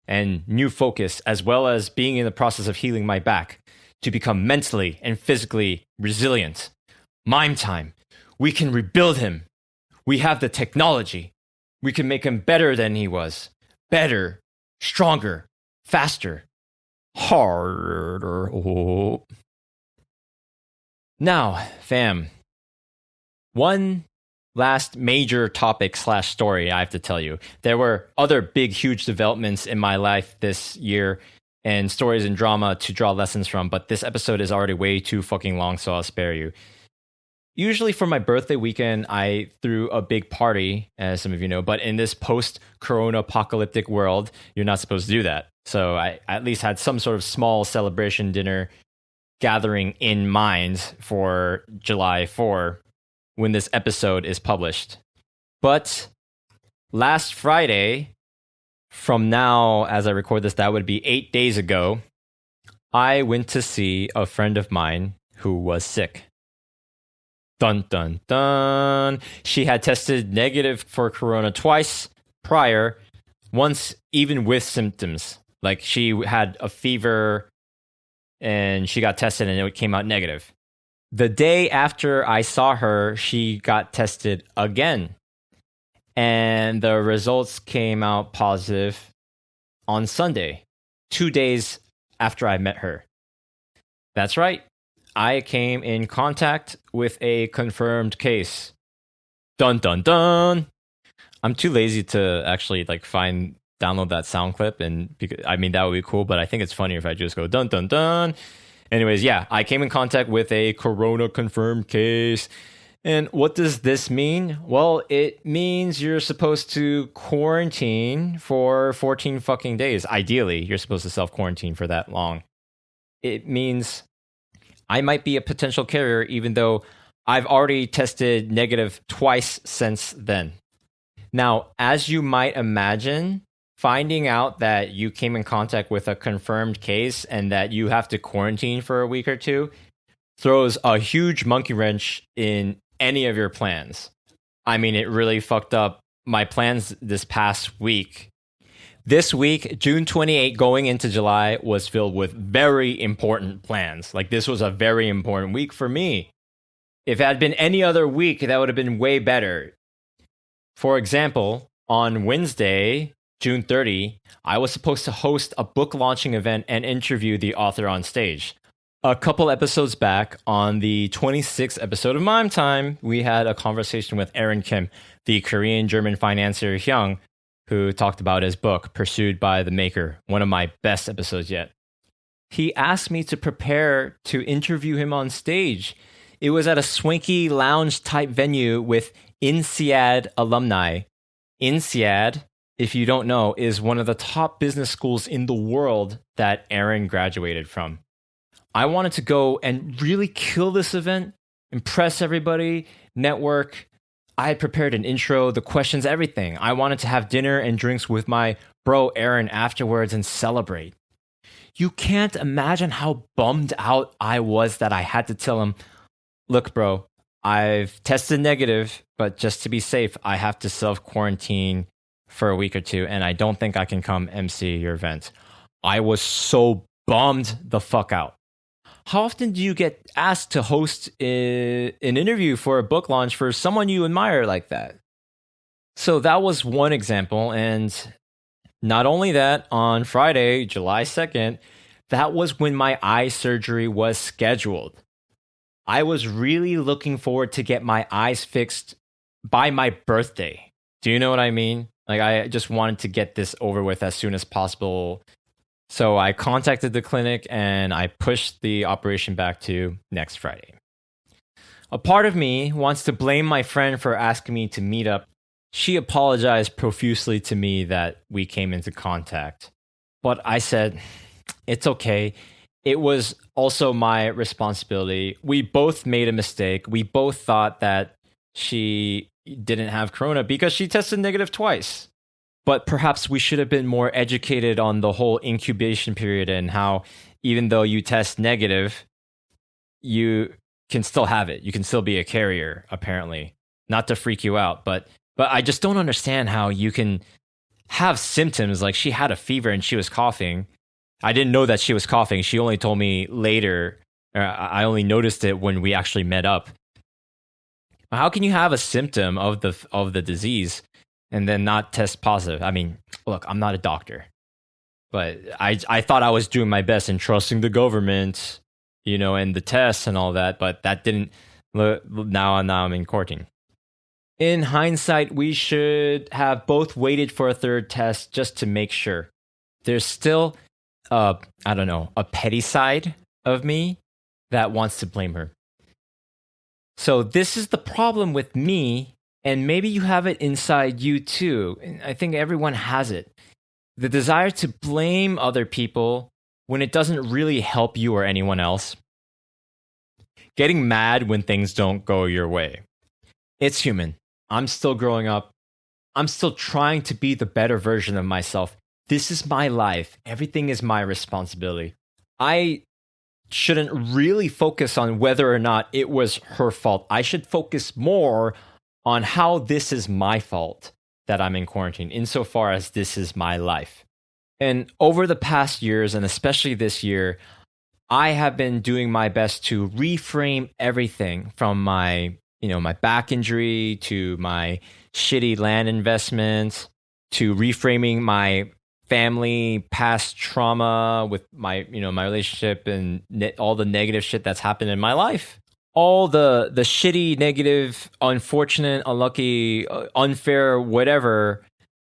and new focus, as well as being in the process of healing my back to become mentally and physically resilient. Maim time. We can rebuild him. We have the technology. We can make him better than he was. Better, stronger, faster, harder. Oh. Now, fam, one last major topic / story I have to tell you. There were other big, huge developments in my life this year and stories and drama to draw lessons from, but this episode is already way too fucking long, so I'll spare you. Usually for my birthday weekend, I threw a big party, as some of you know, but in this post-corona apocalyptic world, you're not supposed to do that. So I at least had some sort of small celebration dinner gathering in mind for July 4 when this episode is published. But last Friday, from now, as I record this, that would be 8 days ago, I went to see a friend of mine who was sick. Dun, dun, dun. She had tested negative for corona twice prior, once even with symptoms. Like she had a fever and she got tested and it came out negative. The day after I saw her, she got tested again. And the results came out positive on Sunday, 2 days after I met her. That's right. I came in contact with a confirmed case. Dun dun dun. I'm too lazy to actually download that sound clip, and I mean that would be cool, but I think it's funnier if I just go dun dun dun. Anyways, yeah, I came in contact with a corona confirmed case. And what does this mean? Well, it means you're supposed to quarantine for 14 fucking days. Ideally, you're supposed to self-quarantine for that long. It means I might be a potential carrier, even though I've already tested negative twice since then. Now, as you might imagine, finding out that you came in contact with a confirmed case and that you have to quarantine for a week or two throws a huge monkey wrench in any of your plans. I mean, it really fucked up my plans this past week. This week, June 28 going into July, was filled with very important plans. Like, this was a very important week for me. If it had been any other week, that would have been way better. For example, on Wednesday, June 30, I was supposed to host a book launching event and interview the author on stage. A couple episodes back, on the 26th episode of Maim Time, we had a conversation with Aaron Kim, the Korean-German financier Hyung, who talked about his book, Pursued by the Maker, one of my best episodes yet. He asked me to prepare to interview him on stage. It was at a swanky lounge-type venue with INSEAD alumni. INSEAD, if you don't know, is one of the top business schools in the world that Aaron graduated from. I wanted to go and really kill this event, impress everybody, network. I had prepared an intro, the questions, everything. I wanted to have dinner and drinks with my bro Aaron afterwards and celebrate. You can't imagine how bummed out I was that I had to tell him, look, bro, I've tested negative, but just to be safe, I have to self-quarantine for a week or two, and I don't think I can come MC your event. I was so bummed the fuck out. How often do you get asked to host an interview for a book launch for someone you admire like that? So that was one example. And not only that, on Friday, July 2nd, that was when my eye surgery was scheduled. I was really looking forward to get my eyes fixed by my birthday. Do you know what I mean? Like, I just wanted to get this over with as soon as possible. So I contacted the clinic and I pushed the operation back to next Friday. A part of me wants to blame my friend for asking me to meet up. She apologized profusely to me that we came into contact. But I said, it's okay. It was also my responsibility. We both made a mistake. We both thought that she didn't have corona because she tested negative twice. But perhaps we should have been more educated on the whole incubation period and how even though you test negative, you can still have it. You can still be a carrier, apparently. Not to freak you out, but I just don't understand how you can have symptoms. Like, she had a fever and she was coughing. I didn't know that she was coughing. She only told me later. I only noticed it when we actually met up. How can you have a symptom of the disease and then not test positive? I mean, look, I'm not a doctor, but I thought I was doing my best in trusting the government, you know, and the tests and all that, but that didn't. Now I'm in quarantine. In hindsight, we should have both waited for a third test just to make sure. There's still, I don't know, a petty side of me that wants to blame her. So this is the problem with me, and maybe you have it inside you too. And I think everyone has it. The desire to blame other people when it doesn't really help you or anyone else. Getting mad when things don't go your way. It's human. I'm still growing up. I'm still trying to be the better version of myself. This is my life. Everything is my responsibility. I shouldn't really focus on whether or not it was her fault. I should focus more on how this is my fault that I'm in quarantine, insofar as this is my life. And over the past years, and especially this year, I have been doing my best to reframe everything from my back injury to my shitty land investments to reframing my family past trauma with my relationship and all the negative shit that's happened in my life. All the shitty, negative, unfortunate, unlucky, unfair, whatever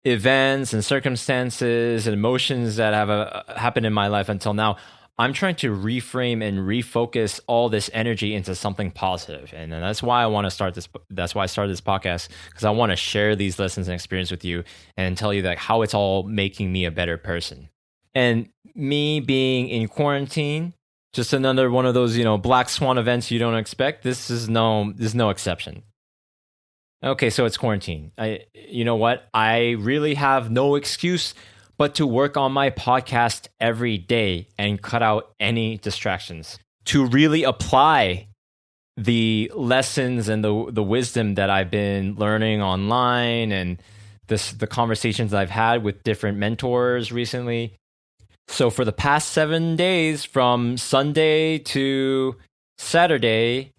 events and circumstances and emotions that have happened in my life until now. I'm trying to reframe and refocus all this energy into something positive. And that's why I want to start this. That's why I started this podcast, because I want to share these lessons and experience with you and tell you how it's all making me a better person. And me being in quarantine, just another one of those, black swan events you don't expect. This is no exception. Okay, so it's quarantine. You know what? I really have no excuse but to work on my podcast every day and cut out any distractions, to really apply the lessons and the wisdom that I've been learning online and the conversations I've had with different mentors recently. So for the past 7 days, from Sunday to Saturday,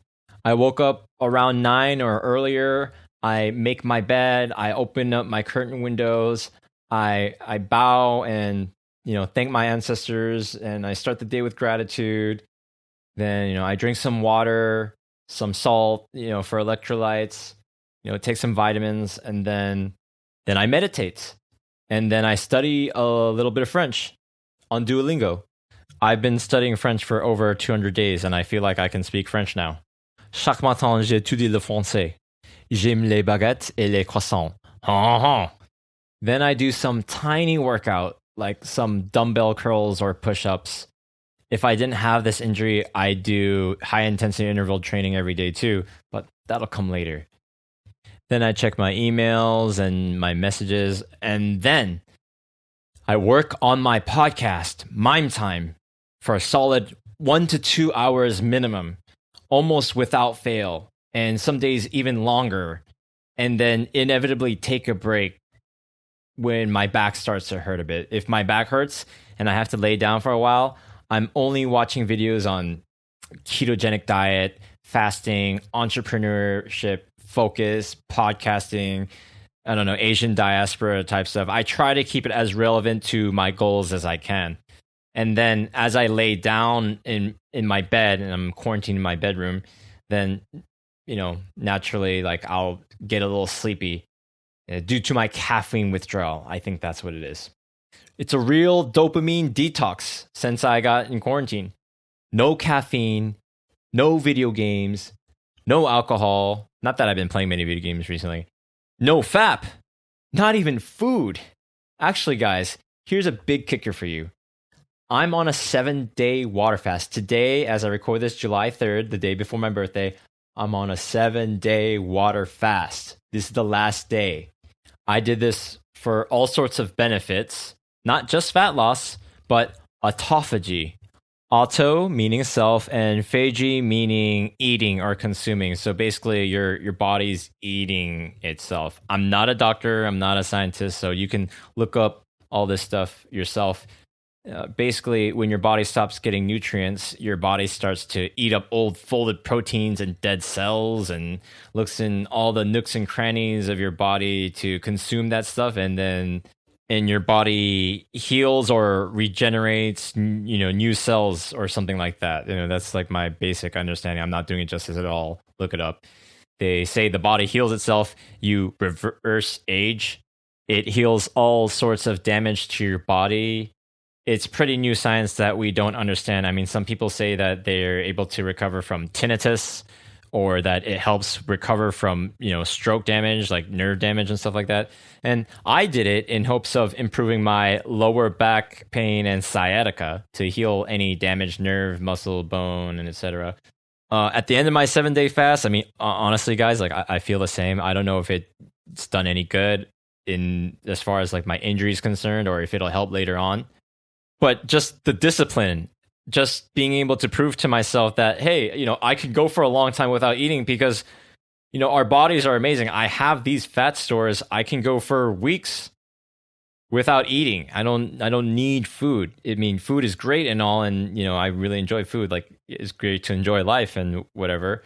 I woke up around 9 or earlier. I make my bed. I open up my curtain windows. I bow and thank my ancestors, and I start the day with gratitude. Then I drink some water, some salt, for electrolytes. Take some vitamins, and then I meditate, and then I study a little bit of French on Duolingo. I've been studying French for over 200 days, and I feel like I can speak French now. Chaque matin, j'étudie le français. J'aime les baguettes et les croissants. Then I do some tiny workout, like some dumbbell curls or push-ups. If I didn't have this injury, I do high-intensity interval training every day too, but that'll come later. Then I check my emails and my messages, and then I work on my podcast, Maim Time, for a solid 1 to 2 hours minimum, almost without fail, and some days even longer, and then inevitably take a break when my back starts to hurt a bit. If my back hurts and I have to lay down for a while, I'm only watching videos on ketogenic diet, fasting, entrepreneurship, focus, podcasting, I don't know, Asian diaspora type stuff. I try to keep it as relevant to my goals as I can. And then as I lay down in my bed and I'm quarantined in my bedroom, then, naturally, I'll get a little sleepy due to my caffeine withdrawal. I think that's what it is. It's a real dopamine detox since I got in quarantine. No caffeine, no video games, no alcohol. Not that I've been playing many video games recently. No FAP, not even food. Actually, guys, here's a big kicker for you. I'm on a 7-day water fast. Today, as I record this, July 3rd, the day before my birthday, I'm on a 7-day water fast. This is the last day. I did this for all sorts of benefits, not just fat loss, but autophagy. Auto meaning self, and phagy meaning eating or consuming. So basically, your body's eating itself. I'm not a doctor. I'm not a scientist. So you can look up all this stuff yourself. Basically, when your body stops getting nutrients, your body starts to eat up old folded proteins and dead cells and looks in all the nooks and crannies of your body to consume that stuff. And then your body heals or regenerates, new cells or something like that. That's like my basic understanding. I'm not doing it justice at all. Look it up. They say the body heals itself. You reverse age. It heals all sorts of damage to your body. It's pretty new science that we don't understand. I mean, some people say that they're able to recover from tinnitus, or that it helps recover from, stroke damage, like nerve damage and stuff like that. And I did it in hopes of improving my lower back pain and sciatica to heal any damaged nerve, muscle, bone, and etc. At the end of my 7-day fast, I mean, honestly, guys, I feel the same. I don't know if it's done any good in as far as my injury is concerned, or if it'll help later on. But just the discipline, just being able to prove to myself that, hey, I could go for a long time without eating because, our bodies are amazing. I have these fat stores. I can go for weeks without eating. I don't need food. I mean, food is great and all, and I really enjoy food. Like, it's great to enjoy life and whatever.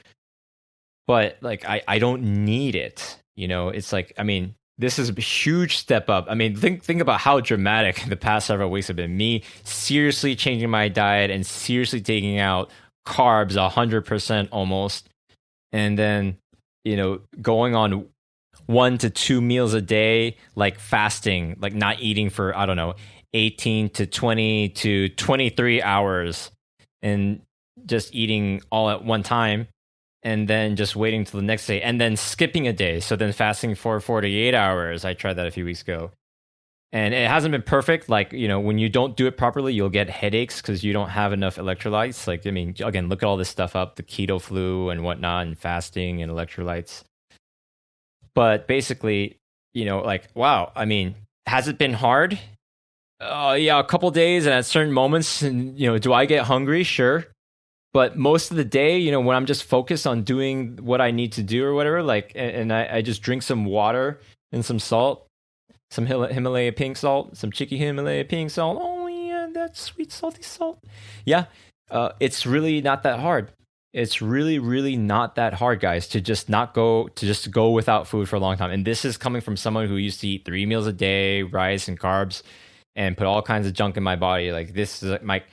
But like, I don't need it. It's like, I mean, this is a huge step up. I mean, think about how dramatic the past several weeks have been. Me seriously changing my diet and seriously taking out carbs 100% almost, and then going on 1 to 2 meals a day, like fasting, like not eating for, I don't know, 18 to 20 to 23 hours, and just eating all at one time, and then just waiting till the next day, and then skipping a day. So then fasting for 48 hours. I tried that a few weeks ago. And it hasn't been perfect. Like, when you don't do it properly, you'll get headaches because you don't have enough electrolytes. Like, I mean, again, look at all this stuff up, the keto flu and whatnot, and fasting and electrolytes. But basically, like, wow, I mean, has it been hard? Yeah, a couple days and at certain moments. And, do I get hungry? Sure. But most of the day, when I'm just focused on doing what I need to do or whatever, like, and I just drink some water and some salt, some Himalaya pink salt, some Chicky Himalaya pink salt. Oh, yeah, that sweet, salty salt. Yeah, it's really not that hard. It's really, really not that hard, guys, to just go without food for a long time. And this is coming from someone who used to eat 3 meals a day, rice and carbs, and put all kinds of junk in my body. Like, this is my...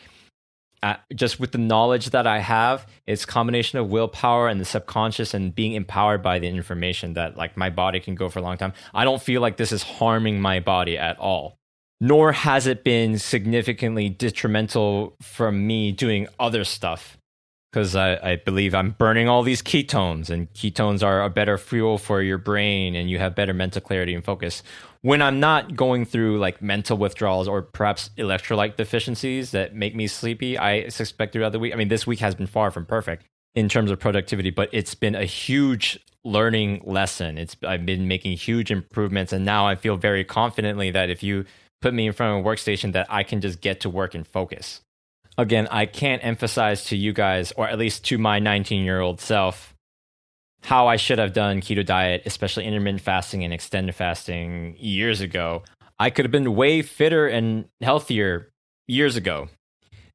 just with the knowledge that I have, it's a combination of willpower and the subconscious and being empowered by the information that, like, my body can go for a long time. I don't feel like this is harming my body at all, nor has it been significantly detrimental from me doing other stuff, because I believe I'm burning all these ketones, and ketones are a better fuel for your brain, and you have better mental clarity and focus. When I'm not going through like mental withdrawals or perhaps electrolyte deficiencies that make me sleepy, I suspect throughout the week. I mean, this week has been far from perfect in terms of productivity, but it's been a huge learning lesson. I've been making huge improvements, and now I feel very confidently that if you put me in front of a workstation, that I can just get to work and focus. Again, I can't emphasize to you guys, or at least to my 19-year-old self, how I should have done keto diet, especially intermittent fasting and extended fasting years ago. I could have been way fitter and healthier years ago.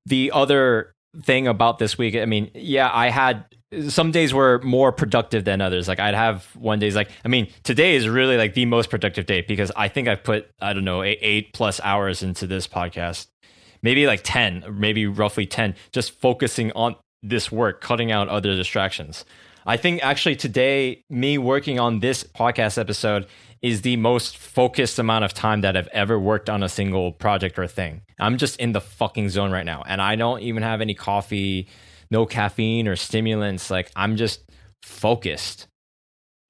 The other thing about this week, I mean, yeah, I had some days were more productive than others. Like, I'd have one day's like, I mean, today is really like the most productive day because I think I've put, I don't know, 8+ hours into this podcast. Maybe like 10, maybe roughly 10, just focusing on this work, cutting out other distractions. I think actually today, me working on this podcast episode is the most focused amount of time that I've ever worked on a single project or thing. I'm just in the fucking zone right now. And I don't even have any coffee, no caffeine or stimulants. Like, I'm just focused.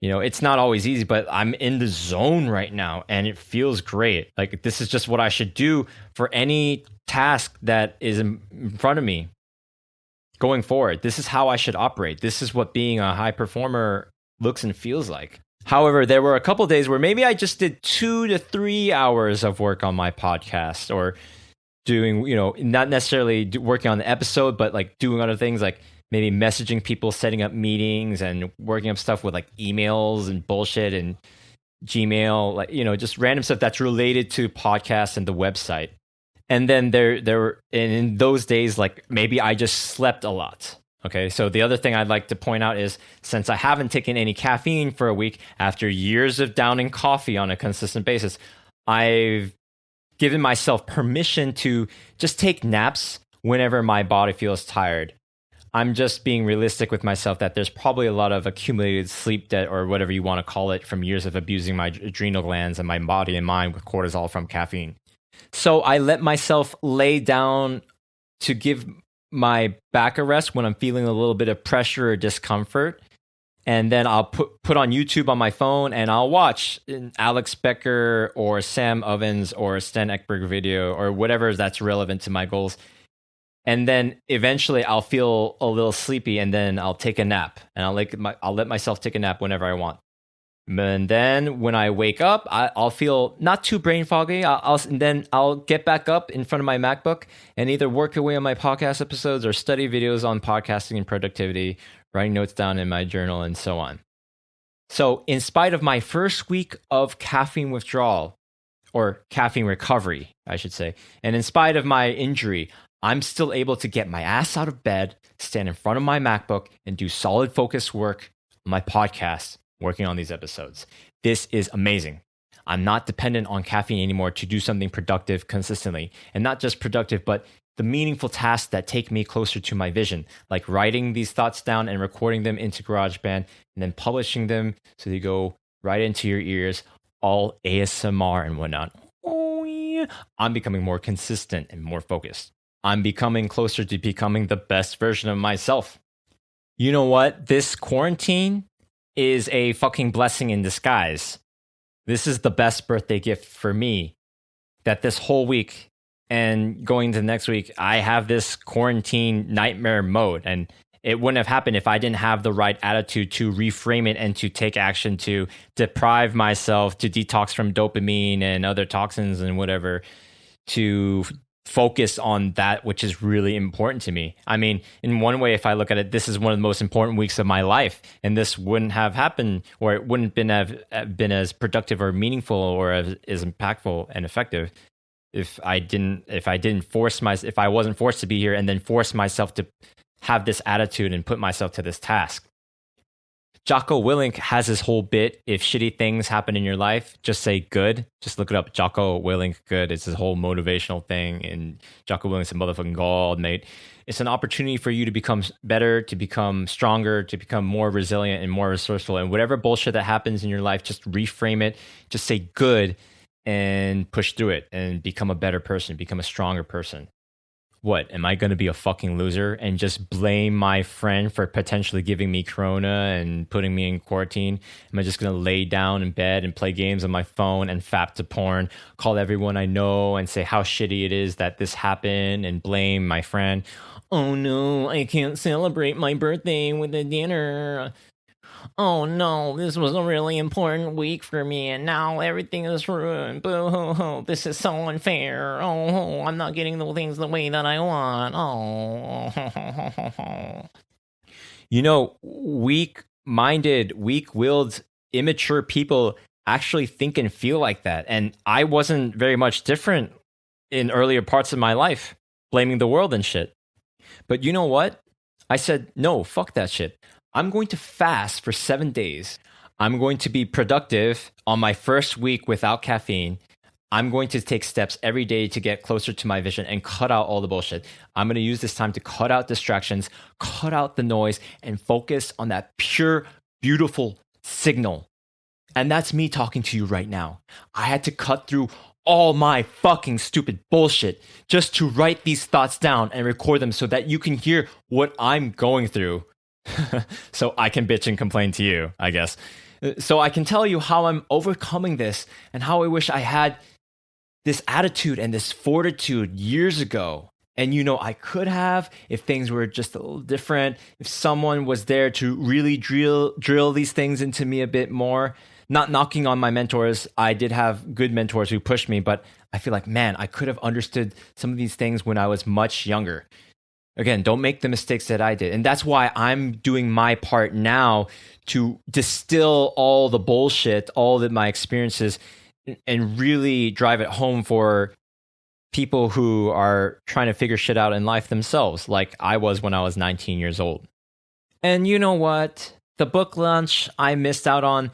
It's not always easy, but I'm in the zone right now and it feels great. Like, this is just what I should do for any task that is in front of me. Going forward, this is how I should operate. This is what being a high performer looks and feels like. However, there were a couple of days where maybe I just did 2 to 3 hours of work on my podcast, or doing, not necessarily working on the episode, but like doing other things, like maybe messaging people, setting up meetings, and working up stuff with like emails and bullshit and Gmail, like, just random stuff that's related to podcasts and the website. And then there were, and in those days, like, maybe I just slept a lot. Okay, so the other thing I'd like to point out is, since I haven't taken any caffeine for a week after years of downing coffee on a consistent basis, I've given myself permission to just take naps whenever my body feels tired. I'm just being realistic with myself that there's probably a lot of accumulated sleep debt, or whatever you want to call it, from years of abusing my adrenal glands and my body and mind with cortisol from caffeine. So I let myself lay down to give my back a rest when I'm feeling a little bit of pressure or discomfort. And then I'll put on YouTube on my phone, and I'll watch an Alex Becker or Sam Ovens or a Sten Ekberg video or whatever that's relevant to my goals. And then eventually I'll feel a little sleepy, and then I'll take a nap, and I'll let myself take a nap whenever I want. And then when I wake up, I'll feel not too brain foggy. And then I'll get back up in front of my MacBook and either work away on my podcast episodes or study videos on podcasting and productivity, writing notes down in my journal, and so on. So in spite of my first week of caffeine withdrawal, or caffeine recovery, I should say. And in spite of my injury, I'm still able to get my ass out of bed, stand in front of my MacBook, and do solid focus work on my podcast, working on these episodes. This is amazing. I'm not dependent on caffeine anymore to do something productive consistently. And not just productive, but the meaningful tasks that take me closer to my vision, like writing these thoughts down and recording them into GarageBand and then publishing them so they go right into your ears, all ASMR and whatnot. Oh, yeah. I'm becoming more consistent and more focused. I'm becoming closer to becoming the best version of myself. You know what? This quarantine is a fucking blessing in disguise. This is the best birthday gift for me, that this whole week and going to next week, I have this quarantine nightmare mode. And it wouldn't have happened if I didn't have the right attitude to reframe it and to take action to deprive myself, to detox from dopamine and other toxins and whatever, to focus on that which is really important to me. I mean, in one way, if I look at it, this is one of the most important weeks of my life, and this wouldn't have happened, or it wouldn't have been as productive or meaningful or as impactful and effective if I wasn't forced to be here and then force myself to have this attitude and put myself to this task. Jocko Willink has this whole bit: if shitty things happen in your life, just say good. Just look it up. Jocko Willink, good. It's this whole motivational thing. And Jocko Willink's a motherfucking god, mate. It's an opportunity for you to become better, to become stronger, to become more resilient and more resourceful. And whatever bullshit that happens in your life, just reframe it. Just say good and push through it and become a better person, become a stronger person. What, am I going to be a fucking loser and just blame my friend for potentially giving me corona and putting me in quarantine? Am I just going to lay down in bed and play games on my phone and fap to porn, call everyone I know and say how shitty it is that this happened and blame my friend? Oh no, I can't celebrate my birthday with a dinner. Oh no, this was a really important week for me and now everything is ruined. Boo-hoo-hoo, this is so unfair. Oh, I'm not getting the things the way that I want. Oh. You know, weak-minded, weak-willed, immature people actually think and feel like that. And I wasn't very much different in earlier parts of my life, blaming the world and shit. But you know what? I said, no, fuck that shit. I'm going to fast for 7 days. I'm going to be productive on my first week without caffeine. I'm going to take steps every day to get closer to my vision and cut out all the bullshit. I'm going to use this time to cut out distractions, cut out the noise, and focus on that pure, beautiful signal. And that's me talking to you right now. I had to cut through all my fucking stupid bullshit just to write these thoughts down and record them so that you can hear what I'm going through. So I can bitch and complain to you, I guess. So I can tell you how I'm overcoming this and how I wish I had this attitude and this fortitude years ago. And you know, I could have if things were just a little different, if someone was there to really drill these things into me a bit more. Not knocking on my mentors. I did have good mentors who pushed me, but I feel like, man, I could have understood some of these things when I was much younger. Again, don't make the mistakes that I did. And that's why I'm doing my part now to distill all the bullshit, all of my experiences, and really drive it home for people who are trying to figure shit out in life themselves, like I was when I was 19 years old. And you know what? The book launch I missed out on,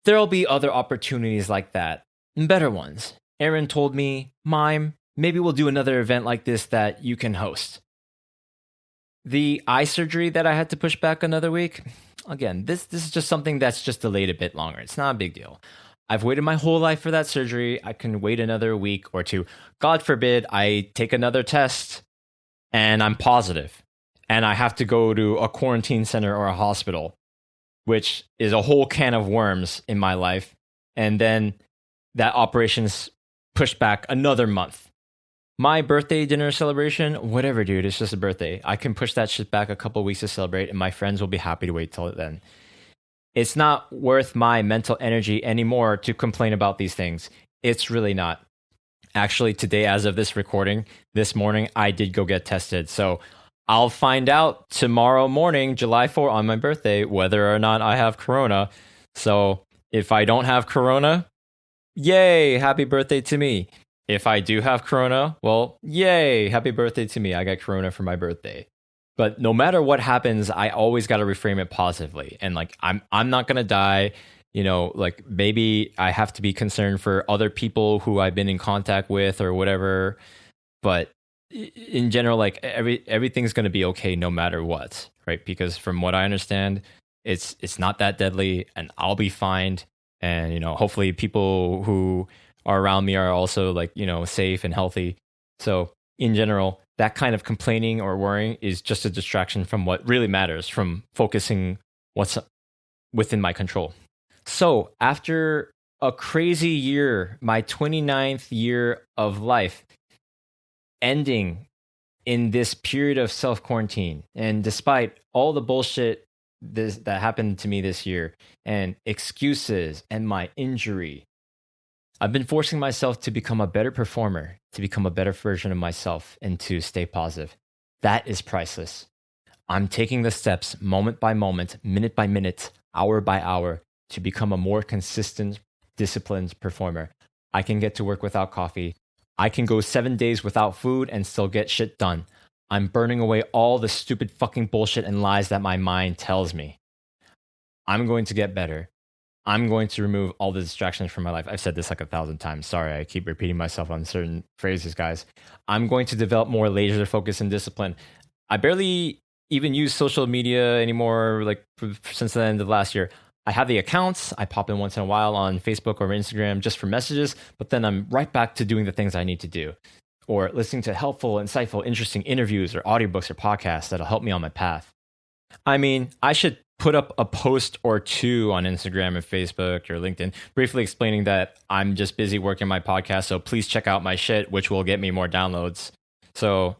there'll be other opportunities like that, and better ones. Aaron told me, Maim, maybe we'll do another event like this that you can host. The eye surgery that I had to push back another week, again, this is just something that's just delayed a bit longer. It's not a big deal. I've waited my whole life for that surgery. I can wait another week or two. God forbid I take another test and I'm positive and I have to go to a quarantine center or a hospital, which is a whole can of worms in my life. And then that operation's pushed back another month. My birthday dinner celebration, whatever, dude, it's just a birthday. I can push that shit back a couple weeks to celebrate, and my friends will be happy to wait till then. It's not worth my mental energy anymore to complain about these things. It's really not. Actually, today, as of this recording, this morning, I did go get tested. So I'll find out tomorrow morning, July 4th, on my birthday, whether or not I have corona. So if I don't have corona, Yay, happy birthday to me. If I do have corona, well, yay, happy birthday to me. I got corona for my birthday. But no matter what happens, I always got to reframe it positively. And like I'm not going to die, like maybe I have to be concerned for other people who I've been in contact with or whatever, but in general like everything's going to be okay no matter what, right? Because from what I understand, it's not that deadly and I'll be fine. And hopefully people who are around me are also like safe and healthy. So in general, that kind of complaining or worrying is just a distraction from what really matters, from focusing what's within my control. So after a crazy year, my 29th year of life ending in this period of self quarantine, and despite all the bullshit that happened to me this year and excuses and my injury, I've been forcing myself to become a better performer, to become a better version of myself, and to stay positive. That is priceless. I'm taking the steps moment by moment, minute by minute, hour by hour to become a more consistent, disciplined performer. I can get to work without coffee. I can go 7 days without food and still get shit done. I'm burning away all the stupid fucking bullshit and lies that my mind tells me. I'm going to get better. I'm going to remove all the distractions from my life. I've said this like 1,000 times. Sorry, I keep repeating myself on certain phrases, guys. I'm going to develop more laser focus and discipline. I barely even use social media anymore, like since the end of last year. I have the accounts. I pop in once in a while on Facebook or Instagram just for messages, but then I'm right back to doing the things I need to do or listening to helpful, insightful, interesting interviews or audiobooks or podcasts that'll help me on my path. I mean, I should put up a post or two on Instagram and Facebook or LinkedIn briefly explaining that I'm just busy working my podcast. So please check out my shit, which will get me more downloads. So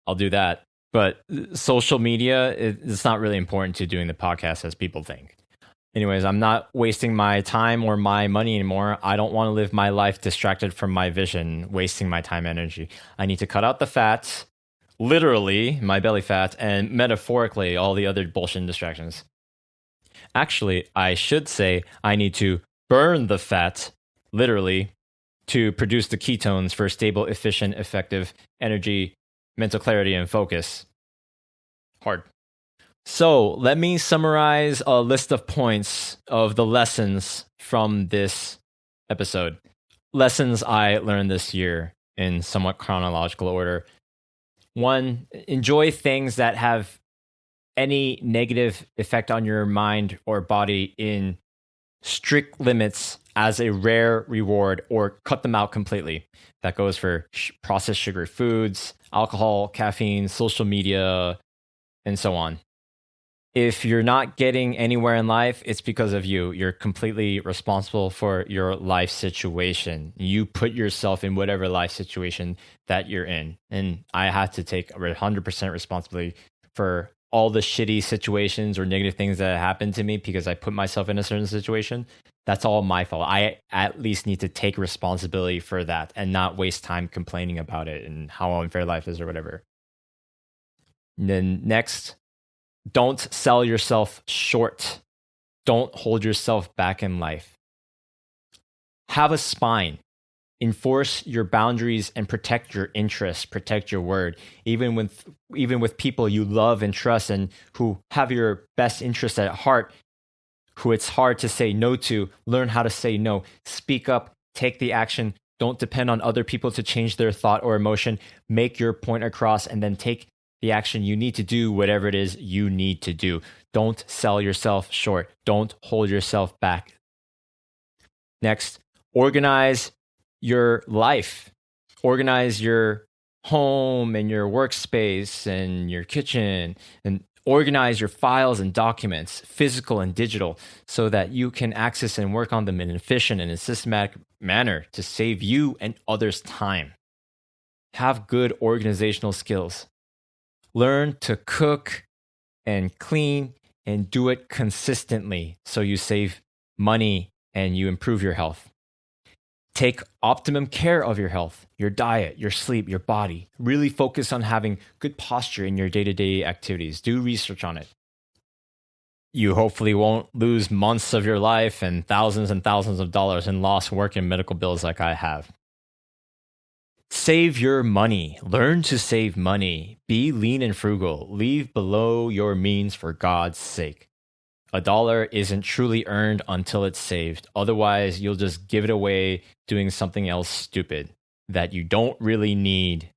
I'll do that. But social media, it's not really important to doing the podcast as people think. Anyways, I'm not wasting my time or my money anymore. I don't want to live my life distracted from my vision, wasting my time and energy. I need to cut out the fat, literally my belly fat, and metaphorically all the other bullshit and distractions. Actually, I should say I need to burn the fat, literally, to produce the ketones for stable, efficient, effective energy, mental clarity, and focus. Hard. So let me summarize a list of points of the lessons from this episode. Lessons I learned this year in somewhat chronological order. One, enjoy things that have any negative effect on your mind or body in strict limits as a rare reward or cut them out completely. That goes for processed sugar foods, alcohol, caffeine, social media, and so on. If you're not getting anywhere in life, it's because of you. You're completely responsible for your life situation. You put yourself in whatever life situation that you're in. And I had to take 100% responsibility for all the shitty situations or negative things that happened to me because I put myself in a certain situation. That's all my fault. I at least need to take responsibility for that and not waste time complaining about it and how unfair life is or whatever. And then next, don't sell yourself short. Don't hold yourself back in life. Have a spine. Enforce your boundaries and protect your interests, protect your word, even with people you love and trust and who have your best interests at heart, who it's hard to say no to. Learn how to say no. Speak up, take the action. Don't depend on other people to change their thought or emotion. Make your point across and then take the action you need to do, whatever it is you need to do. Don't sell yourself short. Don't hold yourself back. Next, organize your life. Organize your home and your workspace and your kitchen, and organize your files and documents, physical and digital, so that you can access and work on them in an efficient and a systematic manner to save you and others time. Have good organizational skills. Learn to cook and clean and do it consistently so you save money and you improve your health. Take optimum care of your health, your diet, your sleep, your body. Really focus on having good posture in your day-to-day activities. Do research on it. You hopefully won't lose months of your life and thousands of dollars in lost work and medical bills like I have. Save your money. Learn to save money. Be lean and frugal. Leave below your means for God's sake. $1 isn't truly earned until it's saved. Otherwise, you'll just give it away doing something else stupid that you don't really need.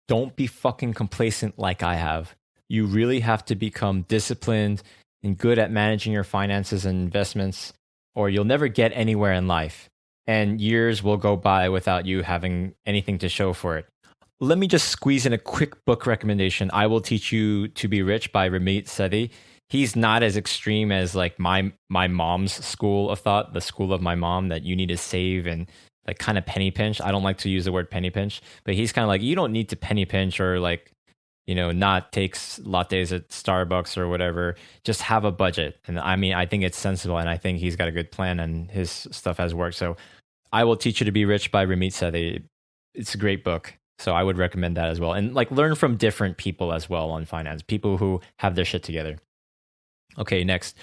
Don't be fucking complacent like I have. You really have to become disciplined and good at managing your finances and investments, or you'll never get anywhere in life. And years will go by without you having anything to show for it. Let me just squeeze in a quick book recommendation. I Will Teach You to Be Rich by Ramit Sethi. He's not as extreme as like my mom's school of thought, the school of my mom, that you need to save and like kind of penny pinch. I don't like to use the word penny pinch, but he's kind of like, you don't need to penny pinch or like, not take lattes at Starbucks or whatever. Just have a budget. And I mean, I think it's sensible, and I think he's got a good plan and his stuff has worked. So I Will Teach You to Be Rich by Ramit Sethi. It's a great book. So I would recommend that as well. And like learn from different people as well on finance, people who have their shit together. Okay, next.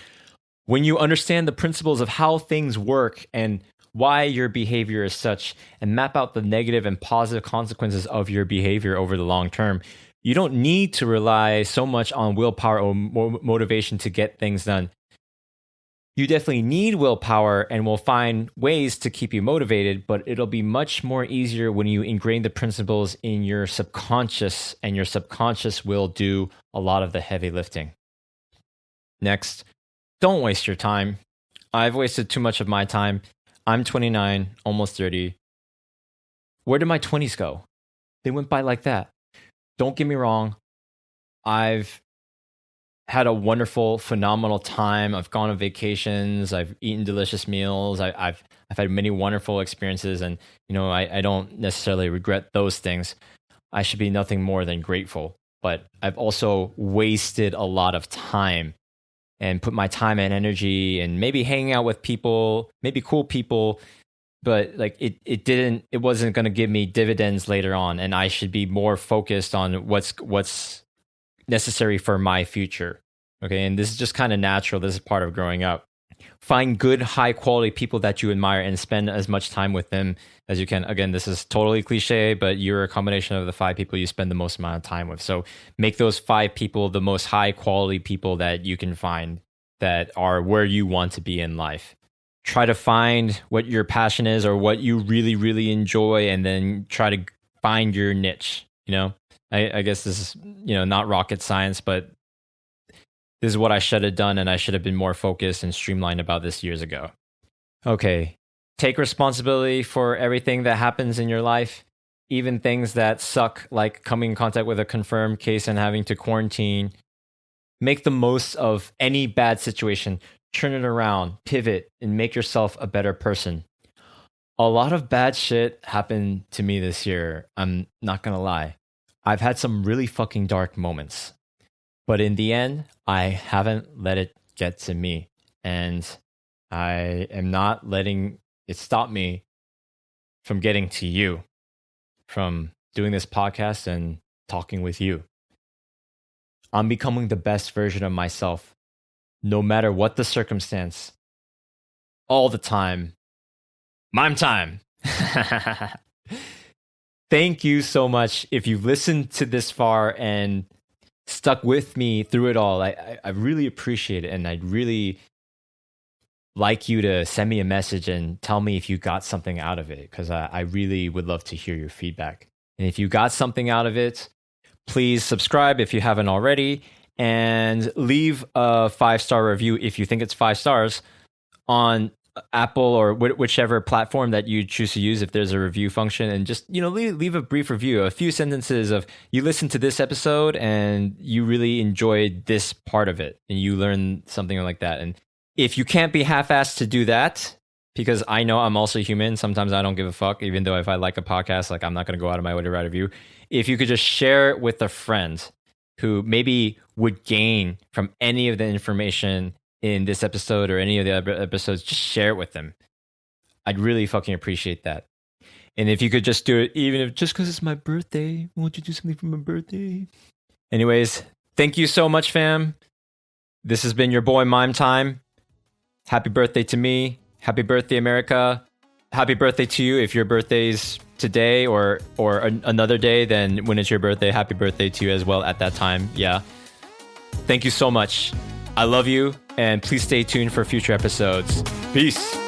When you understand the principles of how things work and why your behavior is such, and map out the negative and positive consequences of your behavior over the long term, you don't need to rely so much on willpower or motivation to get things done. You definitely need willpower and will find ways to keep you motivated, but it'll be much more easier when you ingrain the principles in your subconscious, and your subconscious will do a lot of the heavy lifting. Next, don't waste your time. I've wasted too much of my time. I'm 29, almost 30. Where did my 20s go? They went by like that. Don't get me wrong. I've had a wonderful, phenomenal time. I've gone on vacations. I've eaten delicious meals. I've had many wonderful experiences, and I don't necessarily regret those things. I should be nothing more than grateful. But I've also wasted a lot of time and put my time and energy and maybe hanging out with people, maybe cool people, but like it wasn't going to give me dividends later on, and I should be more focused on what's necessary for my future. Okay, and this is just kind of natural. This is part of growing up. Find good, high quality people that you admire and spend as much time with them as you can. Again, this is totally cliche, but you're a combination of the 5 people you spend the most amount of time with. So make those 5 people the most high quality people that you can find, that are where you want to be in life. Try to find what your passion is or what you really, really enjoy, and then try to find your niche. I guess this is, not rocket science, but this is what I should have done, and I should have been more focused and streamlined about this years ago. Okay, take responsibility for everything that happens in your life, even things that suck, like coming in contact with a confirmed case and having to quarantine. Make the most of any bad situation. Turn it around, pivot, and make yourself a better person. A lot of bad shit happened to me this year. I'm not gonna lie. I've had some really fucking dark moments. But in the end, I haven't let it get to me. And I am not letting it stop me from getting to you, from doing this podcast and talking with you. I'm becoming the best version of myself, no matter what the circumstance, all the time. Maim time. Thank you so much if you've listened to this far and stuck with me through it all. I really appreciate it, and I'd really like you to send me a message and tell me if you got something out of it, because I really would love to hear your feedback. And if you got something out of it, please subscribe if you haven't already, and leave a 5-star review if you think it's 5 stars on Apple or whichever platform that you choose to use, if there's a review function, and just leave a brief review, a few sentences of you listened to this episode and you really enjoyed this part of it and you learned something like that. And if you can't be half-assed to do that, because I know I'm also human, sometimes I don't give a fuck, even though if I like a podcast, like I'm not going to go out of my way to write a review. If you could just share it with a friend who maybe would gain from any of the information in this episode or any of the other episodes, just share it with them. I'd really fucking appreciate that. And if you could just do it, even if just because it's my birthday, won't you do something for my birthday? Anyways, thank you so much, fam. This has been your boy Maim Time. Happy birthday to me. Happy birthday, America. Happy birthday to you. If your birthday's today or another day, then when it's your birthday, happy birthday to you as well at that time. Yeah. Thank you so much. I love you, and please stay tuned for future episodes. Peace.